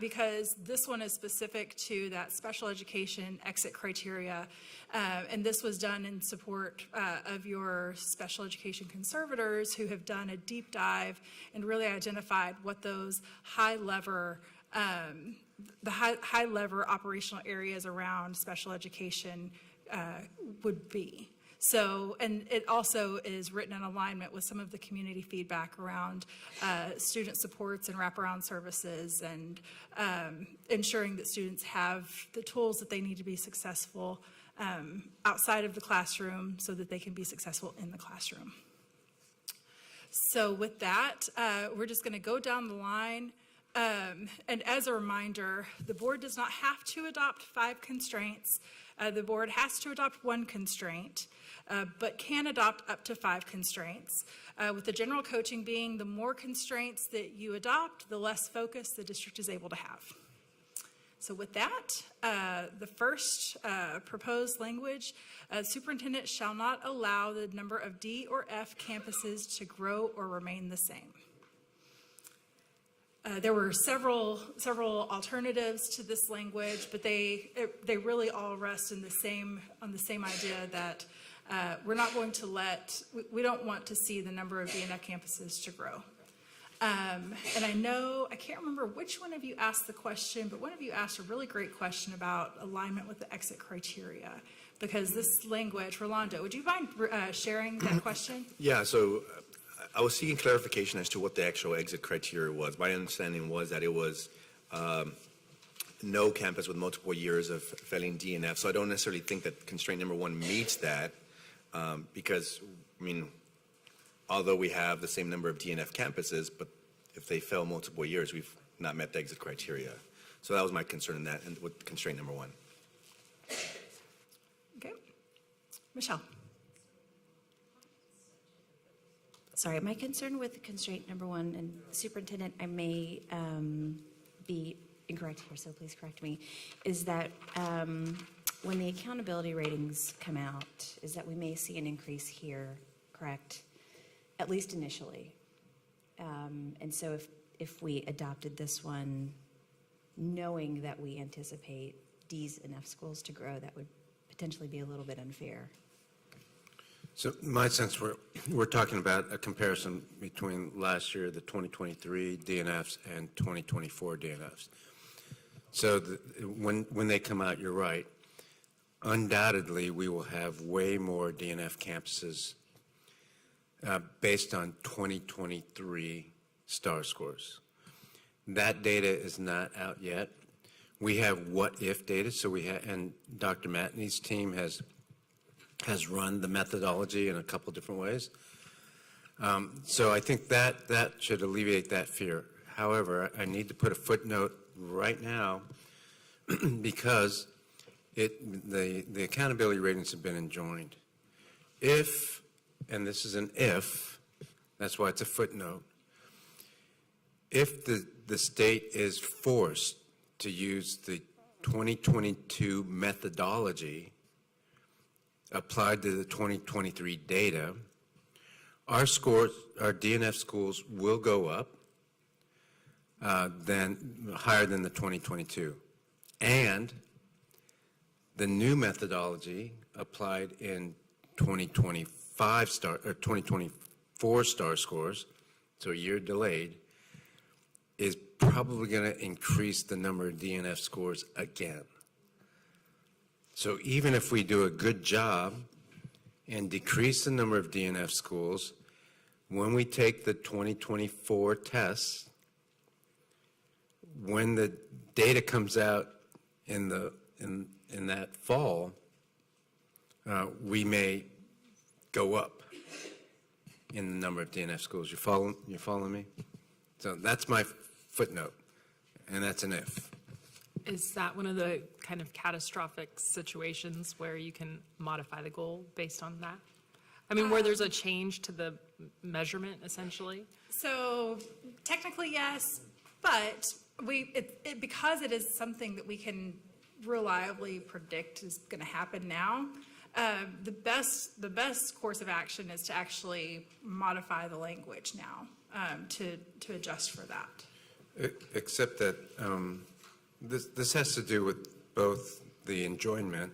because this one is specific to that special education exit criteria. And this was done in support of your special education conservators who have done a deep dive and really identified what those high lever operational areas around special education would be. So, and it also is written in alignment with some of the community feedback around student supports and wraparound services and ensuring that students have the tools that they need to be successful outside of the classroom so that they can be successful in the classroom. So with that, we're just going to go down the line. And as a reminder, the board does not have to adopt 5 constraints. The board has to adopt 1 constraint, but can adopt up to 5 constraints, with the general coaching being the more constraints that you adopt, the less focus the district is able to have. So with that, the first proposed language, superintendent shall not allow the number of D or F campuses to grow or remain the same. There were several alternatives to this language, but they really all rest on the same idea that we're not going to we don't want to see the number of DNF campuses to grow. And I can't remember which one of you asked the question, but one of you asked a really great question about alignment with the exit criteria, because this language, Rolando, would you mind sharing that question? Yeah, so I was seeking clarification as to what the actual exit criteria was. My understanding was that it was no campus with multiple years of failing DNF. So I don't necessarily think that constraint number 1 meets that because, I mean, although we have the same number of DNF campuses, but if they fail multiple years, we've not met the exit criteria. So that was my concern in that, and with constraint number 1. Okay. Michelle. Sorry, my concern with constraint number 1, and superintendent, I may be incorrect here, so please correct me, is that when the accountability ratings come out, is that we may see an increase here, correct? At least initially. And so if we adopted this one, knowing that we anticipate D's and F schools to grow, that would potentially be a little bit unfair. So my sense, we're talking about a comparison between last year, the 2023 DNFs, and 2024 DNFs. So when they come out, you're right. undoubtedly, we will have way more DNF campuses based on 2023 STAR scores. That data is not out yet. We have what-if data, so we have, and Dr. Matney's team has run the methodology in a couple different ways. So I think that should alleviate that fear. However, I need to put a footnote right now because the accountability ratings have been enjoined. If, and this is an if, that's why it's a footnote, if the state is forced to use the 2022 methodology applied to the 2023 data, our scores, our DNF schools will go up higher than the 2022. And the new methodology applied in 2024 STAR scores, so a year delayed, is probably going to increase the number of DNF scores again. So even if we do a good job and decrease the number of DNF schools, when we take the 2024 tests, when the data comes out in that fall, we may go up in the number of DNF schools. You following me? So that's my footnote, and that's an if. Is that one of the kind of catastrophic situations where you can modify the goal based on that? I mean, where there's a change to the measurement, essentially? So technically, yes, but because it is something that we can reliably predict is going to happen now, the best course of action is to actually modify the language now to adjust for that. Except that this has to do with both the enjoyment.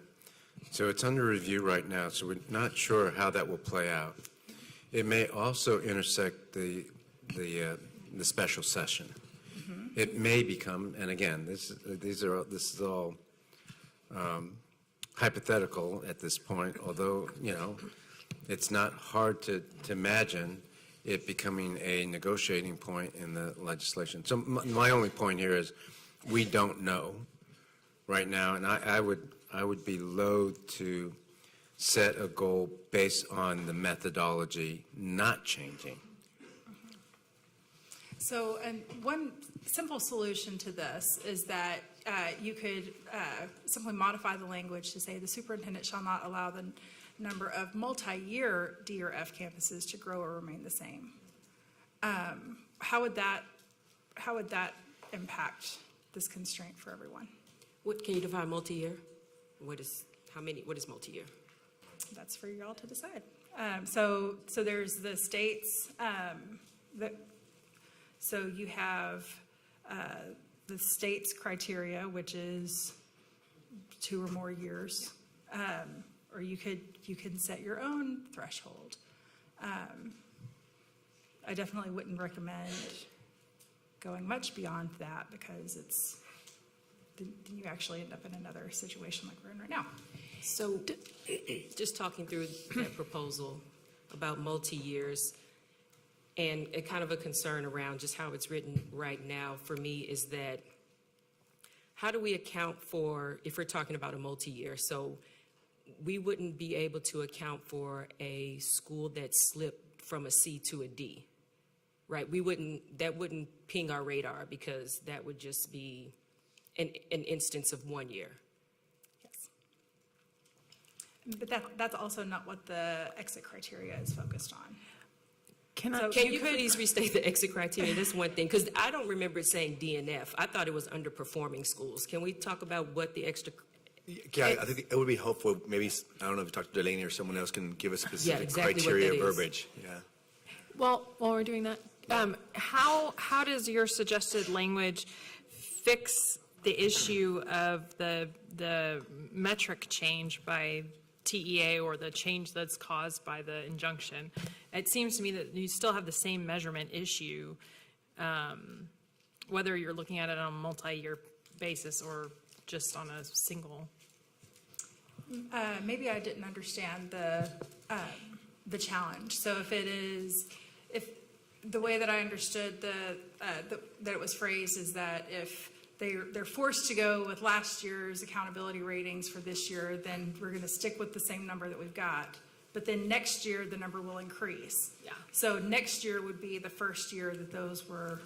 So it's under review right now, so we're not sure how that will play out. It may also intersect the special session. Mm-hmm. It may become, and again, this is all hypothetical at this point, although, you know, it's not hard to imagine it becoming a negotiating point in the legislation. So my only point here is we don't know right now, and I would be loath to set a goal based on the methodology not changing. So, and one simple solution to this is that you could simply modify the language to say the superintendent shall not allow the number of multi-year D or F campuses to grow or remain the same. How would that impact this constraint for everyone? What, can you define multi-year? What is multi-year? That's for y'all to decide. So there's the states so you have the state's criteria, which is 2 or more years, or you can set your own threshold. I definitely wouldn't recommend going much beyond that because then you actually end up in another situation like we're in right now. So just talking through that proposal about multi-years and a kind of a concern around just how it's written right now for me is that how do we account for, if we're talking about a multi-year, so we wouldn't be able to account for a school that slipped from a C to a D, right? That wouldn't ping our radar because that would just be an instance of 1 year. But that's also not what the exit criteria is focused on. Can you please restate the exit criteria? That's one thing, because I don't remember it saying DNF. I thought it was underperforming schools. Can we talk about what the extra? Yeah, I think it would be helpful, maybe, I don't know if you talked to Delaney or someone else can give us specific exactly criteria what that is. verbiage. Yeah. Well, while we're doing that, how does your suggested language fix the issue of the metric change by TEA or the change that's caused by the injunction? It seems to me that you still have the same measurement issue, whether you're looking at it on a multi-year basis or just on a single. maybe I didn't understand the challenge. So if the way that I understood that it was phrased is that if they're forced to go with last year's accountability ratings for this year, then we're going to stick with the same number that we've got. But then next year, the number will increase. Yeah. So next year would be the first year that those were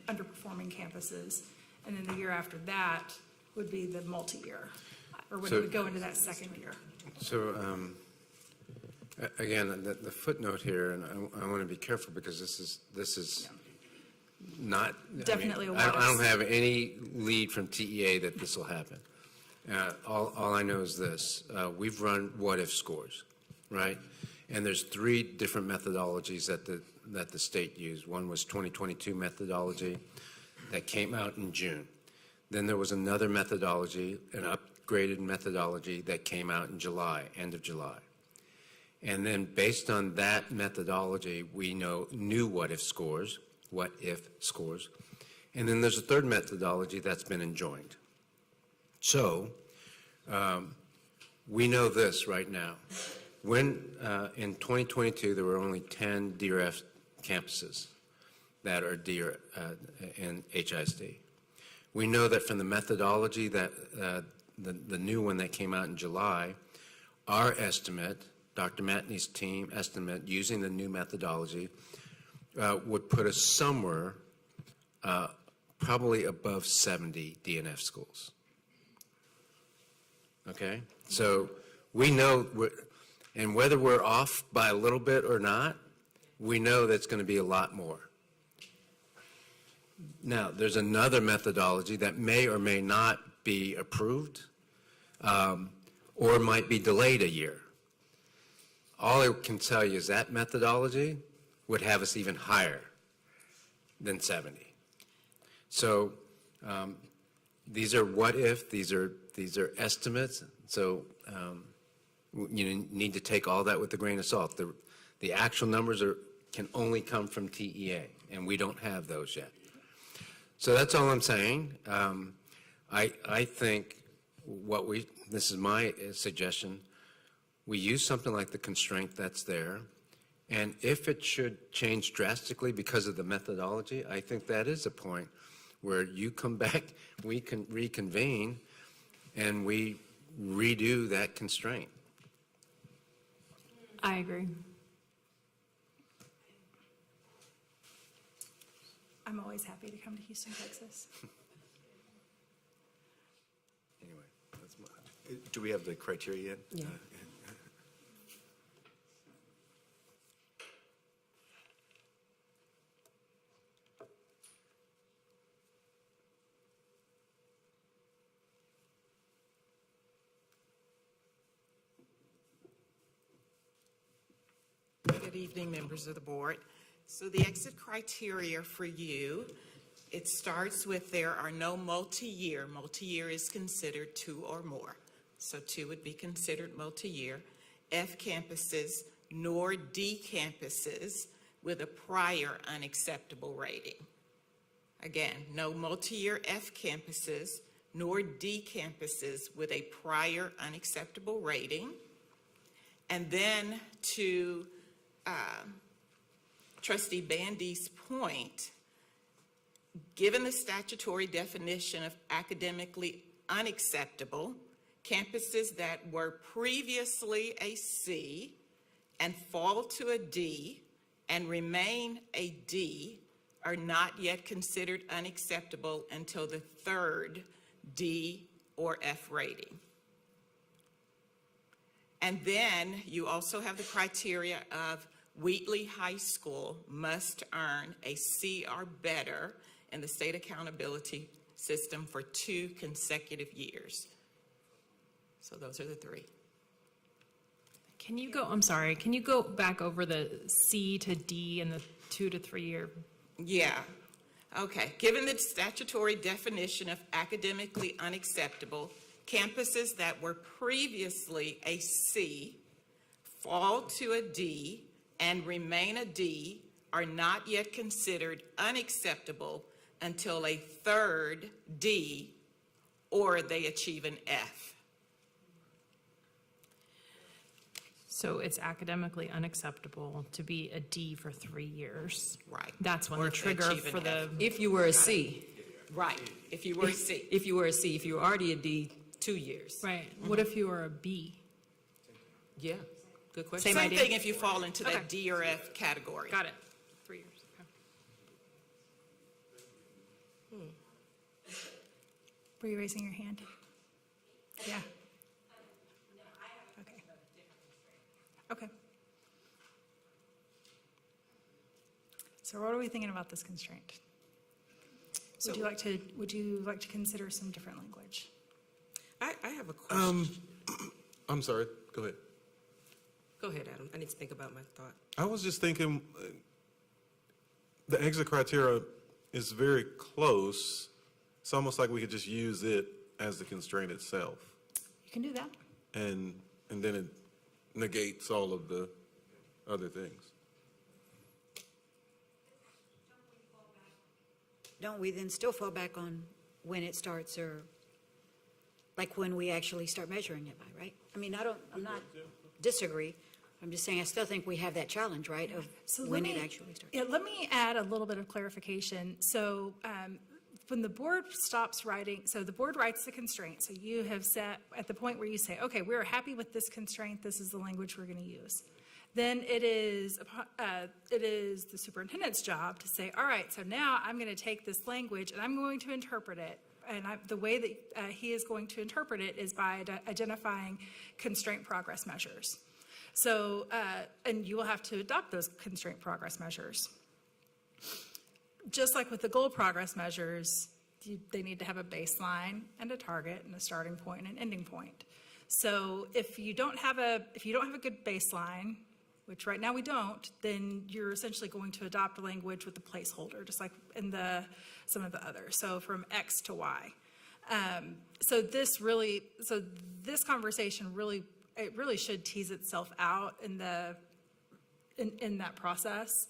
underperforming campuses. And then the year after that would be the multi-year, or when it would go into that second year. So, again, the footnote here, and I want to be careful because this is not. Definitely I a mean, I don't what-if. have any lead from TEA that this will happen. All I know is this. We've run what-if scores, right? And there's 3 different methodologies that the state used. One was 2022 methodology that came out in June. Then there was another methodology, an upgraded methodology that came out in July, end of July. And then based on that methodology, we know new what-if scores. And then there's a third methodology that's been enjoined. So we know this right now. When in 2022, there were only 10 DRF campuses that are in HISD. We know that from the methodology that the new one that came out in July, our estimate, Dr. Matney's team estimate using the new methodology would put us somewhere probably above 70 DNF schools. Okay? So we know, and whether we're off by a little bit or not, we know that's going to be a lot more. Now, there's another methodology that may or may not be approved or might be delayed a year. All I can tell you is that methodology would have us even higher than 70. So these are what if, these are estimates. So you need to take all that with a grain of salt. The actual numbers can only come from TEA, and we don't have those yet. So that's all I'm saying. I think this is my suggestion, we use something like the constraint that's there, and if it should change drastically because of the methodology, I think that is a point where you come back, we can reconvene, and we redo that constraint. I agree. I'm always happy to come to Houston, Texas. Anyway, do we have the criteria yet? Yeah. Good evening, members of the board. So the exit criteria for you, it starts with there are no multi-year. Multi-year is considered 2 or more. So 2 would be considered multi-year. F campuses nor D campuses with a prior unacceptable rating. Again, no multi-year F campuses nor D campuses with a prior unacceptable rating. And then to Trustee Bandy's point, given the statutory definition of academically unacceptable, campuses that were previously a C and fall to a D and remain a D are not yet considered unacceptable until the 3rd D or F rating. And then you also have the criteria of Wheatley High School must earn a C or better in the state accountability system for 2 consecutive years. So those are the 3. I'm sorry, can you go back over the C to D and the 2 to 3 year? Yeah. Okay. Given the statutory definition of academically unacceptable, campuses that were previously a C fall to a D and remain a D are not yet considered unacceptable until a 3rd D or they achieve an F. So it's academically unacceptable to be a D for 3 years. Right. That's when Or the if they trigger achieve an for the, F. If you were a C. Right, if you were a C. If you were a C, if you were already a D, 2 years. right. What if you were a B? Yeah, good question. Same idea? thing if you fall into Okay. that D or F category. Got it. 3 years. Okay. Were you raising your hand? Yeah. Okay. Okay. So what are we thinking about this constraint? Would you like to consider some different language? I have a question. I'm sorry, go ahead. Go ahead, Adam. I need to think about my thought. I was just thinking, the exit criteria is very close. It's almost like we could just use it as the constraint itself. You can do that. And then it negates all of the other things. Don't we then still fall back on when it starts, or like when we actually start measuring it by, right? I mean, I'm not disagree. I'm just saying I still think we have that challenge, right, of So when it actually starts. Yeah, let me add a little bit of clarification. So when the board stops writing, so the board writes the constraint. So you have set at the point where you say, okay, we're happy with this constraint. This is the language we're going to use. Then it is the superintendent's job to say, all right, so now I'm going to take this language and I'm going to interpret it. And the way that he is going to interpret it is by identifying constraint progress measures. So, and you will have to adopt those constraint progress measures. Just like with the goal progress measures, they need to have a baseline and a target and a starting point and an ending point. So if you don't have a good baseline, which right now we don't, then you're essentially going to adopt a language with a placeholder, just like in some of the others. So from X to Y. So this conversation really should tease itself out in that process.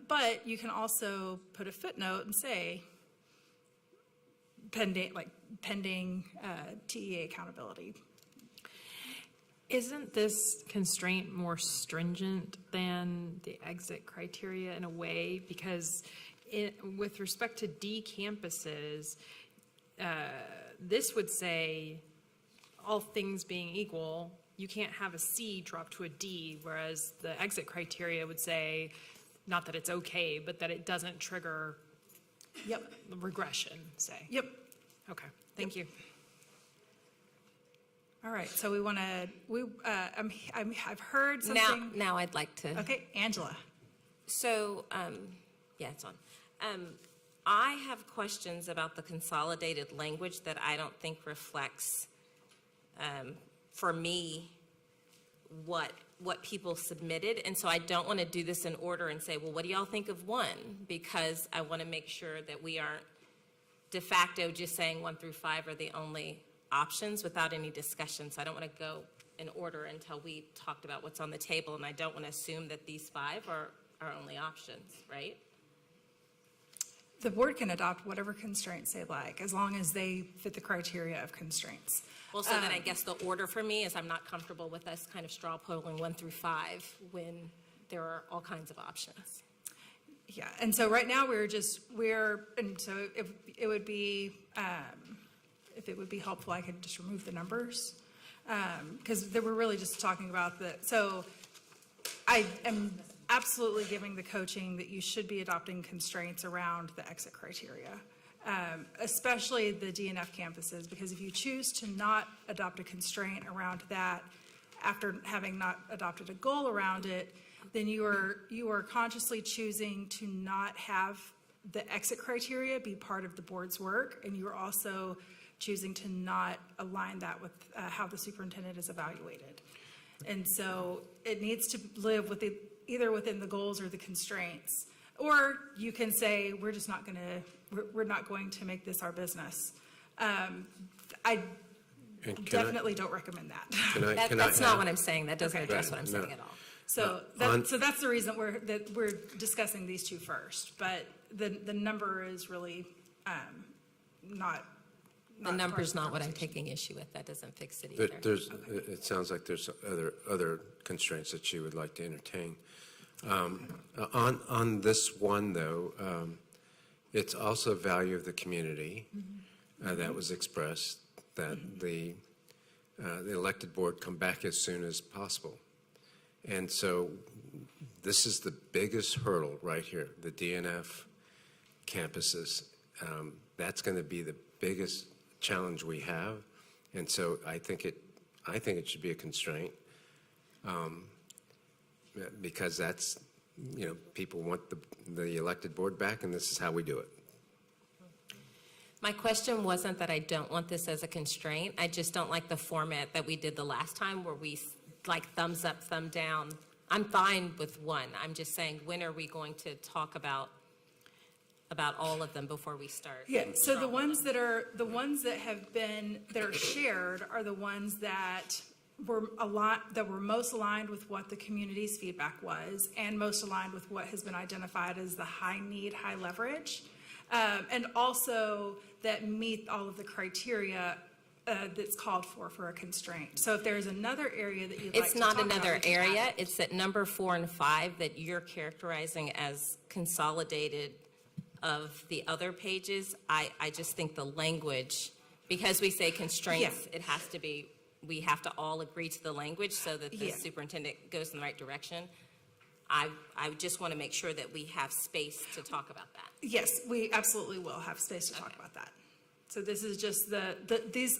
But you can also put a footnote and say pending TEA accountability. Isn't this constraint more stringent than the exit criteria in a way? Because with respect to D campuses, this would say, all things being equal, you can't have a C drop to a D, whereas the exit criteria would say, not that it's okay, but that it doesn't trigger regression, say. Yep. Okay, thank you. All right, so I've heard something. Now I'd like to. Okay, Angela. So, yeah, it's on. I have questions about the consolidated language that I don't think reflects, for me, what people submitted. And so I don't want to do this in order and say, well, what do y'all think of 1? Because I want to make sure that we aren't de facto just saying 1 through 5 are the only options without any discussion. So I don't want to go in order until we talked about what's on the table, and I don't want to assume that these 5 are our only options, right? The board can adopt whatever constraints they like, as long as they fit the criteria of constraints. Well, so then I guess the order for me is I'm not comfortable with us kind of straw polling 1 through 5 when there are all kinds of options. Yeah, and so right now and so if it would be helpful, I could just remove the numbers, because they were really just talking about so I am absolutely giving the coaching that you should be adopting constraints around the exit criteria, especially the DNF campuses, because if you choose to not adopt a constraint around that after having not adopted a goal around it, then you are consciously choosing to not have the exit criteria be part of the board's work, and you are also choosing to not align that with how the superintendent is evaluated. And so it needs to live with either within the goals or the constraints. Or you can say, we're not going to make this our business. I definitely don't recommend that. That's not what I'm saying. That doesn't address what I'm saying at all. So that's the reason we're discussing these 2 first. But the number is really not The number's not what I'm taking issue with. That doesn't fix it But either. it sounds like there's other constraints that you would like to entertain. On this one, though, it's also value of the community that was expressed, that the elected board come back as soon as possible. And so this is the biggest hurdle right here, the DNF campuses. That's going to be the biggest challenge we have. And so I think it should be a constraint, because that's, people want the elected board back, and this is how we do it. My question wasn't that I don't want this as a constraint. I just don't like the format that we did the last time where we like thumbs up, thumb down. I'm fine with one. I'm just saying, when are we going to talk about all of them before we start? Yeah, so the ones that are shared are the ones that were most aligned with what the community's feedback was, and most aligned with what has been identified as the high need, high leverage, and also that meet all of the criteria that's called for a constraint. So if there's another area that you'd like to talk about. It's not another area. It's at number 4 and 5 that you're characterizing as consolidated of the other pages. I just think the language, because we say constraints, it has to be, we have to all agree to the language so that the superintendent goes in the right direction. I just want to make sure that we have space to talk about that. Yes, we absolutely will have space to talk about that. So this is just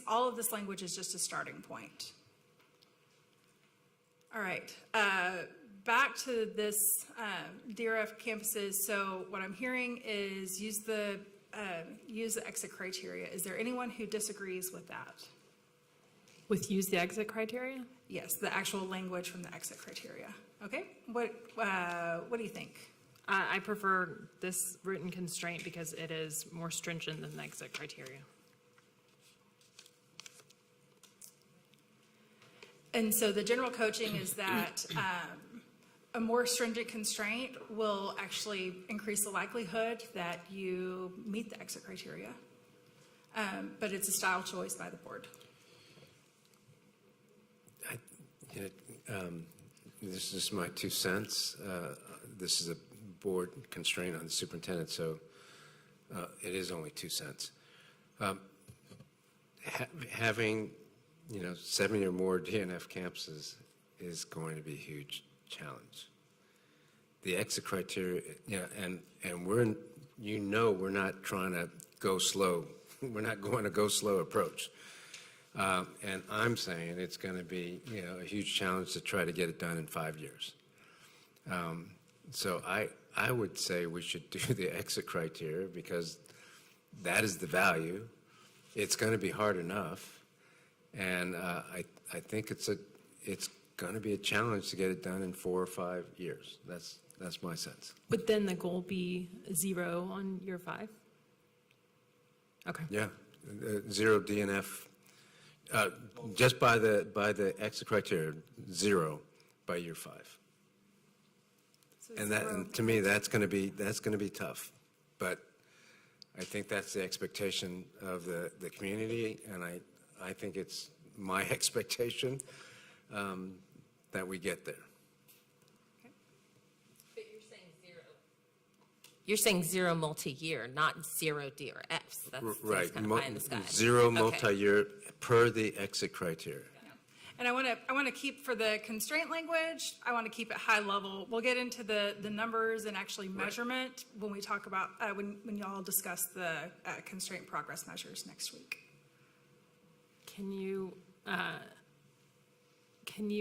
all of this language is just a starting point. All right, back to this DRF campuses. So what I'm hearing is use the exit criteria. Is there anyone who disagrees with that? With use the exit criteria? Yes, the actual language from the exit criteria. Okay, what do you think? I prefer this written constraint because it is more stringent than the exit criteria. And so the general coaching is that a more stringent constraint will actually increase the likelihood that you meet the exit criteria. But it's a style choice by the board. This is just my 2 cents. This is a board constraint on the superintendent, so it is only 2 cents. Having 70 or more DNF campuses is going to be a huge challenge. The exit criteria, and we're not trying to go slow. We're not going to go slow approach. And I'm saying it's going to be, a huge challenge to try to get it done in 5 years. So I would say we should do the exit criteria because that is the value. It's going to be hard enough, and I think it's going to be a challenge to get it done in 4 or 5 years. That's my sense. Would then the goal be 0 on year 5? Okay. Yeah, 0 DNF. Just by the exit criteria, 0 by year 5. So And to me, that's going to be tough. But I think that's the expectation of the community, and I think it's my expectation that we get there. But you're saying 0. You're saying 0 multi-year, not 0 DRFs. That's Right, kind of pie in the sky. 0 Okay. multi-year per the exit criteria. And I want to keep, for the constraint language, I want to keep it high level. We'll get into the numbers and actually measurement when we talk about, when y'all discuss the constraint progress measures next week. Can you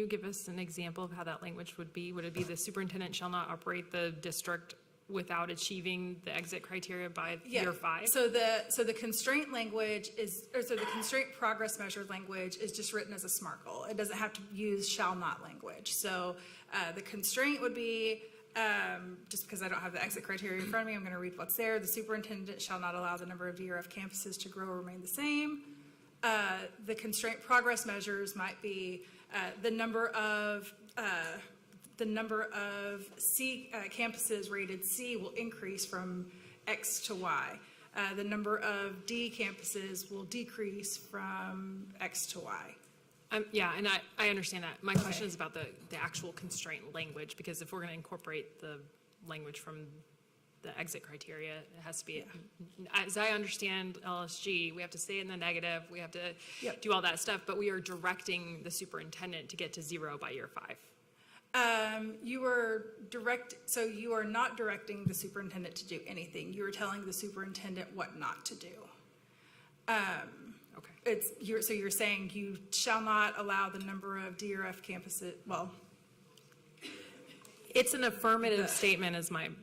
give us an example of how that language would be? Would it be the superintendent shall not operate the district without achieving the exit criteria by year 5? So the constraint language the constraint progress measure language is just written as a SMART goal. It doesn't have to use shall not language. So the constraint would be, just because I don't have the exit criteria in front of me, I'm going to read what's there. The superintendent shall not allow the number of DRF campuses to grow or remain the same. The constraint progress measures might be the number of C campuses rated C will increase from X to Y. the number of D campuses will decrease from X to Y. Yeah, and I understand that. My question is about the actual constraint language, because if we're going to incorporate the language from the exit criteria, it has to be, as I understand LSG, we have to stay in the negative, we have to do all that stuff, but we are directing the superintendent to get to 0 by year 5. You are not directing the superintendent to do anything. You are telling the superintendent what not to do. So you're saying you shall not allow the number of D or F campuses, well. It's an affirmative statement is I'm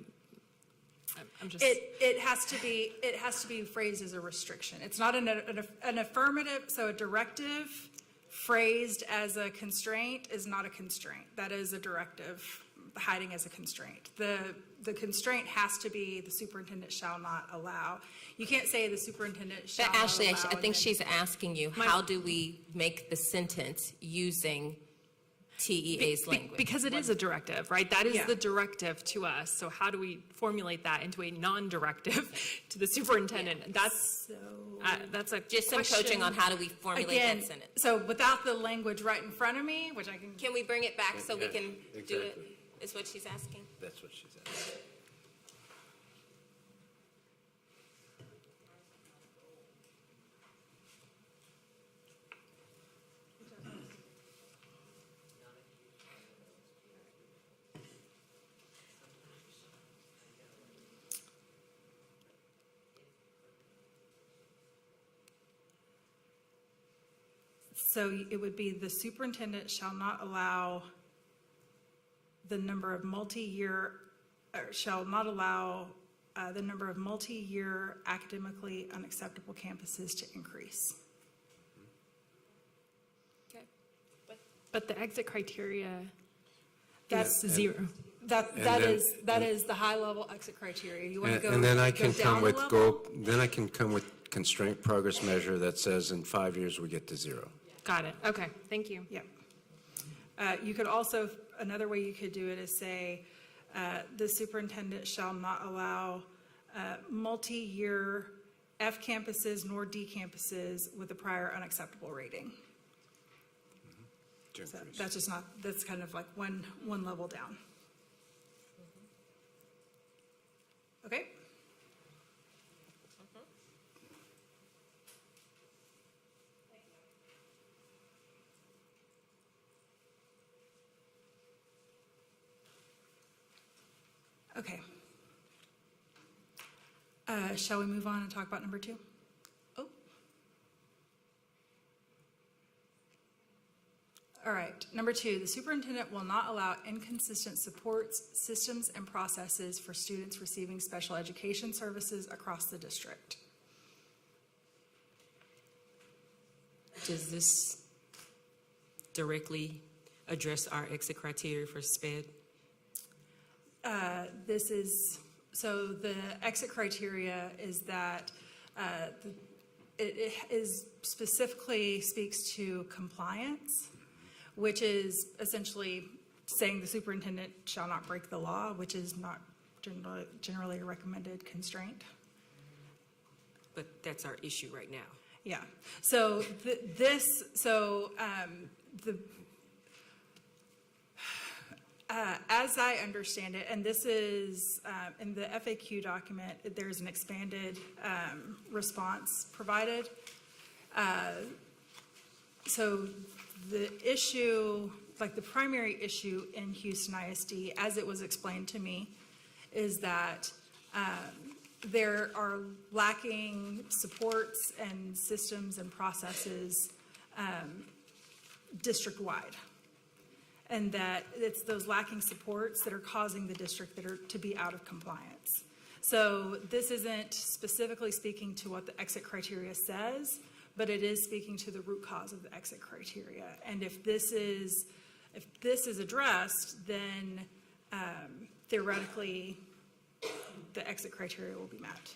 just. It has to be phrased as a restriction. It's not an affirmative, so a directive phrased as a constraint is not a constraint. That is a directive hiding as a constraint. The constraint has to be the superintendent shall not allow. You can't say the superintendent shall But not Ashley, allow. I think she's asking you, how do we make the sentence using TEA's language? Because it is a directive, right? That is the directive to us. So how do we formulate that into a non-directive to the superintendent? That's a Just some coaching on how do we formulate that sentence. So without the language right in front of me, which I can. Can we bring it back so we Yeah, can do it, exactly. is what she's asking? That's what she's asking. So it would be the superintendent shall not allow the number of multi-year, or shall not allow the number of multi-year academically unacceptable campuses to increase. But the exit criteria, That's is 0. That is the high-level exit criteria. You want to go And then I go can down come a with level? then I can come with constraint progress measure that says in 5 years we get to 0. Got it. Okay, thank you. Yep. You could also, another way you could do it is say, the superintendent shall not allow multi-year F campuses nor D campuses with a prior unacceptable rating. So that's just not, that's kind of like one level down. Okay? Okay. Shall we move on and talk about number 2? Oh. All right, number 2, the superintendent will not allow inconsistent supports, systems, and processes for students receiving special education services across the district. Does this directly address our exit criteria for SPED? This is, so the exit criteria is that it is specifically speaks to compliance, which is essentially saying the superintendent shall not break the law, which is not generally a recommended constraint. But that's our issue right now. Yeah. So as I understand it, and this is in the FAQ document, there's an expanded response provided. So the issue, like the primary issue in Houston ISD, as it was explained to me, is that there are lacking supports and systems and processes district-wide. And that it's those lacking supports that are causing the district to be out of compliance. So this isn't specifically speaking to what the exit criteria says, but it is speaking to the root cause of the exit criteria. And if this is addressed, then theoretically, the exit criteria will be met.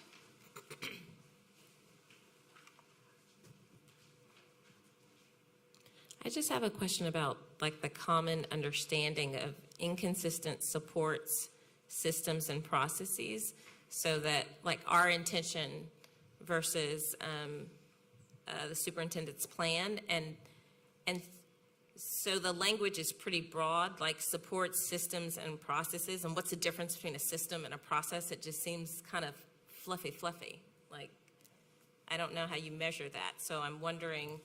I just have a question about like the common understanding of inconsistent supports, systems, and processes, so that like our intention versus the superintendent's plan. And so the language is pretty broad, like support systems and processes. And what's the difference between a system and a process? It just seems kind of fluffy. Like, I don't know how you measure that. So I'm wondering.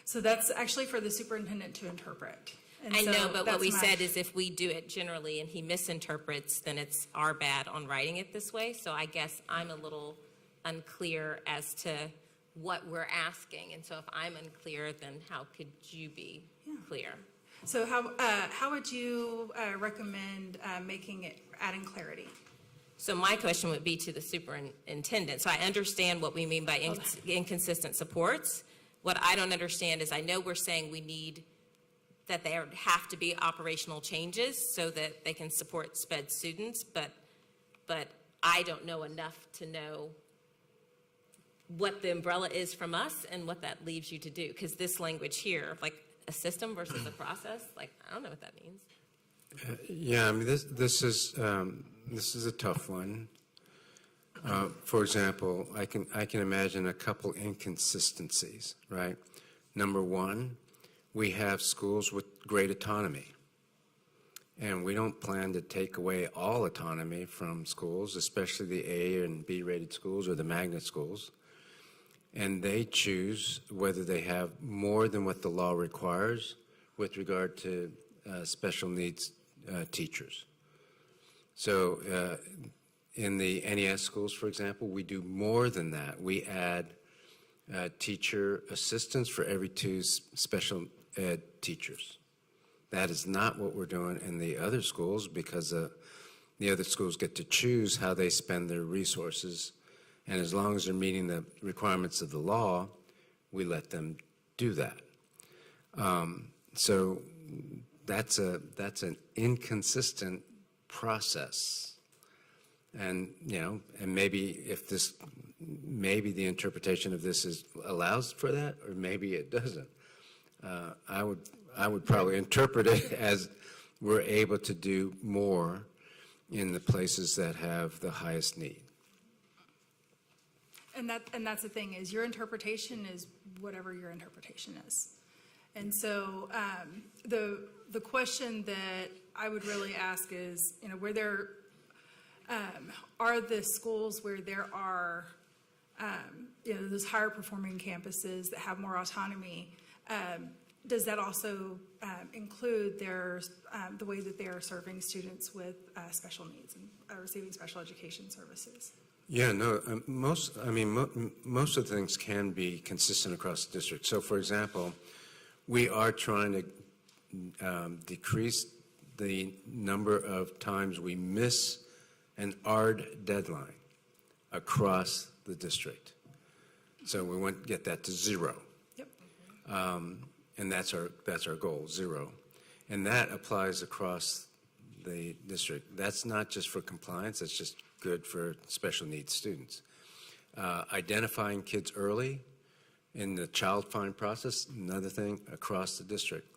So that's actually for the superintendent to interpret. And I know, so but what that's we my- said is if we do it generally and he misinterprets, then it's our bad on writing it this way. So I guess I'm a little unclear as to what we're asking. And so if I'm unclear, then how could you be clear? So how would you recommend adding clarity? So my question would be to the superintendent. So I understand what we mean by inconsistent supports. What I don't understand is I know we're saying we need that there have to be operational changes so that they can support SPED students, but I don't know enough to know what the umbrella is from us and what that leaves you to do. Because this language here, like a system versus a process, like I don't know what that means. Yeah, I mean, this is a tough one. For example, I can imagine a couple inconsistencies, right? Number one, we have schools with great autonomy, and we don't plan to take away all autonomy from schools, especially the A and B rated schools or the magnet schools. And they choose whether they have more than what the law requires with regard to special needs teachers. So in the NES schools, for example, we do more than that. We add teacher assistants for every 2 special ed teachers. That is not what we're doing in the other schools, because the other schools get to choose how they spend their resources. And as long as they're meeting the requirements of the law, we let them do that. So that's an inconsistent process. And, and maybe the interpretation of this allows for that, or maybe it doesn't. I would probably interpret it as we're able to do more in the places that have the highest need. And that's the thing, is your interpretation is whatever your interpretation is. And so the question that I would really ask is, where there are the schools where there are those higher performing campuses that have more autonomy, does that also include the way that they are serving students with special needs and receiving special education services? Yeah, no, most of the things can be consistent across the district. So, for example, we are trying to decrease the number of times we miss an ARD deadline across the district. So we want to get that to 0. Yep. And that's our goal, 0. And that applies across the district. That's not just for compliance, that's just good for special needs students. Identifying kids early in the child find process, another thing across the district.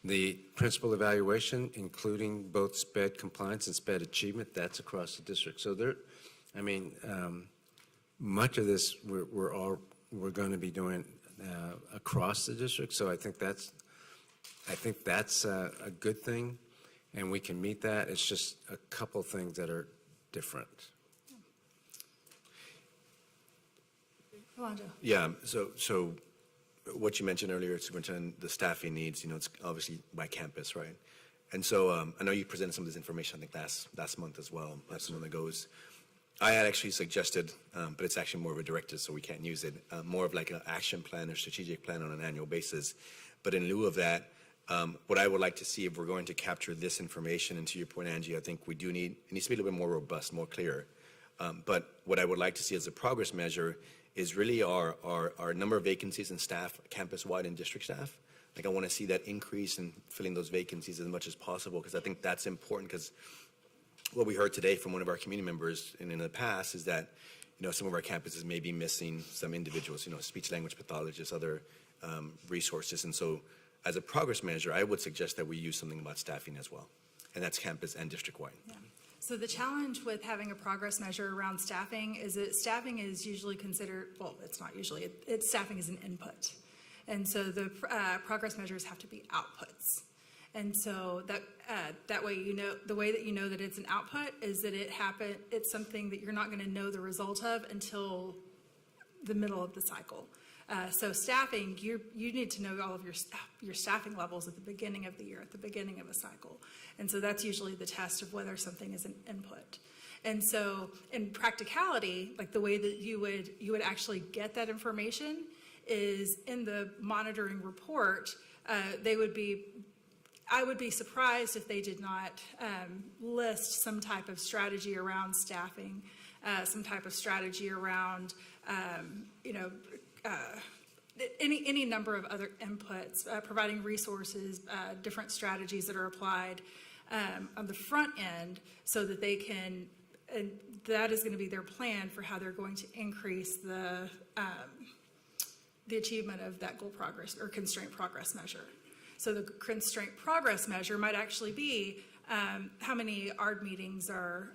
The principal evaluation, including both SPED compliance and SPED achievement, that's across the district. So much of this we're going to be doing across the district. So I think that's a good thing, and we can meet that. It's just a couple things that are different. Alonzo. Yeah, so what you mentioned earlier, Superintendent, the staffing needs, it's obviously by campus, right? And so I know you presented some of this information, I think last month as well, last month ago. I had actually suggested, but it's actually more of a directive, so we can't use it, more of like an action plan or strategic plan on an annual basis. But in lieu of that, what I would like to see, if we're going to capture this information, and to your point, Angie, I think it needs to be a little bit more robust, more clear. But what I would like to see as a progress measure is really our number of vacancies in staff, campus-wide and district staff. Like, I want to see that increase in filling those vacancies as much as possible, because I think that's important, because what we heard today from one of our community members and in the past is that, some of our campuses may be missing some individuals, speech language pathologists, other resources. And so as a progress measure, I would suggest that we use something about staffing as well. And that's campus and district-wide. Yeah. So the challenge with having a progress measure around staffing is that staffing is usually considered, well, it's not usually, staffing is an input. And so the progress measures have to be outputs. And so that way, the way that you know that it's an output is that it's something that you're not going to know the result of until the middle of the cycle. So staffing, you need to know all of your staffing levels at the beginning of the year, at the beginning of a cycle. And so that's usually the test of whether something is an input. And so in practicality, like the way that you would actually get that information is in the monitoring report. I would be surprised if they did not list some type of strategy around staffing, some type of strategy around, any number of other inputs, providing resources, different strategies that are applied on the front end so that they can, and that is going to be their plan for how they're going to increase the achievement of that goal progress or constraint progress measure. So the constraint progress measure might actually be how many ARD meetings are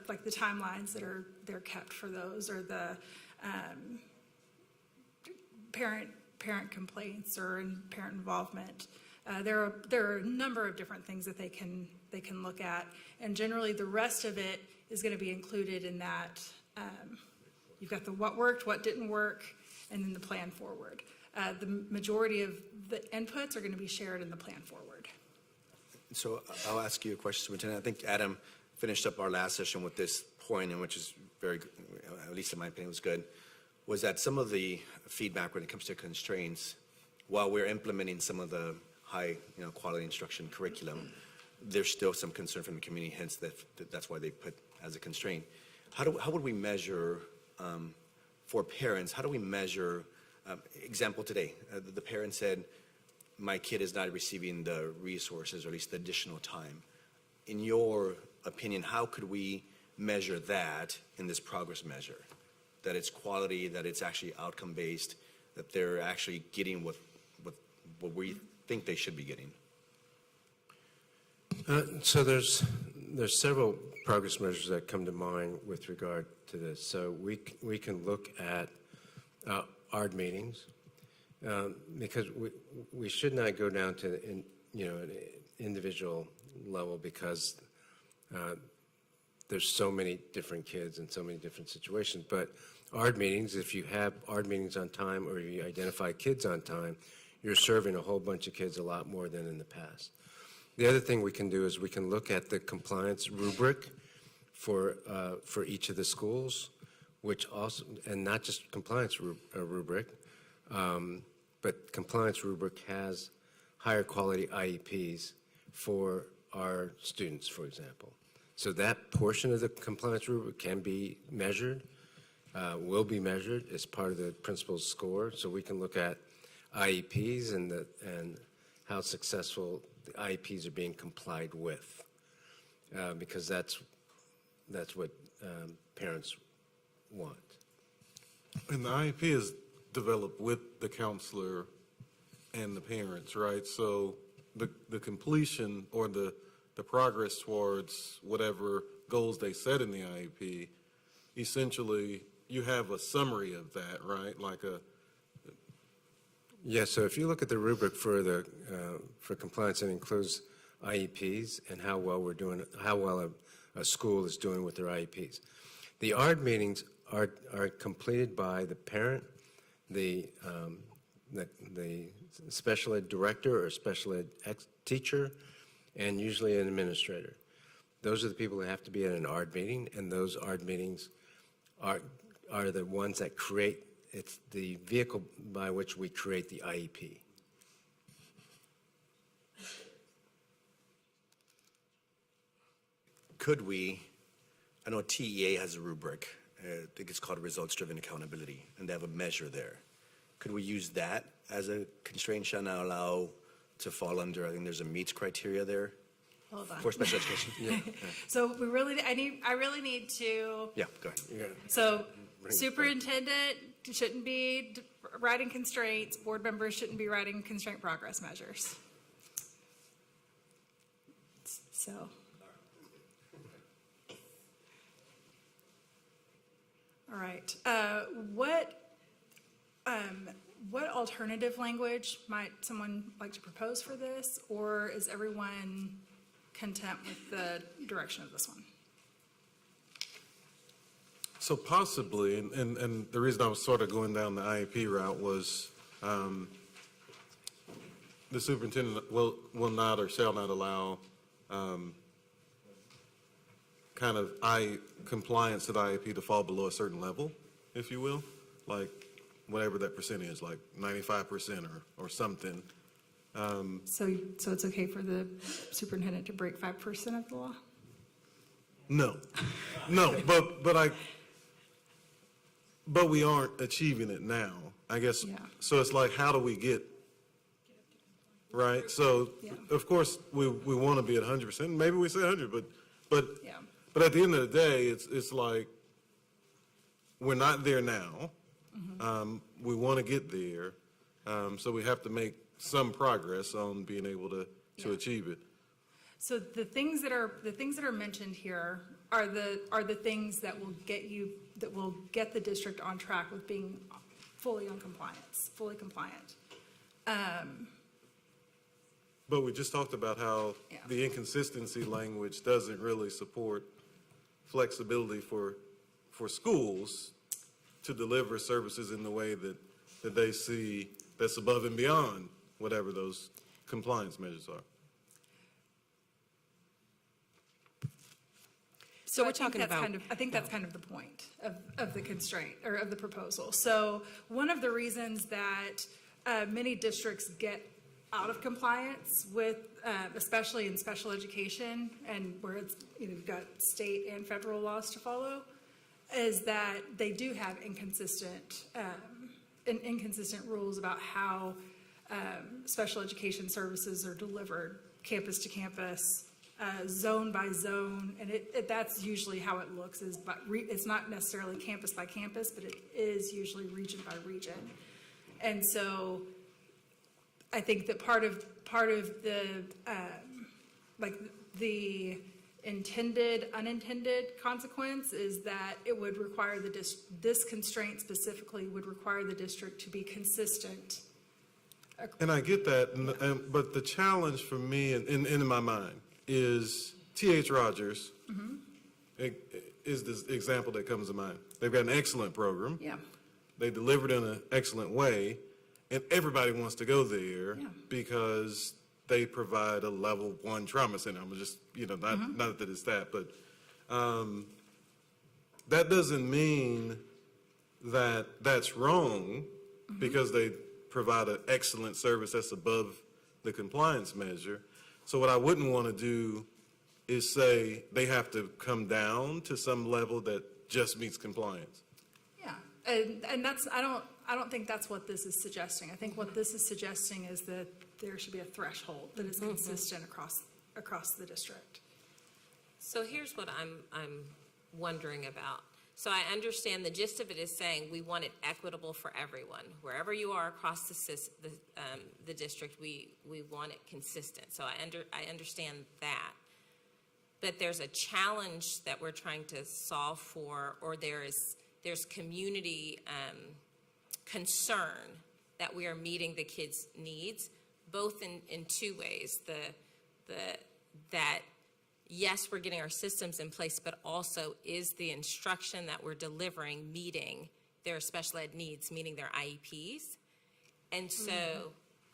like the timelines that they're kept for those, or the parent complaints or parent involvement. There are a number of different things that they can look at, and generally the rest of it is going to be included in that. You've got the what worked, what didn't work, and then the plan forward. The majority of the inputs are going to be shared in the plan forward. So I'll ask you a question, Superintendent. I think Adam finished up our last session with this point, and which is very, at least in my opinion, was good, was that some of the feedback when it comes to constraints, while we're implementing some of the high quality instruction curriculum, there's still some concern from the community, hence that's why they put as a constraint. How would we measure, for parents, how do we measure, example today, the parent said, my kid is not receiving the resources, or at least the additional time. In your opinion, how could we measure that in this progress measure? That it's quality, that it's actually outcome-based, that they're actually getting what we think they should be getting? So there's several progress measures that come to mind with regard to this. So we can look at ARD meetings, because we should not go down to an individual level, because there's so many different kids and so many different situations. But ARD meetings, if you have ARD meetings on time, or you identify kids on time, you're serving a whole bunch of kids a lot more than in the past. The other thing we can do is we can look at the compliance rubric for each of the schools, which also, and not just compliance rubric, but compliance rubric has higher quality IEPs for our students, for example. So that portion of the compliance rubric can be measured, will be measured as part of the principal's score. So we can look at IEPs and how successful the IEPs are being complied with, because that's what parents want. And the IEP is developed with the counselor and the parents, right? So the completion or the progress towards whatever goals they set in the IEP, essentially you have a summary of that, right? Like a... Yeah, so if you look at the rubric for for compliance, it includes IEPs and how well we're doing, how well a school is doing with their IEPs. The ARD meetings are completed by the parent, the special ed director or special ed teacher, and usually an administrator. Those are the people that have to be at an ARD meeting, and those ARD meetings are the ones that create, it's the vehicle by which we create the IEP. Could we, I know TEA has a rubric, I think it's called results-driven accountability, and they have a measure there. Could we use that as a constraint? Shall not allow to fall under, I think there's a meets criteria there Hold on. for special education. Yeah. So I really need to. Yeah, go ahead. Yeah. So superintendent shouldn't be writing constraints. Board members shouldn't be writing constraint progress measures. So. All right. What alternative language might someone like to propose for this, or is everyone content with the direction of this one? So possibly, and the reason I was sort of going down the IEP route was the superintendent will not or shall not allow kind of compliance to the IEP to fall below a certain level, if you will, like whatever that percentage is, like 95% or something. So it's okay for the superintendent to break 5% of the law? No, but we aren't achieving it now, I guess. Yeah. So it's like, how do we get, right? So, of course, we want to be at 100%. Maybe we say 100, but at the end of the day, it's like, we're not there now. We want to get there. So we have to make some progress on being able to achieve it. So the things that are mentioned here are the things that will get the district on track with being fully compliant. But we just talked about how the inconsistency language doesn't really support flexibility for schools to deliver services in the way that they see that's above and beyond whatever those compliance measures are. So we're talking about. I think that's kind of the point of the constraint or of the proposal. So one of the reasons that many districts get out of compliance with, especially in special education and where it's, you've got state and federal laws to follow, is that they do have inconsistent rules about how special education services are delivered campus to campus, zone by zone, and that's usually how it looks. It's not necessarily campus by campus, but it is usually region by region. And so I think that part of the the intended, unintended consequence is that it would require this constraint specifically would require the district to be consistent. And I get that, but the challenge for me in my mind is T.H. Rogers is this example that comes to mind. They've got an excellent program. Yeah. They delivered in an excellent way, and everybody wants to go there because they provide a level 1 trauma center. I'm just, not that it's that, but that doesn't mean that that's wrong because they provide an excellent service that's above the compliance measure. So what I wouldn't want to do is say they have to come down to some level that just meets compliance. Yeah, and that's, I don't think that's what this is suggesting. I think what this is suggesting is that there should be a threshold that is consistent across the district. So here's what I'm wondering about. So I understand the gist of it is saying we want it equitable for everyone. Wherever you are across the district, we want it consistent. So I understand that. But there's a challenge that we're trying to solve for, or there's community concern that we are meeting the kids' needs, both in two ways. That yes, we're getting our systems in place, but also is the instruction that we're delivering meeting their special ed needs, meaning their IEPs? And so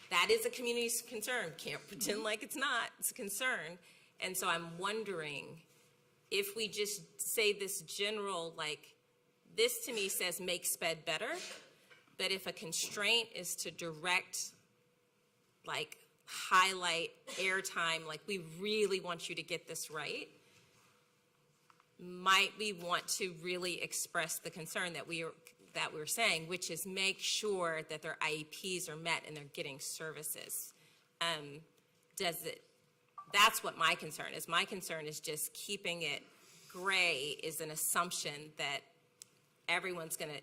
that is a community's concern. Can't pretend like it's not. It's a concern. And so I'm wondering if we just say this general, like, this to me says make SPED better, but if a constraint is to direct, like, highlight airtime, like we really want you to get this right, might we want to really express the concern that we're saying, which is make sure that their IEPs are met and they're getting services. That's what my concern is. My concern is just keeping it gray is an assumption that everyone's gonna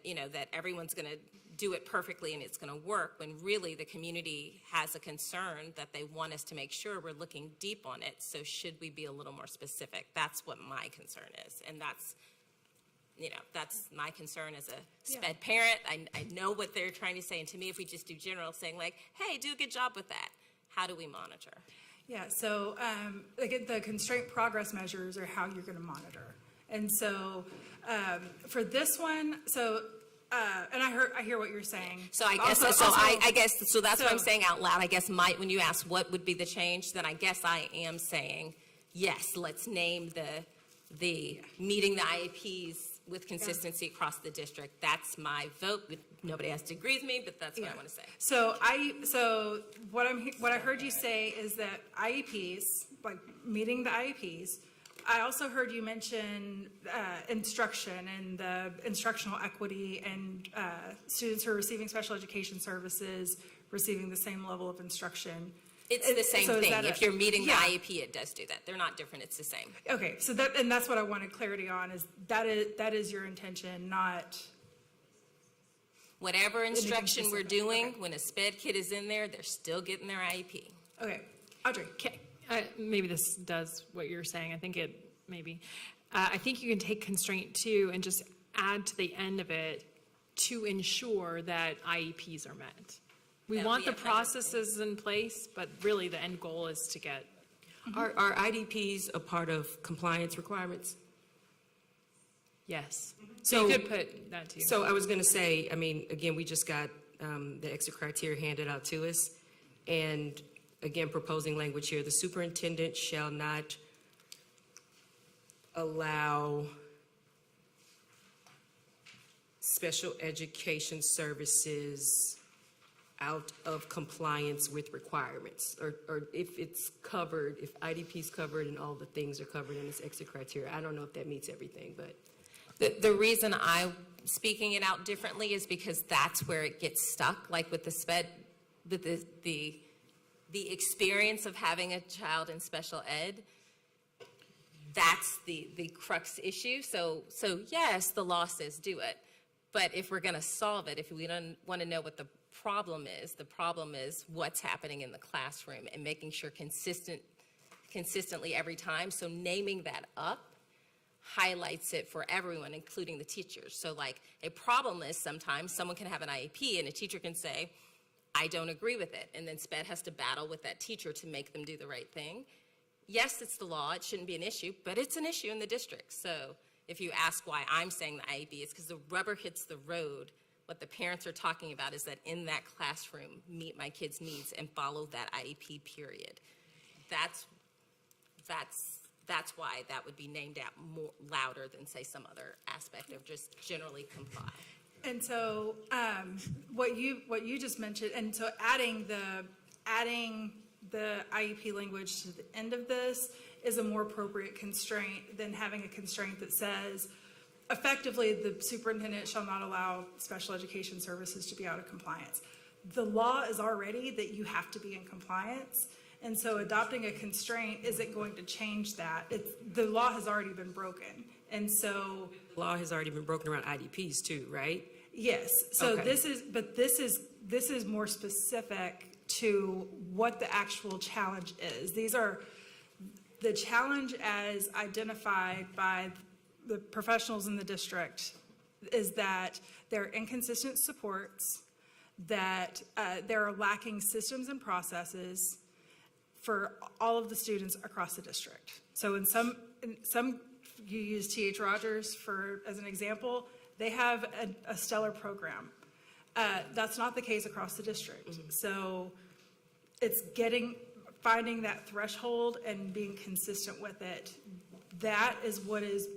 do it perfectly and it's going to work, when really the community has a concern that they want us to make sure we're looking deep on it. So should we be a little more specific? That's what my concern is. And that's that's my concern as a SPED parent. I know what they're trying to say, and to me, if we just do general saying like, hey, do a good job with that, how do we monitor? Yeah, so the constraint progress measures are how you're going to monitor. And so for this one, and I hear what you're saying. So I guess, that's what I'm saying out loud. I guess when you ask what would be the change, then I guess I am saying, yes, let's name the meeting the IEPs with consistency across the district. That's my vote. Nobody has to agree with me, but that's what I want to say. So what I heard you say is that IEPs, like meeting the IEPs. I also heard you mention instruction and the instructional equity and students who are receiving special education services receiving the same level of instruction. It's the same thing. If you're meeting the IEP, it does do that. They're not different. It's the same. Okay, so that's what I wanted clarity on, is that is your intention, not whatever instruction we're doing, when a SPED kid is in there, they're still getting their IEP. Okay, Audrey. Maybe this does what you're saying. I think I think you can take constraint 2 and just add to the end of it to ensure that IEPs are met. We want the processes in place, but really the end goal is to get. Are IDPs a part of compliance requirements? Yes. So you could put that too. So I was going to say, I mean, again, we just got the exit criteria handed out to us. And again, proposing language here, the superintendent shall not allow special education services out of compliance with requirements, or if it's covered, if IDP's covered and all the things are covered in this exit criteria. I don't know if that meets everything, but. The reason I'm speaking it out differently is because that's where it gets stuck, like with the SPED, with the experience of having a child in special ed. That's the crux issue. So yes, the law says do it, but if we're going to solve it, if we don't want to know what the problem is what's happening in the classroom and making sure consistently every time. So naming that up highlights it for everyone, including the teachers. So like a problem is sometimes someone can have an IEP and a teacher can say, I don't agree with it. And then SPED has to battle with that teacher to make them do the right thing. Yes, it's the law. It shouldn't be an issue, but it's an issue in the district. So if you ask why I'm saying the IEP, it's because the rubber hits the road. What the parents are talking about is that in that classroom, meet my kids' needs and follow that IEP period. That's why that would be named out more louder than say some other aspect of just generally comply. And so what you just mentioned, and so adding the IEP language to the end of this is a more appropriate constraint than having a constraint that says, effectively, the superintendent shall not allow special education services to be out of compliance. The law is already that you have to be in compliance, and so adopting a constraint isn't going to change that. The law has already been broken, and so. The law has already been broken around IDPs too, right? Yes. So okay. This is more specific to what the actual challenge is. These are the challenge as identified by the professionals in the district is that there are inconsistent supports, that there are lacking systems and processes for all of the students across the district. So in some you use T.H. Rogers as an example, they have a stellar program. That's not the case across the district. Mm-hmm. So it's finding that threshold and being consistent with it. That is what is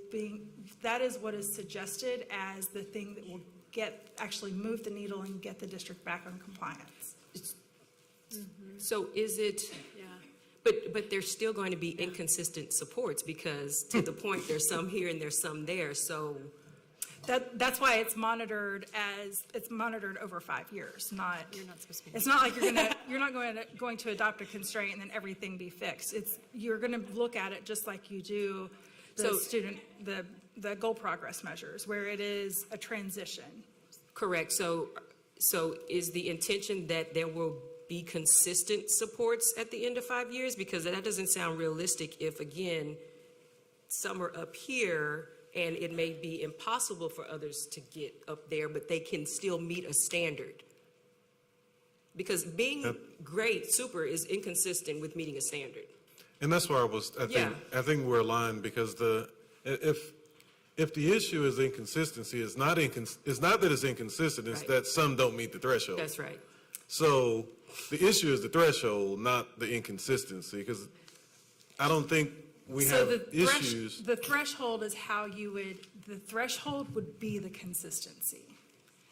suggested as the thing that will actually move the needle and get the district back on compliance. Mm-hmm. So is it, yeah. But there's still going to be inconsistent supports because to the point there's some here and there's some there, so. That's why it's monitored over 5 years, not. You're not supposed to be. It's not like you're not going to adopt a constraint and then everything be fixed. You're going to look at it just like you do the goal progress measures, where it is a transition. Correct. So is the intention that there will be consistent supports at the end of 5 years? Because that doesn't sound realistic if, again, some are up here and it may be impossible for others to get up there, but they can still meet a standard. Because being great, super, is inconsistent with meeting a standard. And that's where I think we're aligned, because if the issue is inconsistency, it's not that it's inconsistent, it's Right. that some don't meet the threshold. That's right. So the issue is the threshold, not the inconsistency, because I don't think we have issues. The threshold is how the threshold would be the consistency.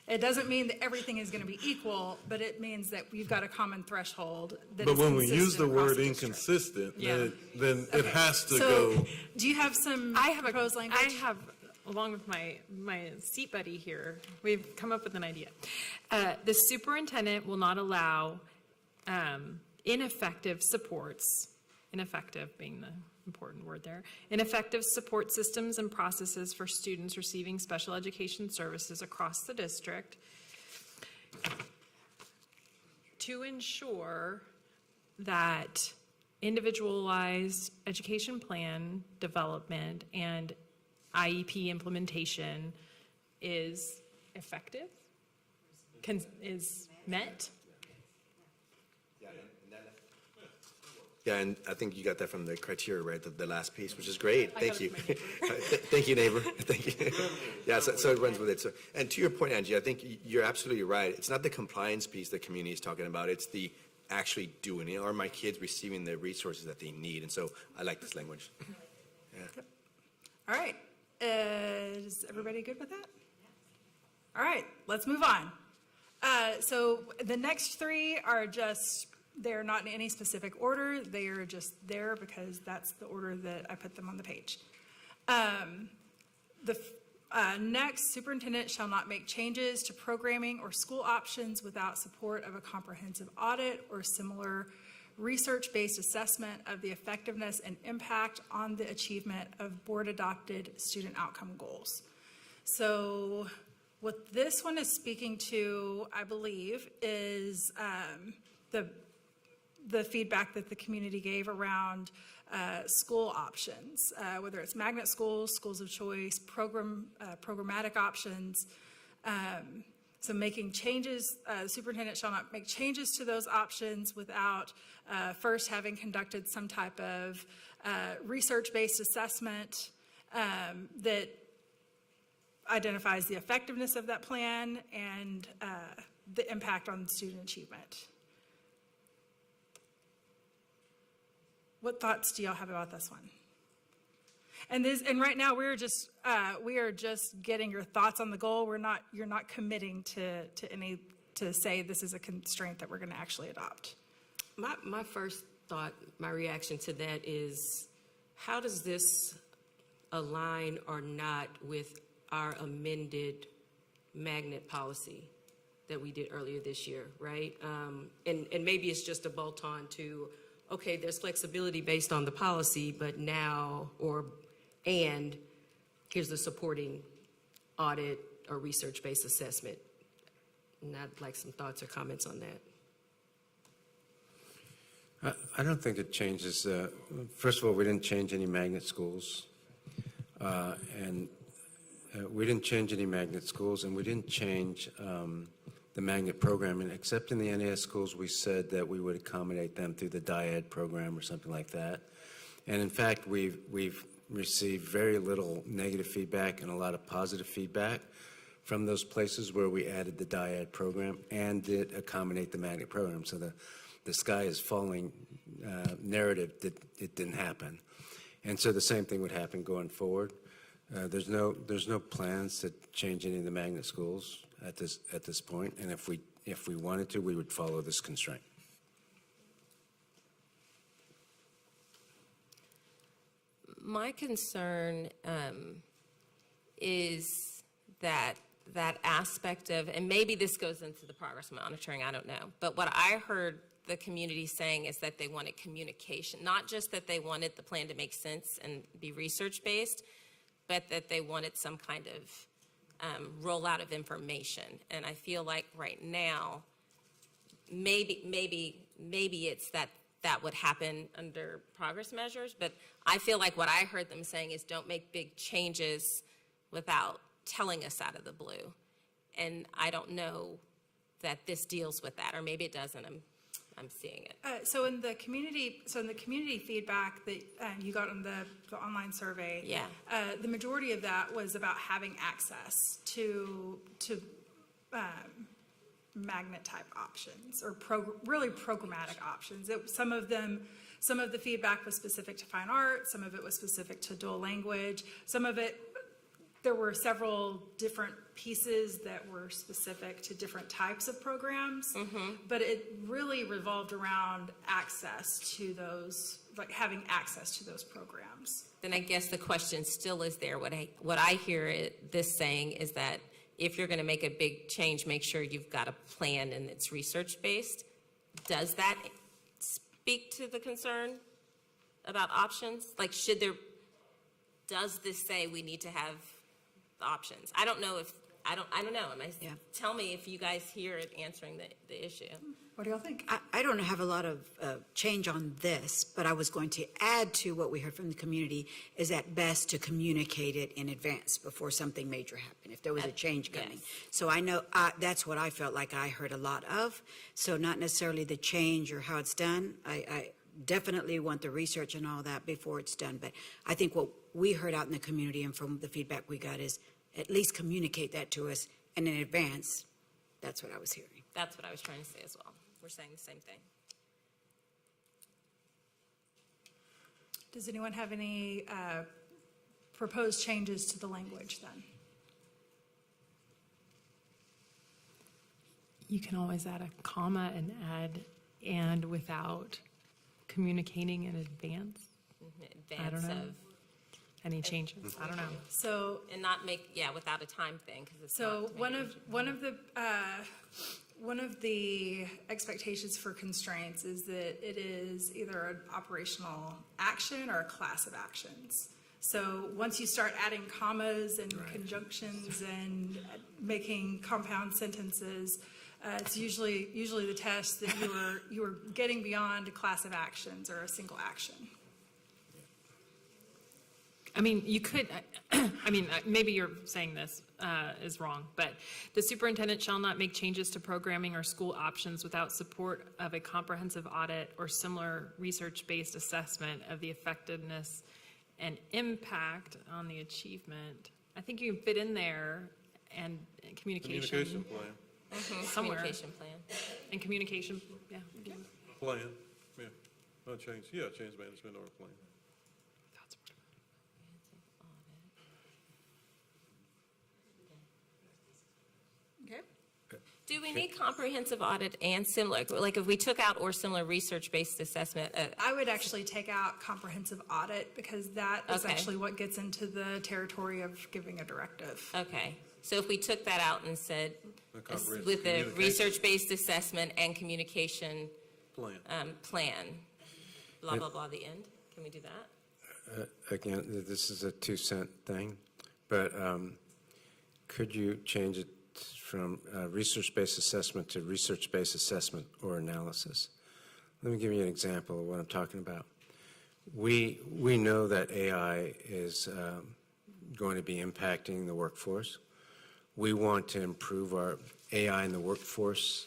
It doesn't mean that everything is going to be equal, but it means that we've got a common threshold that But is when we use the consistent across word the district. inconsistent, Yeah. then it has to So, go. do you have some proposed language? I have, along with my seat buddy here, we've come up with an idea. The superintendent will not allow ineffective supports, ineffective being the important word there, ineffective support systems and processes for students receiving special education services across the district to ensure that individualized education plan development and IEP implementation is effective, is met. Yeah, and I think you got that from the criteria, right? The last piece, which is great. I Thank got you. it from my Thank you, neighbor. Thank you. Yeah, so it runs with it. So, and to your point, Angie, I think you're absolutely right. It's not the compliance piece the community is talking about. It's the actually doing it. Are my kids receiving the resources that they need? And so I like this language. Yeah. All right. Is everybody good with that? All right, let's move on. So the next three are just, they're not in any specific order. They are just there because that's the order that I put them on the page. Next, superintendent shall not make changes to programming or school options without support of a comprehensive audit or similar research-based assessment of the effectiveness and impact on the achievement of board-adopted student outcome goals. So what this one is speaking to, I believe, is the feedback that the community gave around school options, whether it's magnet schools, schools of choice, programmatic options. So making changes, the superintendent shall not make changes to those options without first having conducted some type of research-based assessment that identifies the effectiveness of that plan and the impact on student achievement. What thoughts do y'all have about this one? And right now we are just getting your thoughts on the goal. You're not committing to say this is a constraint that we're going to actually adopt. My first thought, my reaction to that is, how does this align or not with our amended magnet policy that we did earlier this year, right? And maybe it's just a bolt-on to, okay, there's flexibility based on the policy, but now, and here's the supporting audit or research-based assessment. And I'd like some thoughts or comments on that. I don't think it changes. First of all, we didn't change any magnet schools. We didn't change any magnet schools, and we didn't change the magnet programming, except in the NAS schools, we said that we would accommodate them through the DIAD program or something like that. And in fact, we've received very little negative feedback and a lot of positive feedback from those places where we added the DIAD program and did accommodate the magnet program. So the sky is falling narrative that it didn't happen. And so the same thing would happen going forward. There's no plans to change any of the magnet schools at this point, and if we wanted to, we would follow this constraint. My concern is that aspect of, and maybe this goes into the progress monitoring, I don't know, but what I heard the community saying is that they wanted communication, not just that they wanted the plan to make sense and be research-based, but that they wanted some kind of rollout of information. And I feel like right now, maybe it's that would happen under progress measures, but I feel like what I heard them saying is don't make big changes without telling us out of the blue. And I don't know that this deals with that, or maybe it doesn't. I'm seeing it. So in the community feedback that you got on the online survey, Yeah. The majority of that was about having access to magnet type options or really programmatic options. Some of the feedback was specific to fine art, some of it was specific to dual language, some of it, there were several different pieces that were specific to different types of programs, but it really revolved around access to those, like having access to those programs. Then I guess the question still is there. What I hear this saying is that if you're going to make a big change, make sure you've got a plan and it's research-based. Does that speak to the concern about options? Like, does this say we need to have the options? I don't know. Tell me if you guys hear it answering the issue. What do y'all think? I don't have a lot of change on this, but I was going to add to what we heard from the community is at best to communicate it in advance before something major happened, if there was a change coming. Yes. So I know that's what I felt like I heard a lot of. So not necessarily the change or how it's done. I definitely want the research and all that before it's done. But I think what we heard out in the community and from the feedback we got is at least communicate that to us and in advance. That's what I was hearing. That's what I was trying to say as well. We're saying the same thing. Does anyone have any proposed changes to the language then? You can always add a comma and add "and" without communicating in advance. I don't know. Any changes? I don't know. So, And not without a time thing, because it's so not one of the expectations for constraints is that it is either an operational action or a class of actions. So once you start adding commas and conjunctions and making compound sentences, it's usually the test that you are getting beyond a class of actions or a single action. I mean, you could, maybe you're saying this is wrong, but the superintendent shall not make changes to programming or school options without support of a comprehensive audit or similar research-based assessment of the effectiveness and impact on the achievement. I think you can fit in there and communication. Communication plan. Somewhere. Communication plan. And communication, yeah. Plan, yeah. No change, change management or plan. Okay. Do we need comprehensive audit and similar, like if we took out or similar research-based assessment? I would actually take out comprehensive audit because that is Okay. actually what gets into the territory of giving a directive. Okay, so if we took that out and said, comprehensive with the communication. research-based assessment and communication Plan. blah, blah, blah, the end, can we do that? Again, this is a 2-cent thing, but could you change it from research-based assessment to research-based assessment or analysis? Let me give you an example of what I'm talking about. We know that AI is going to be impacting the workforce. We want to improve our AI in the workforce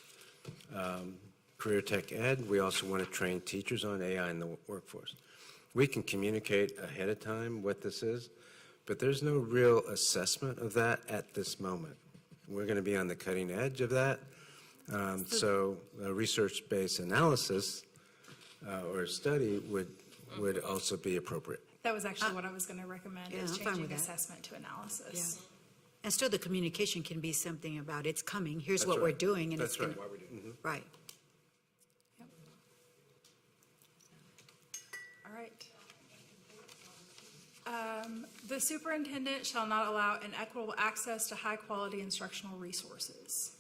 career tech ed. We also want to train teachers on AI in the workforce. We can communicate ahead of time what this is, but there's no real assessment of that at this moment. We're going to be on the cutting edge of that. So a research-based analysis or study would also be appropriate. That was actually what I was going to recommend, Yeah, is I'm fine changing with that. assessment to analysis. Yeah. And still the communication can be something about it's coming, here's That's what we're right. doing, and That's it's going right. to. Right. All right. The superintendent shall not allow inequitable access to high-quality instructional resources.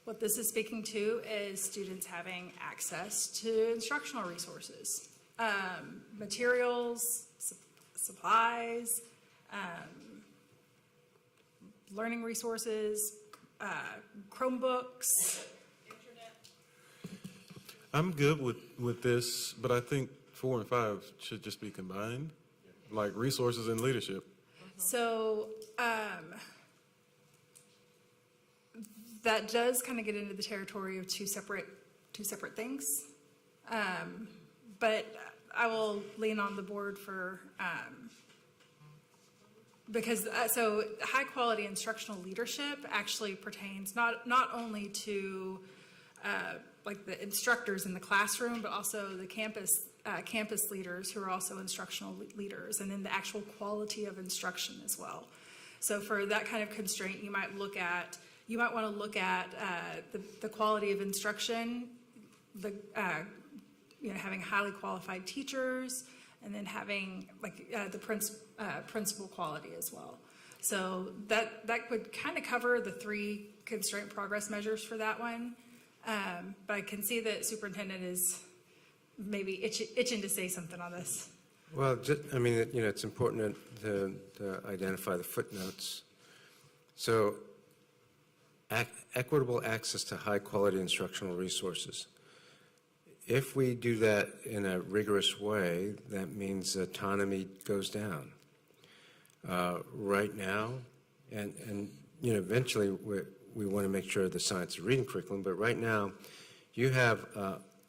What this is speaking to is students having access to instructional resources, materials, supplies, learning resources, Chromebooks. I'm good with this, but I think 4 and 5 should just be combined. like resources and leadership. So that does kind of get into the territory of two separate things. But I will lean on the board for, because, so high quality instructional leadership actually pertains not only to like the instructors in the classroom, but also the campus leaders who are also instructional leaders, and then the actual quality of instruction as well. So for that kind of constraint, you might want to look at the quality of instruction, having highly qualified teachers, and then having the principal quality as well. So that would kind of cover the 3 constraint progress measures for that one. But I can see that superintendent is maybe itching to say something on this. Well, it's important to identify the footnotes. So equitable access to high-quality instructional resources. If we do that in a rigorous way, that means autonomy goes down. Right now, and eventually we want to make sure the science and reading curriculum, but right now you have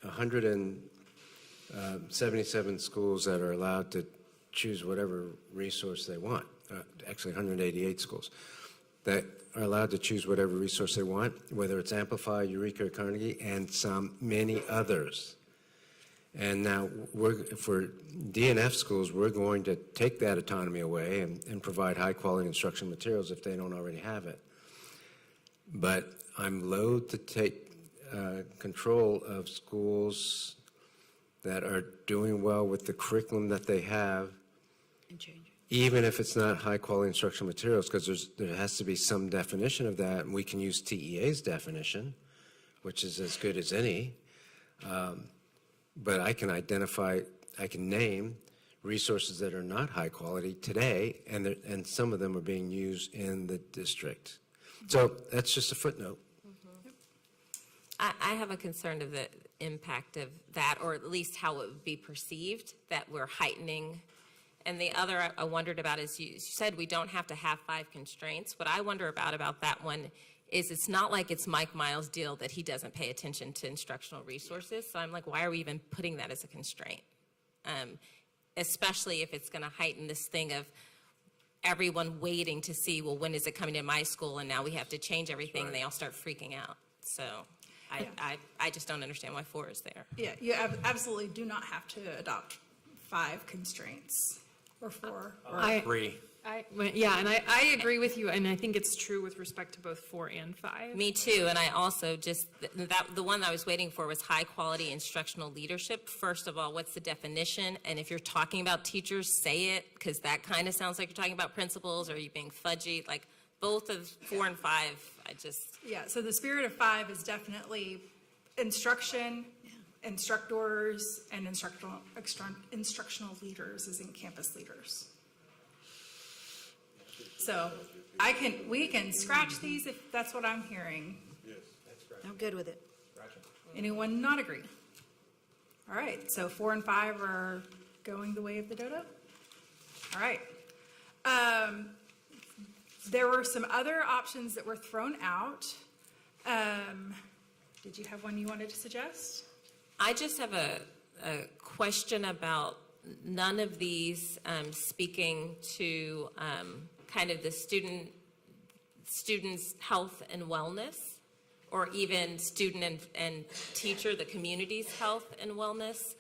177 schools that are allowed to choose whatever resource they want, actually 188 schools that are allowed to choose whatever resource they want, whether it's Amplify, Eureka, or Carnegie, and many others. And now for DNF schools, we're going to take that autonomy away and provide high-quality instructional materials if they don't already have it. But I'm loath to take control of schools that are doing well with the curriculum that they have, even if it's not high-quality instructional materials, because there has to be some definition of that, and we can use TEA's definition, which is as good as any. But I can name resources that are not high quality today, and some of them are being used in the district. So that's just a footnote. I have a concern of the impact of that, or at least how it would be perceived, that we're heightening. And the other I wondered about is you said we don't have to have 5 constraints. What I wonder about that one is it's not like it's Mike Miles' deal that he doesn't pay attention to instructional resources. So I'm like, why are we even putting that as a constraint? Especially if it's going to heighten this thing of everyone waiting to see, well, when is it coming to my school? And now we have to change everything, and they all start freaking out. So I just don't understand why 4 is there. Yeah, you absolutely do not have to adopt 5 constraints or 4. Or 3. And I agree with you, and I think it's true with respect to both 4 and 5. Me too, and I also the one I was waiting for was high quality instructional leadership. First of all, what's the definition? And if you're talking about teachers, say it, because that kind of sounds like you're talking about principals, or are you being fudgy? Like both of 4 and 5, Yeah, so the spirit of 5 is definitely instruction, instructors, and instructional leaders, as in campus leaders. So we can scratch these if that's what I'm hearing. Yes. I'm good with it. Anyone not agree? All right, so 4 and 5 are going the way of the dodo? All right. There were some other options that were thrown out. Did you have one you wanted to suggest? I just have a question about none of these speaking to kind of the students' health and wellness, or even student and teacher, the community's health and wellness.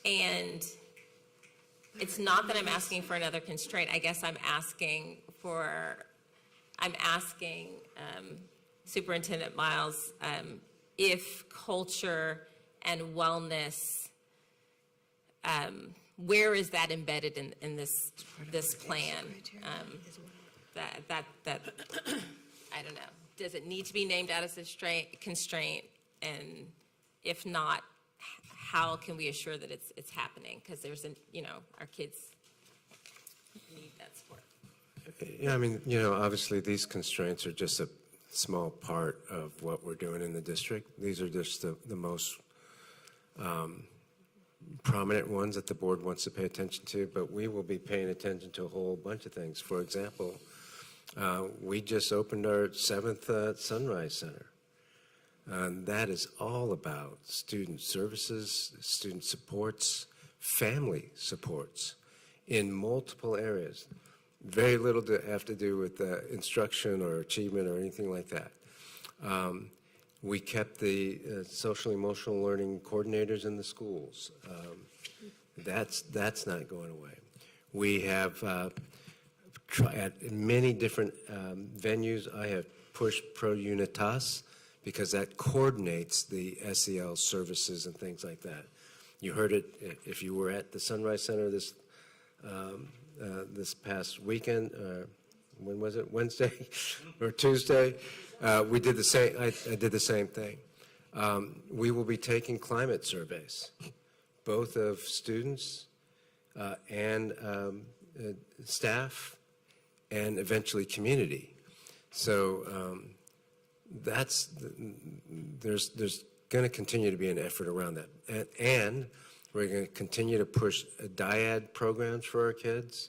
And it's not that I'm asking for another constraint. I guess I'm asking Superintendent Miles, if culture and wellness, where is that embedded in this plan? That I don't know. Does it need to be named as a constraint? And if not, how can we assure that it's happening? Because our kids need that support. Yeah, obviously these constraints are just a small part of what we're doing in the district. These are just the most prominent ones that the board wants to pay attention to, but we will be paying attention to a whole bunch of things. For example, we just opened our 7th Sunrise Center. And that is all about student services, student supports, family supports in multiple areas. Very little to have to do with instruction or achievement or anything like that. We kept the social emotional learning coordinators in the schools. That's not going away. We have at many different venues, I have pushed Pro Unitas because that coordinates the SEL services and things like that. You heard it if you were at the Sunrise Center this past weekend. When was it? Wednesday or Tuesday? We did the same. I did the same thing. We will be taking climate surveys, both of students and staff, and eventually community. So there's going to continue to be an effort around that, and we're going to continue to push dyad programs for our kids,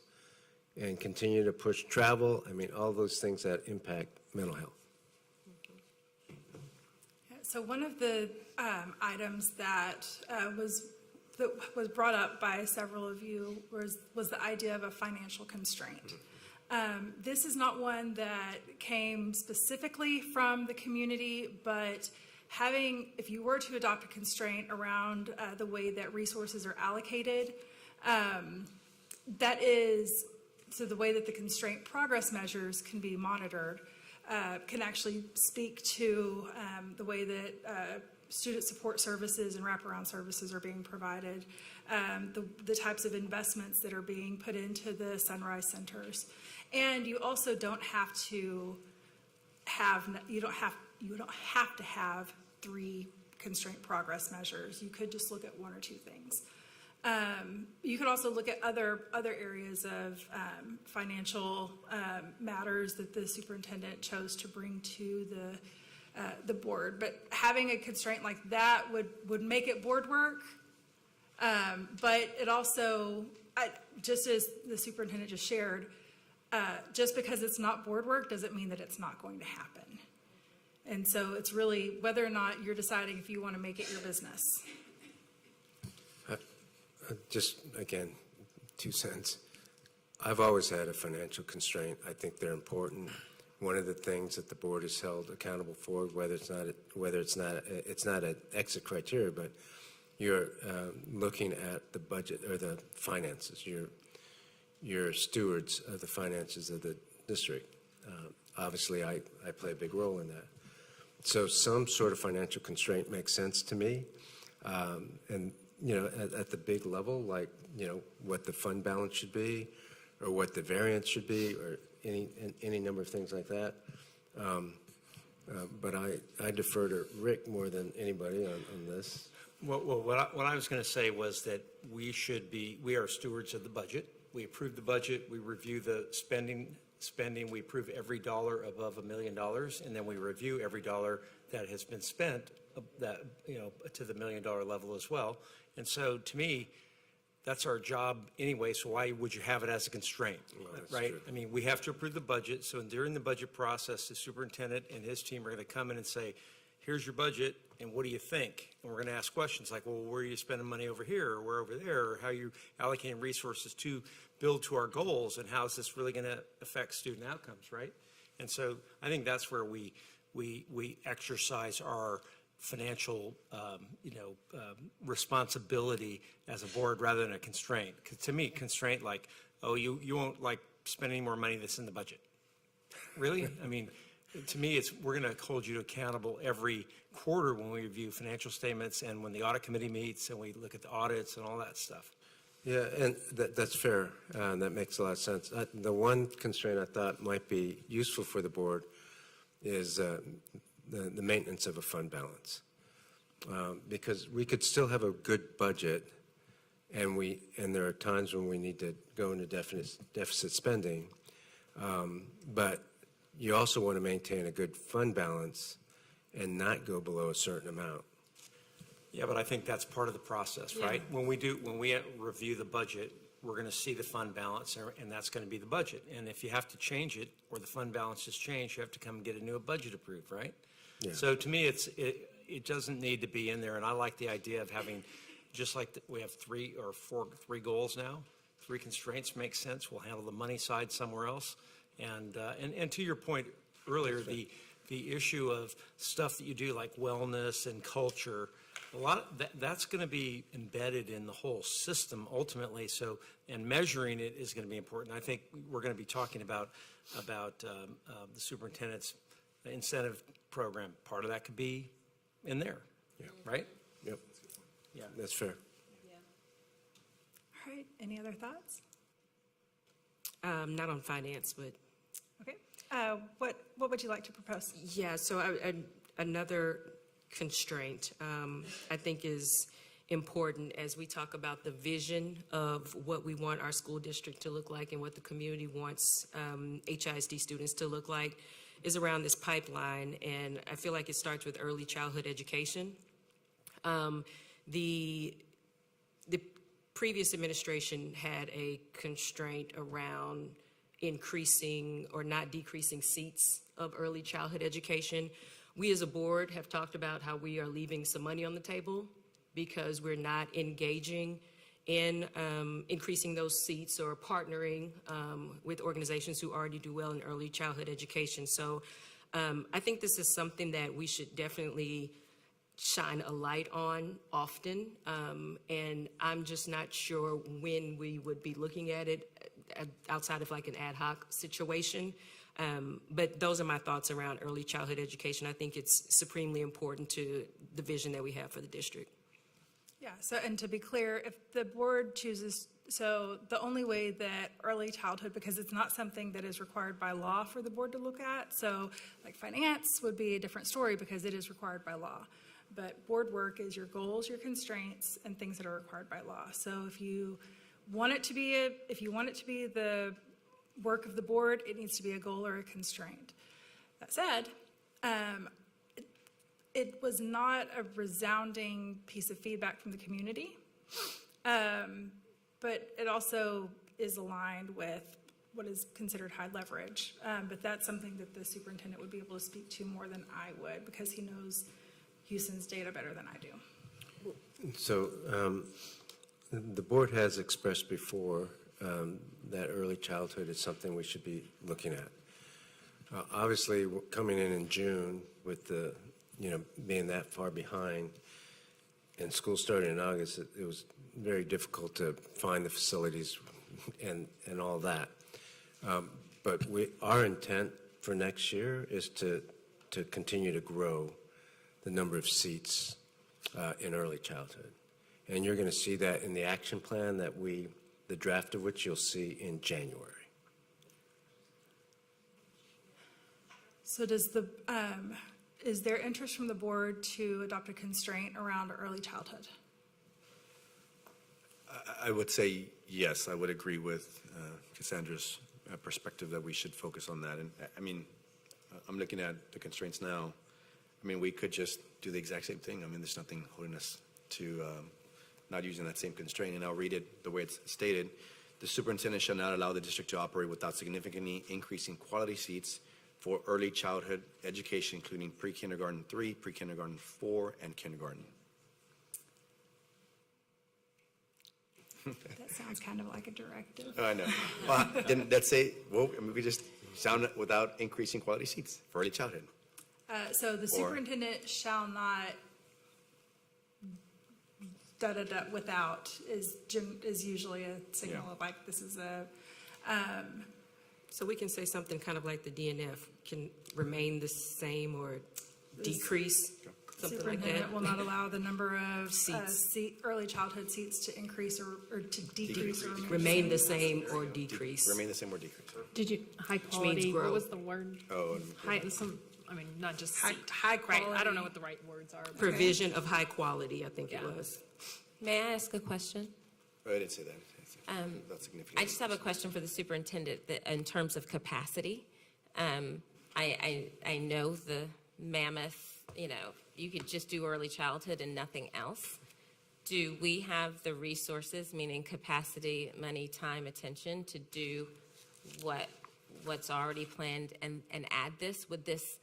and continue to push travel. I mean, all those things that impact mental health. So one of the items that was brought up by several of you was the idea of a financial constraint. This is not one that came specifically from the community, but if you were to adopt a constraint around the way that resources are allocated, so the way that the constraint progress measures can be monitored can actually speak to the way that student support services and wraparound services are being provided, the types of investments that are being put into the Sunrise Centers. And you also don't have to have 3 constraint progress measures. You could just look at 1 or 2 things. You could also look at other areas of financial matters that the superintendent chose to bring to the board. But having a constraint like that would make it board work. But it also, just as the superintendent just shared, just because it's not board work doesn't mean that it's not going to happen. And so it's really whether or not you're deciding if you want to make it your business. Just, again, 2 cents. I've always had a financial constraint. I think they're important. One of the things that the board is held accountable for, it's not an exit criteria, but you're looking at the budget or the finances. You're stewards of the finances of the district. Obviously, I play a big role in that. So some sort of financial constraint makes sense to me. And at the big level, like, what the fund balance should be, or what the variance should be, or any number of things like that. But I defer to Rick more than anybody on this. Well, what I was going to say was that we are stewards of the budget. We approve the budget, we review the spending, we approve every dollar above $1 million, and then we review every dollar that has been spent to the $1 million level as well. And so, to me, that's our job anyway, so why would you have it as a constraint, right? True. I mean, we have to approve the budget, so during the budget process, the superintendent and his team are going to come in and say, here's your budget, and what do you think? And we're going to ask questions like, well, where are you spending money over here, or where over there, or how are you allocating resources to build to our goals, and how is this really going to affect student outcomes, right? And so I think that's where we exercise our financial, responsibility as a board rather than a constraint. Because to me, constraint like, oh, you won't like spend any more money that's in the budget. Really? I mean, to me, we're going to hold you accountable every quarter when we review financial statements and when the audit committee meets and we look at the audits and all that stuff. Yeah, and that's fair. That makes a lot of sense. The one constraint I thought might be useful for the board is the maintenance of a fund balance. Because we could still have a good budget, and there are times when we need to go into deficit spending, but you also want to maintain a good fund balance and not go below a certain amount. Yeah, but I think that's part of the process, right? When we review the budget, we're going to see the fund balance, and that's going to be the budget. And if you have to change it, or the fund balance has changed, you have to come and get a new budget approved, right? Yeah. So to me, it doesn't need to be in there, and I like the idea of having, just like we have 3 or 4 goals now, 3 constraints makes sense. We'll handle the money side somewhere else. And to your point earlier, the issue of stuff that you do like wellness and culture, a lot of that's going to be embedded in the whole system ultimately. So, and measuring it is going to be important. I think we're going to be talking about the superintendent's incentive program. Part of that could be in there, right? Yep. Yeah, That's fair. All right, any other thoughts? Not on finance, but. Okay, what would you like to propose? Yeah, so another constraint I think is important as we talk about the vision of what we want our school district to look like and what the community wants HISD students to look like is around this pipeline, and I feel like it starts with early childhood education. The previous administration had a constraint around increasing or not decreasing seats of early childhood education. We as a board have talked about how we are leaving some money on the table because we're not engaging in increasing those seats or partnering with organizations who already do well in early childhood education. So I think this is something that we should definitely shine a light on often, and I'm just not sure when we would be looking at it outside of like an ad hoc situation. But those are my thoughts around early childhood education. I think it's supremely important to the vision that we have for the district. Yeah, so, and to be clear, if the board chooses, so the only way that early childhood, because it's not something that is required by law for the board to look at, so like finance would be a different story because it is required by law. But board work is your goals, your constraints, and things that are required by law. So if you want it to be the work of the board, it needs to be a goal or a constraint. That said, it was not a resounding piece of feedback from the community, but it also is aligned with what is considered high leverage. But that's something that the superintendent would be able to speak to more than I would because he knows Houston's data better than I do. So the board has expressed before that early childhood is something we should be looking at. Obviously, coming in June with the, being that far behind and school starting in August, it was very difficult to find the facilities and all that. But our intent for next year is to continue to grow the number of seats in early childhood. And you're going to see that in the action plan that the draft of which you'll see in January. So is there interest from the board to adopt a constraint around early childhood? I would say yes. I would agree with Cassandra's perspective that we should focus on that. And I mean, I'm looking at the constraints now. I mean, we could just do the exact same thing. I mean, there's nothing holding us to not using that same constraint. And I'll read it the way it's stated. The superintendent shall not allow the district to operate without significantly increasing quality seats for early childhood education, including pre-kindergarten 3, pre-kindergarten 4, and kindergarten. That sounds kind of like a directive. I know. Well, then let's say, well, I mean, we just sound without increasing quality seats for early childhood. So the superintendent shall not without is usually a signal of like this is a. So we can say something kind of like the DNF can remain the same or decrease, something like that. Superintendent will not allow the number of Seats. early childhood seats to increase or to decrease or Remain the same or decrease. Remain the same or decrease. Did you, high quality, grow. what was the word? Oh, High, not just seat. high quality. Right, I don't know what the right words are. but- Provision of high quality, I think it was. May I ask a question? I didn't say that. That's significant. I just have a question for the superintendent that in terms of capacity. I know the mammoth you could just do early childhood and nothing else. Do we have the resources, meaning capacity, money, time, attention, to do what's already planned and add this? Would this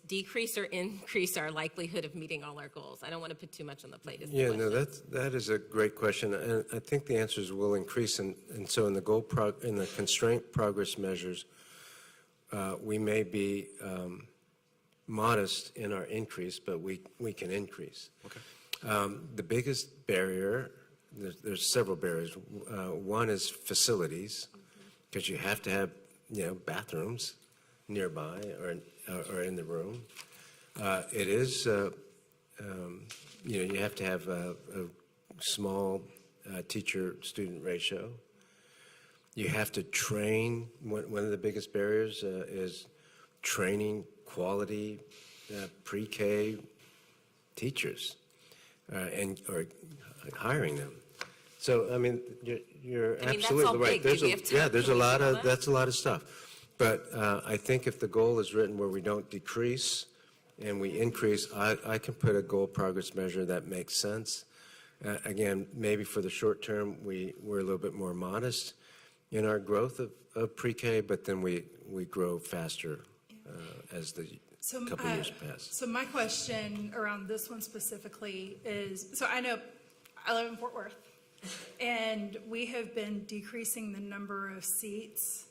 decrease or increase our likelihood of meeting all our goals? I don't want to put too much on the plate. Is the Yeah, no, question. that is a great question, and I think the answers will increase, and so in the in the constraint progress measures, we may be modest in our increase, but we can increase. Okay. The biggest barrier, there's several barriers. One is facilities, because you have to have, bathrooms nearby or in the room. It is, you have to have a small teacher-student ratio. You have to train. One of the biggest barriers is training quality pre-K teachers or hiring them. So, I mean, you're I mean, that's absolutely all right. big. Do we have time? There's Can a we lot do all of, that? that's a lot of stuff. But I think if the goal is written where we don't decrease and we increase, I can put a goal progress measure that makes sense. Again, maybe for the short term, we're a little bit more modest in our growth of pre-K, but then we grow faster as the couple years pass. So my question around this one specifically is, so I know I live in Fort Worth, and we have been decreasing the number of seats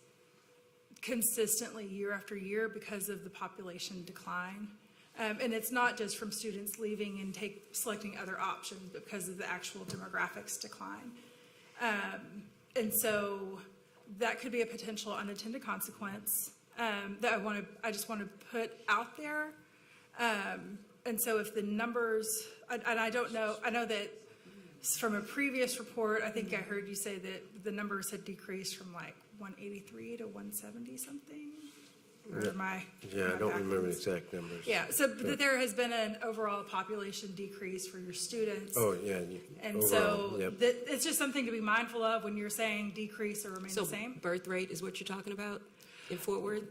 consistently year after year because of the population decline. And it's not just from students leaving and selecting other options, but because of the actual demographics decline. And so that could be a potential unintended consequence that I just want to put out there. And so if the numbers, and I don't know, I know that from a previous report, I think I heard you say that the numbers had decreased from like 183 to 170 something. Or am I? Yeah, I don't remember the exact numbers. Yeah, so that there has been an overall population decrease for your students. Oh, yeah. And overall, so yep. it's just something to be mindful of when you're saying decrease or remain So the same. birth rate is what you're talking about in Fort Worth?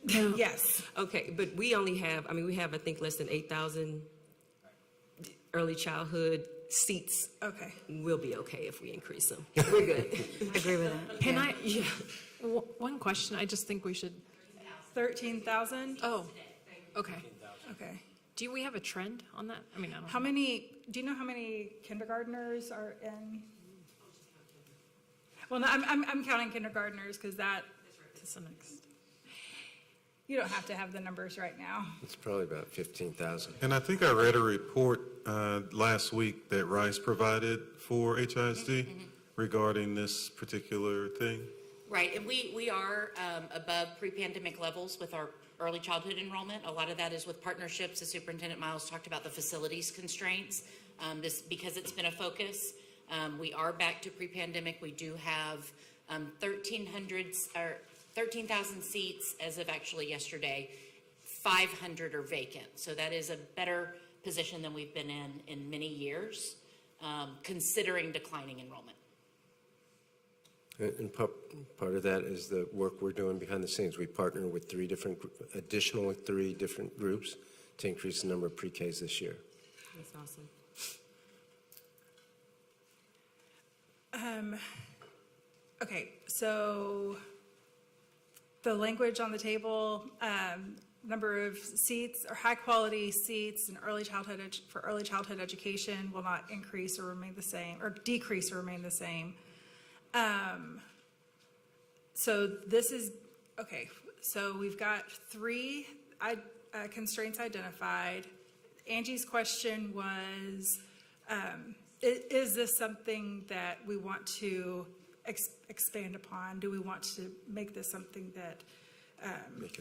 Yes. Okay, but we only have, we have, I think, less than 8,000 early childhood seats. Okay. We'll be okay if we increase them. We're good. I agree with that. Can I, one question, I just think we should, 13,000? oh, okay. Okay. Do we have a trend on that? I don't How know. many, do you know how many kindergartners are in? Well, no, I'm counting kindergartners because that, To some extent. you don't have to have the numbers right now. It's probably about 15,000. And I think I read a report last week that Rice provided for HISD regarding this particular thing. Right, and we are above pre-pandemic levels with our early childhood enrollment. A lot of that is with partnerships, as Superintendent Miles talked about, the facilities constraints. Because it's been a focus, we are back to pre-pandemic. We do have 13,000 seats as of actually yesterday. 500 are vacant, so that is a better position than we've been in many years, considering declining enrollment. And part of that is the work we're doing behind the scenes. We partner with additional three different groups to increase the number of pre-Ks this year. That's awesome. Okay, so the language on the table, number of seats or high-quality seats in early childhood for early childhood education will not increase or remain the same, or decrease or remain the same. So this is, okay, so we've got three constraints identified. Angie's question was, is this something that we want to expand upon? Do we want to make this something that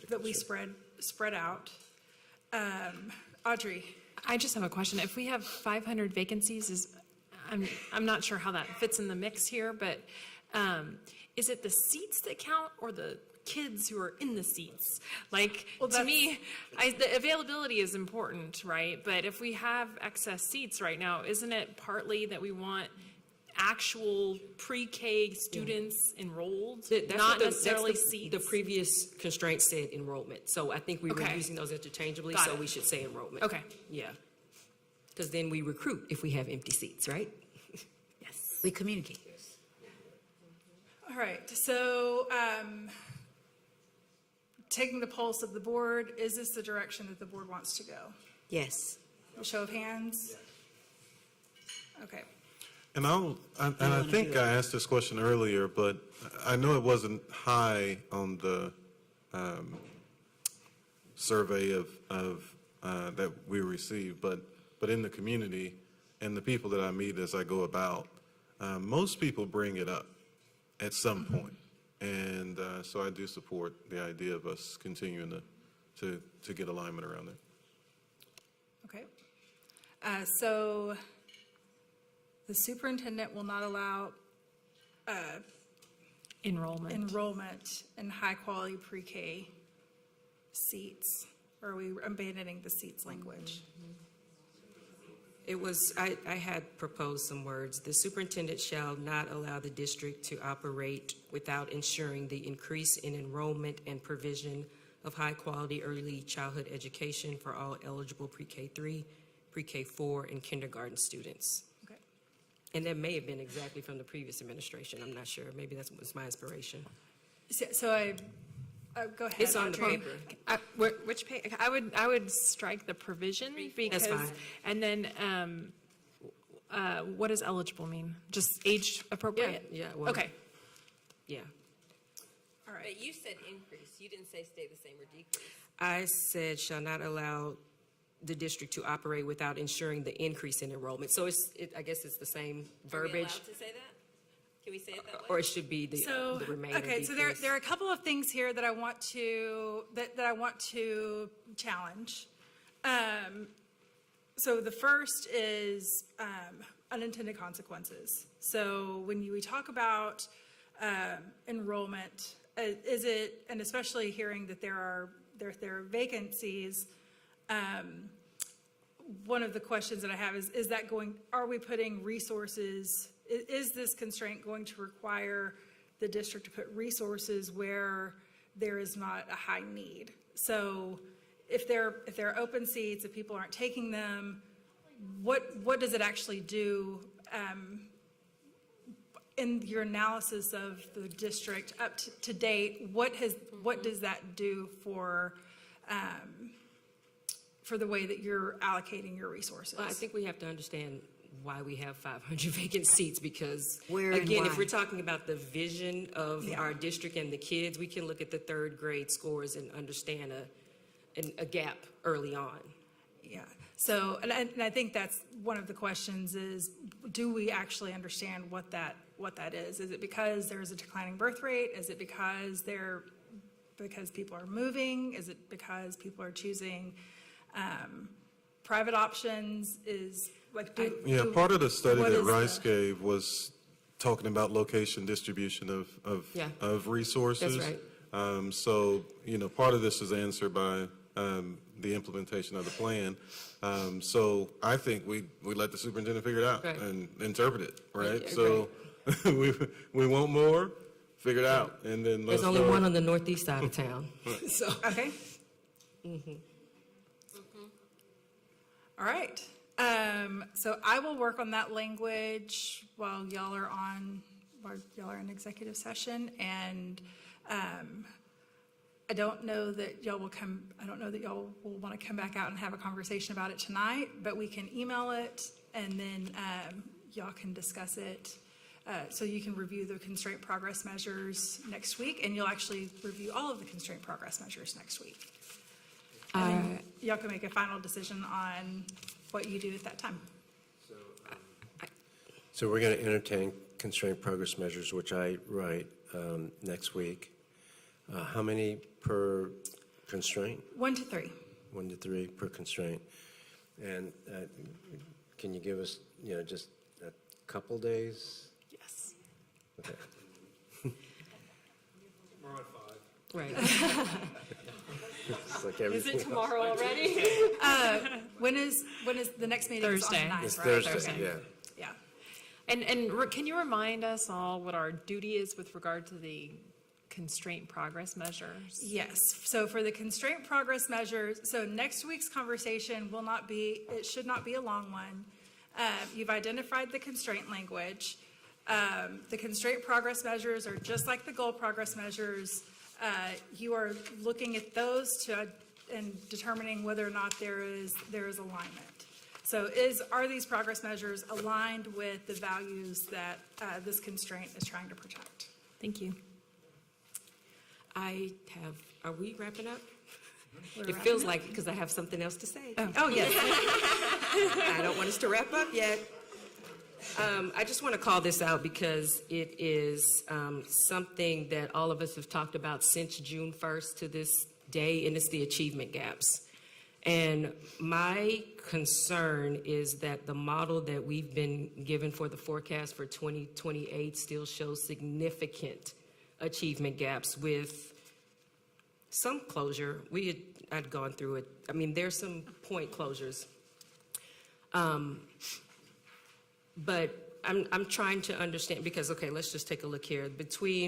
that we spread out? Audrey. I just have a question. If we have 500 vacancies, I'm not sure how that fits in the mix here, but is it the seats that count or the kids who are in the seats? Like, to me, the availability is important, right? But if we have excess seats right now, isn't it partly that we want actual pre-K students enrolled, That's not what necessarily that's seats? The previous constraint said enrollment, so I think we were Okay. using those interchangeably, Got so it. we should say enrollment. Okay. Yeah. Because then we recruit if we have empty seats, right? Yes. We communicate. All right, so taking the pulse of the board, is this the direction that the board wants to go? Yes. A show of hands? Okay. And I think I asked this question earlier, but I know it wasn't high on the survey of that we received, but in the community and the people that I meet as I go about, most people bring it up at some point. And so I do support the idea of us continuing to get alignment around it. Okay. So the superintendent will not allow enrollment in high-quality pre-K seats. Or are we abandoning the seats language? It was, I had proposed some words. The superintendent shall not allow the district to operate without ensuring the increase in enrollment and provision of high-quality early childhood education for all eligible pre-K3, pre-K4, and kindergarten students. Okay. And that may have been exactly from the previous administration. I'm not sure. Maybe that was my inspiration. So I go ahead. It's on the Audrey. paper. Which page? I would strike the provision because, fine. and then, what does eligible mean? Just age appropriate? Yeah, well, Okay. Yeah. All right. But you said increase, you didn't say stay the same or decrease. I said shall not allow the district to operate without ensuring the increase in enrollment. So I guess it's the same Are we allowed verbiage, to say that? Can we say it that way? or it should be the remainder. Okay, so decrease. there are a couple of things here that I want to, that I want to challenge. So the first is unintended consequences. So when we talk about enrollment, is it, and especially hearing that there are vacancies, one of the questions that I have is that going, are we putting resources, is this constraint going to require the district to put resources where there is not a high need? So if there are open seats, if people aren't taking them, what does it actually do in your analysis of the district up to date? What does that do for the way that you're allocating your resources? Well, I think we have to understand why we have 500 vacant seats, because Where and again, why? if we're talking about the vision of Yeah. our district and the kids, we can look at the third grade scores and understand a gap early on. Yeah, so, and I think that's one of the questions is, do we actually understand what that is? Is it because there's a declining birth rate? Is it because people are moving? Is it because people are choosing private options? Is like, Part of the study what that is Rice gave was talking about location distribution of resources. That's right. So, part of this is answered by the implementation of the plan. So I think we let the superintendent figure it out Right. and interpret it, right? Yeah, So we want more, figure it out, and then let There's us only know. one on the northeast side of town, so. okay. All right. So I will work on that language while y'all are in executive session, and I don't know that y'all will want to come back out and have a conversation about it tonight, but we can email it, and then y'all can discuss it. So you can review the constraint progress measures next week, and you'll actually review all of the constraint progress measures next week. And then y'all can make a final decision on what you do at that time. So we're going to entertain constraint progress measures, which I write next week. How many per constraint? 1 to 3. 1 to 3 per constraint. And can you give us, just a couple days? Yes. Okay. We're on 5. Right. It's like Is everything it tomorrow already? When is the next meeting? Is on the Thursday. 9th, It's right? Thursday, yeah. Yeah. And can you remind us all what our duty is with regard to the constraint progress measures? Yes, so for the constraint progress measures, so next week's conversation will not be, it should not be a long one. You've identified the constraint language. The constraint progress measures are just like the goal progress measures. You are looking at those and determining whether or not there is alignment. So are these progress measures aligned with the values that this constraint is trying to protect? Thank you. Are we wrapping up? We're It wrapping feels up? like, because I have something else to say. Oh, yes. I don't want us to wrap up yet. I just want to call this out because it is something that all of us have talked about since June 1st to this day, and it's the achievement gaps. And my concern is that the model that we've been given for the forecast for 2028 still shows significant achievement gaps with some closure. I'd gone through it. I mean, there's some point closures. But I'm trying to understand, because, okay, let's just take a look here.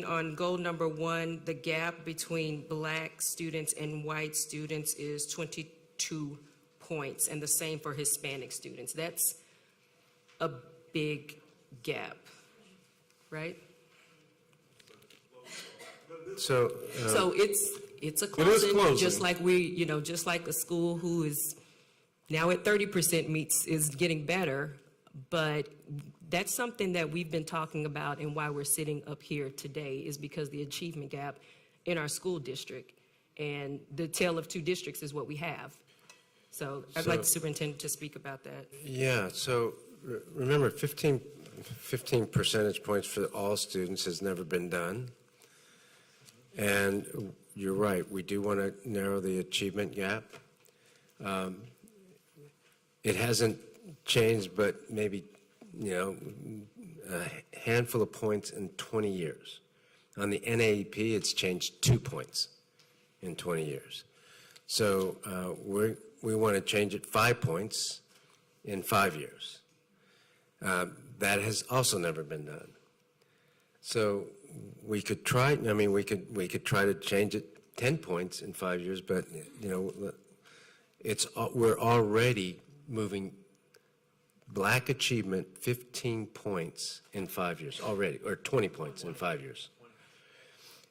On goal number 1, the gap between Black students and white students is 22 points, and the same for Hispanic students. That's a big gap, right? So It's a It is closing, closing. just like just like a school who is now at 30% is getting better, but that's something that we've been talking about, and why we're sitting up here today is because the achievement gap in our school district, and the tale of two districts is what we have. So I'd like the superintendent to speak about that. Yeah, so remember, 15 percentage points for all students has never been done. And you're right, we do want to narrow the achievement gap. It hasn't changed, but maybe, a handful of points in 20 years. On the NAEP, it's changed 2 points in 20 years. So we want to change it 5 points in 5 years. That has also never been done. So we could try, we could try to change it 10 points in 5 years, but, we're already moving Black achievement 15 points in 5 years already, or 20 points in 5 years.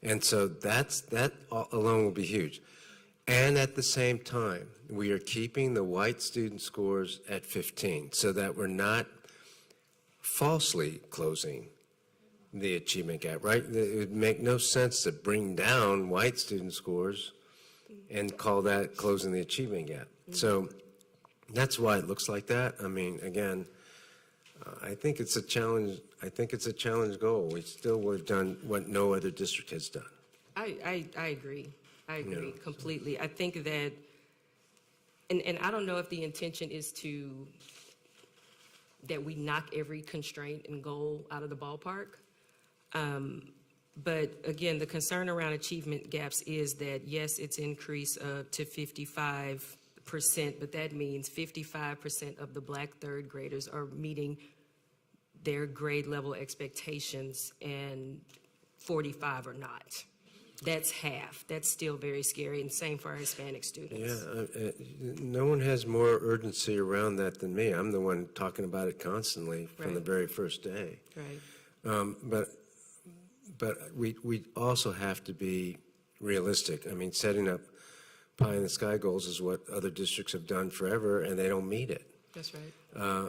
And so that alone will be huge. And at the same time, we are keeping the white student scores at 15 so that we're not falsely closing the achievement gap, right? It would make no sense to bring down white student scores and call that closing the achievement gap. So that's why it looks like that. Again, I think it's a challenge. I think it's a challenge goal. We still would have done what no other district has done. I agree. I agree completely. I think that, and I don't know if the intention is that we knock every constraint and goal out of the ballpark. But again, the concern around achievement gaps is that, yes, it's increased to 55%, but that means 55% of the Black third graders are meeting their grade level expectations and 45 are not. That's half. That's still very scary, and same for our Hispanic students. Yeah, no one has more urgency around that than me. I'm the one talking about it constantly from the very first day. Right. But we also have to be realistic. Setting up pie in the sky goals is what other districts have done forever, and they don't meet it. That's right.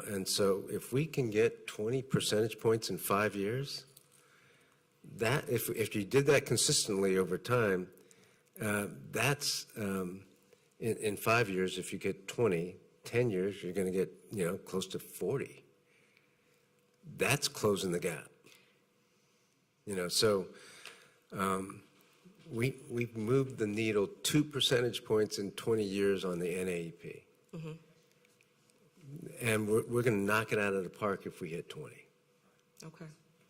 And so if we can get 20 percentage points in 5 years, that if you did that consistently over time, that's in 5 years, if you get 20, 10 years, you're going to get close to 40. That's closing the gap. So we've moved the needle 2 percentage points in 20 years on the NAEP. Mm-hmm. And we're going to knock it out of the park if we hit 20. Okay.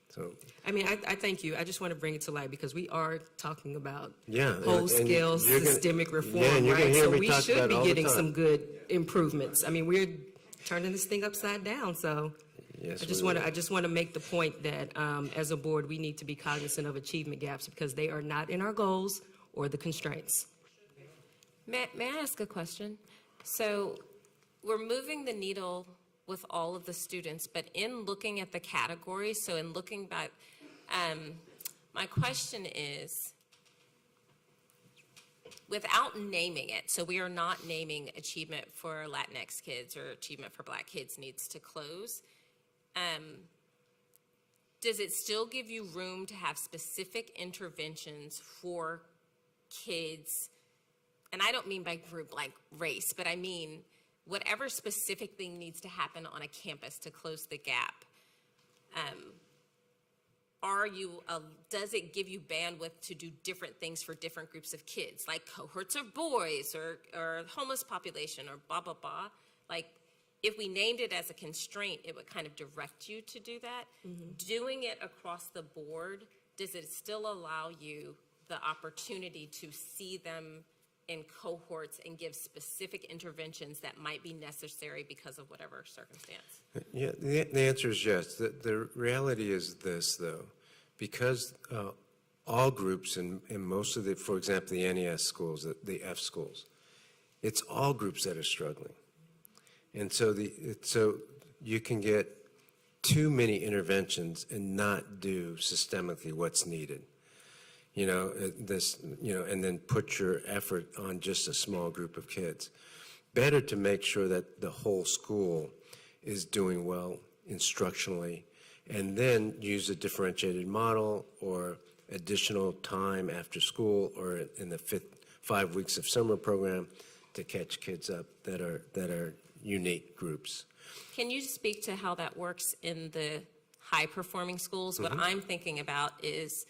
So, I thank you. I just want to bring it to light because we are talking about yeah, whole-scale systemic reform, and you're gonna right? hear So me we talk should about be it all the getting time. some good improvements. We're turning this thing upside down, so Yes, I just we want will. to, I just want to make the point that as a board, we need to be cognizant of achievement gaps because they are not in our goals or the constraints. May I ask a question? So we're moving the needle with all of the students, but in looking at the categories, so in looking back, my question is, without naming it, so we are not naming achievement for Latinx kids or achievement for Black kids needs to close, does it still give you room to have specific interventions for kids? And I don't mean by group like race, but I mean whatever specific thing needs to happen on a campus to close the gap. Does it give you bandwidth to do different things for different groups of kids, like cohorts of boys or homeless population or blah, blah, blah? Like, if we named it as a constraint, it would kind of direct you to do that. Doing it across the board, does it still allow you the opportunity to see them in cohorts and give specific interventions that might be necessary because of whatever circumstance? Yeah, the answer is yes. The reality is this, though, because all groups in most of the, for example, the NES schools, the F schools, it's all groups that are struggling. And so so you can get too many interventions and not do systemically what's needed. And then put your effort on just a small group of kids. Better to make sure that the whole school is doing well instructionally, and then use a differentiated model or additional time after school or in the 5 weeks of summer program to catch kids up that are unique groups. Can you speak to how that works in the high-performing schools? What I'm thinking about is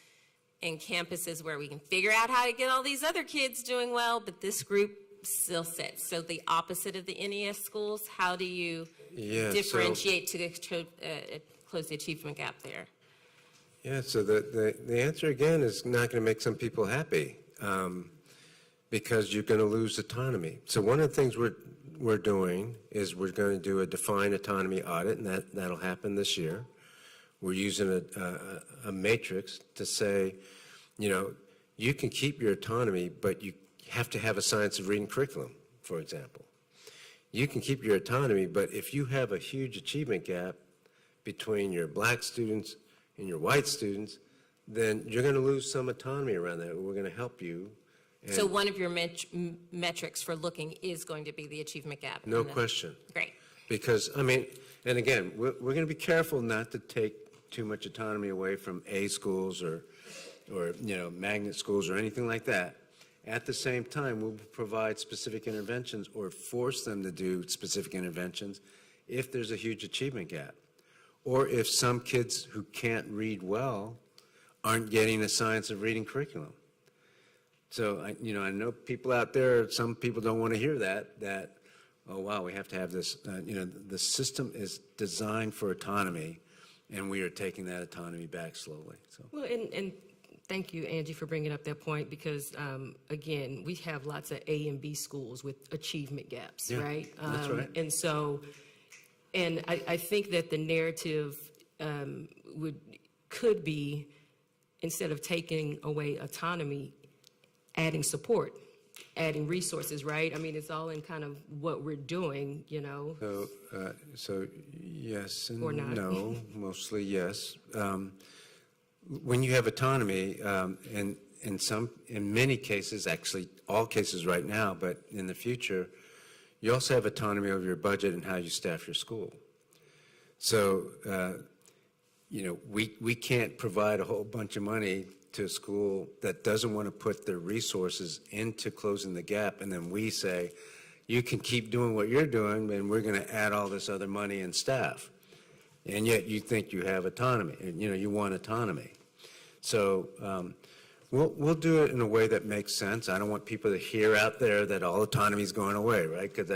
in campuses where we can figure out how to get all these other kids doing well, but this group still sits. So the opposite of the NES schools, how do you differentiate to close the achievement gap there? Yeah, so the answer again is not going to make some people happy because you're going to lose autonomy. So one of the things we're doing is we're going to do a defined autonomy audit, and that'll happen this year. We're using a matrix to say, you can keep your autonomy, but you have to have a science of reading curriculum, for example. You can keep your autonomy, but if you have a huge achievement gap between your Black students and your white students, then you're going to lose some autonomy around that. We're going to help you. So one of your metrics for looking is going to be the achievement gap. No question. Great. Because, and again, we're going to be careful not to take too much autonomy away from A schools or magnet schools or anything like that. At the same time, we'll provide specific interventions or force them to do specific interventions if there's a huge achievement gap. Or if some kids who can't read well aren't getting a science of reading curriculum. So, I know people out there, some people don't want to hear that, oh, wow, we have to have this. The system is designed for autonomy, and we are taking that autonomy back slowly. So. Well, and thank you, Angie, for bringing up that point because, again, we have lots of A and B schools with achievement gaps, right? That's right. And so, I think that the narrative could be, instead of taking away autonomy, adding support, adding resources, right? It's all in kind of what we're doing, So yes and Or not. no, mostly yes. When you have autonomy, and in many cases, actually all cases right now, but in the future, you also have autonomy over your budget and how you staff your school. So, we can't provide a whole bunch of money to a school that doesn't want to put their resources into closing the gap, and then we say, you can keep doing what you're doing, and we're going to add all this other money and staff. And yet you think you have autonomy, and you want autonomy. So we'll do it in a way that makes sense. I don't want people to hear out there that all autonomy is going away, right? Because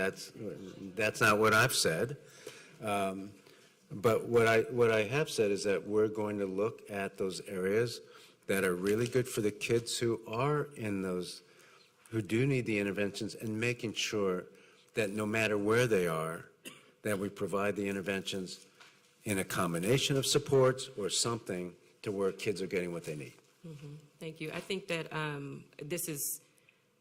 that's not what I've said. But what I have said is that we're going to look at those areas that are really good for the kids who are in those, who do need the interventions, and making sure that no matter where they are, that we provide the interventions in a combination of supports or something to where kids are getting what they need. Thank you. I think that this is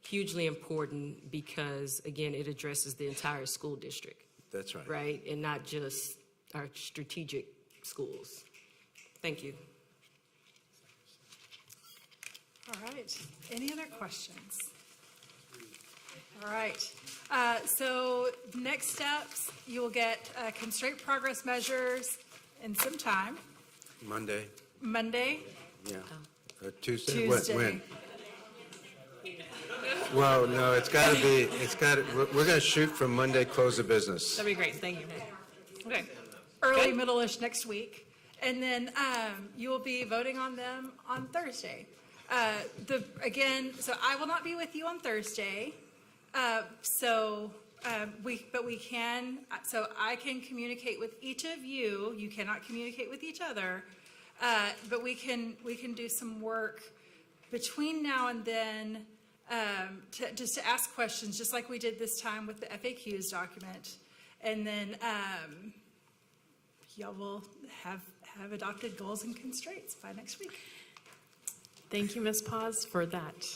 hugely important because, again, it addresses the entire school district, That's right. right? And not just our strategic schools. Thank you. All right. Any other questions? All right. So next steps, you will get constraint progress measures in some time, Monday, Monday. yeah. Tuesday? Tuesday. When? Well, no, it's got to be, we're going to shoot from Monday, close of business. That'd be great, thank you. Okay. Early, middle-ish next week. And then you will be voting on them on Thursday. So I will not be with you on Thursday. So I can communicate with each of you. You cannot communicate with each other. But we can do some work between now and then to ask questions, just like we did this time with the FAQs document. And then y'all will have adopted goals and constraints by next week. Thank you, Ms. Paz, for that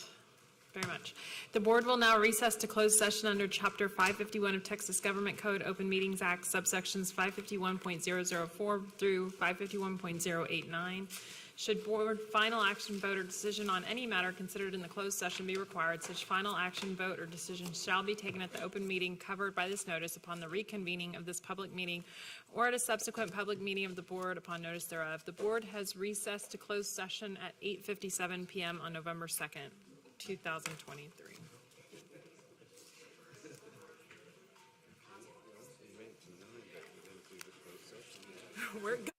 very much. The board will now recess to closed session under Chapter 551 of Texas Government Code, Open Meetings Act, subsections 551.004 through 551.089. Should board final action, vote, or decision on any matter considered in the closed session be required, such final action, vote, or decision shall be taken at the open meeting covered by this notice upon the reconvening of this public meeting or at a subsequent public meeting of the board upon notice thereof. The board has recessed to closed session at 8:57 p.m. on November 2nd, 2023. We're good.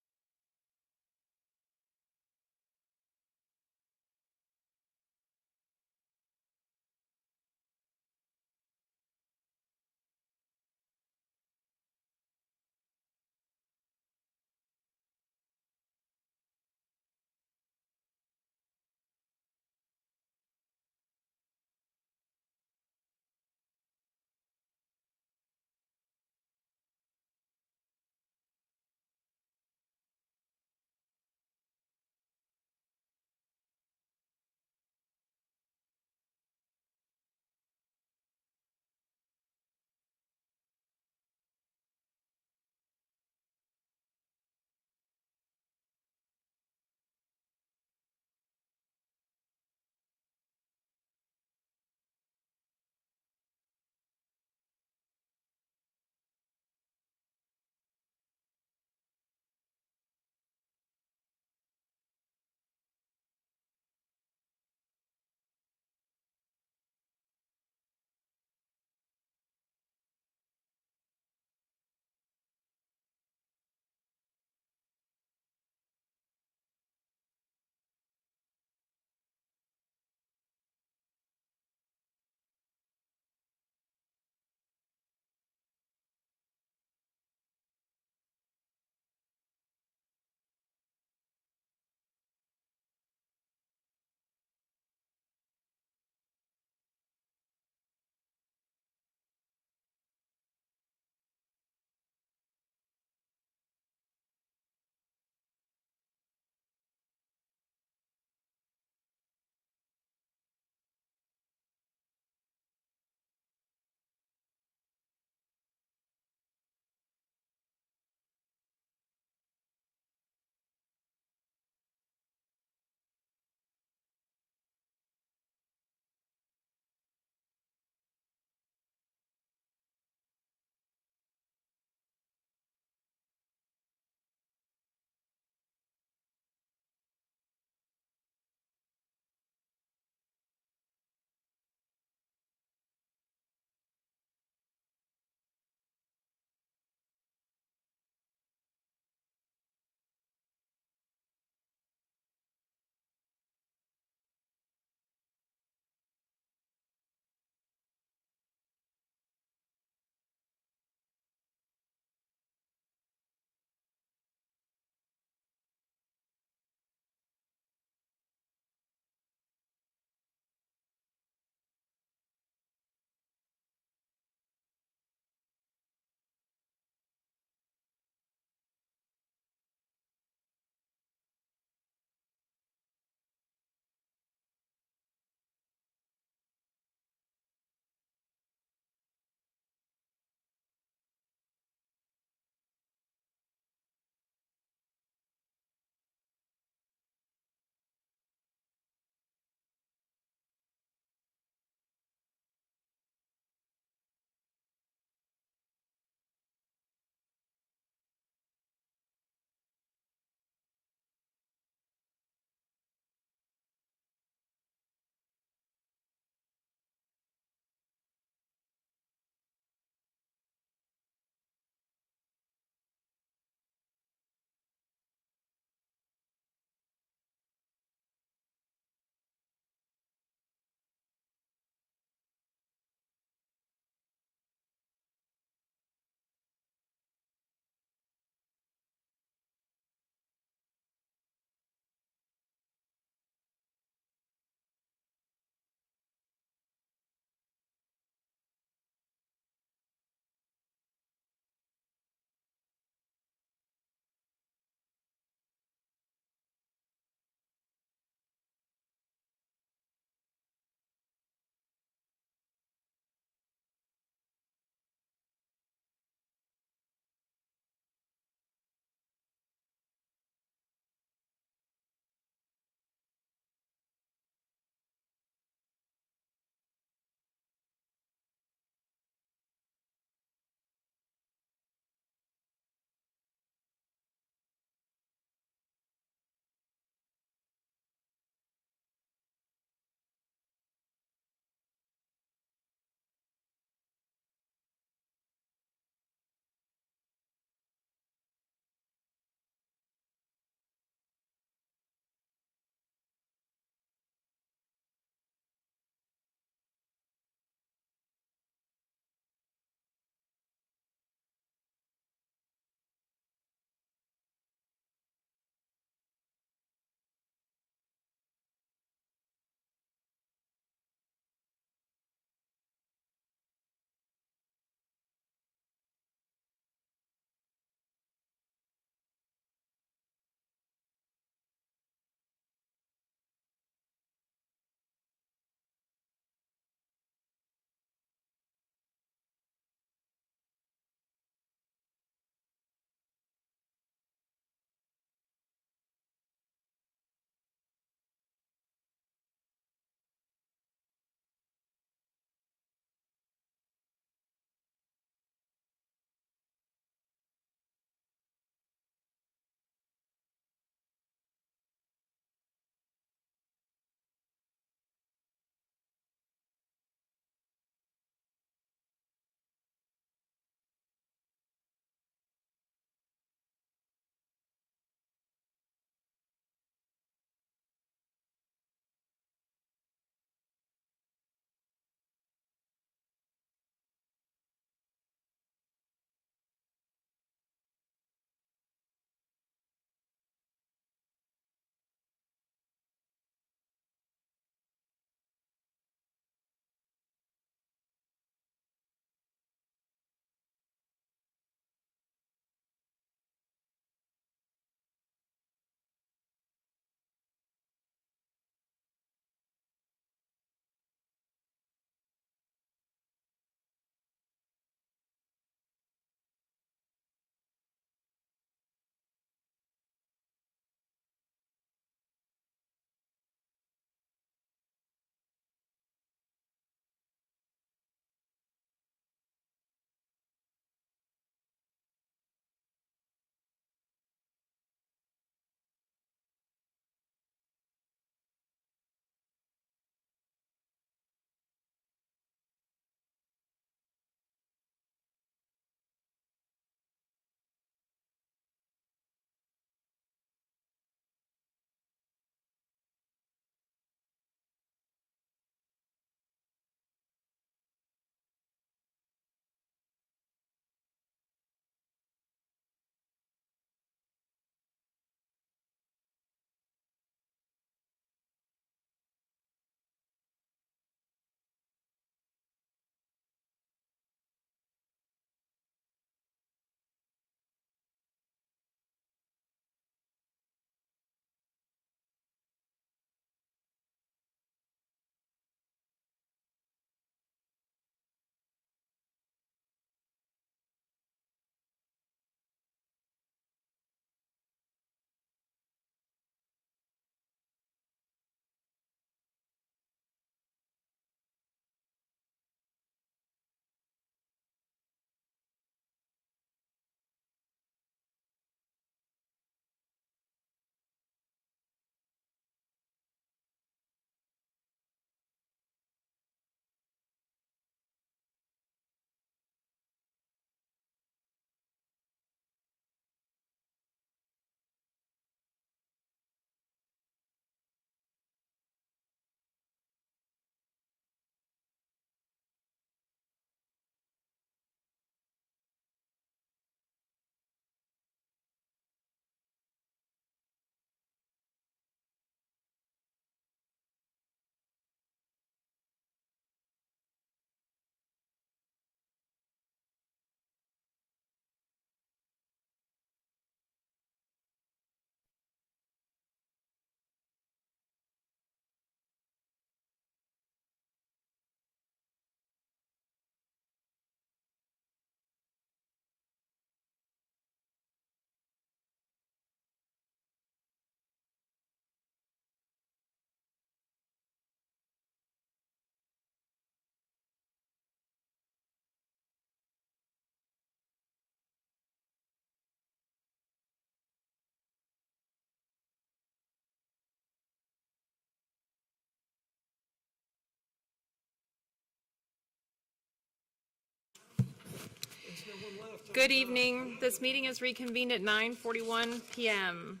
Good evening. This meeting is reconvened at 9:41 p.m.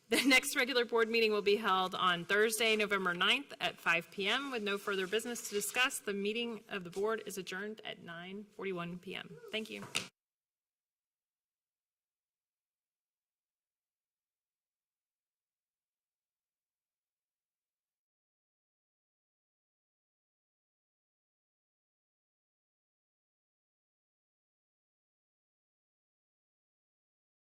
The next regular board meeting will be held on Thursday, November 9th at 5 p.m. With no further business to discuss, the meeting of the board is adjourned at 9:41 p.m. Thank you.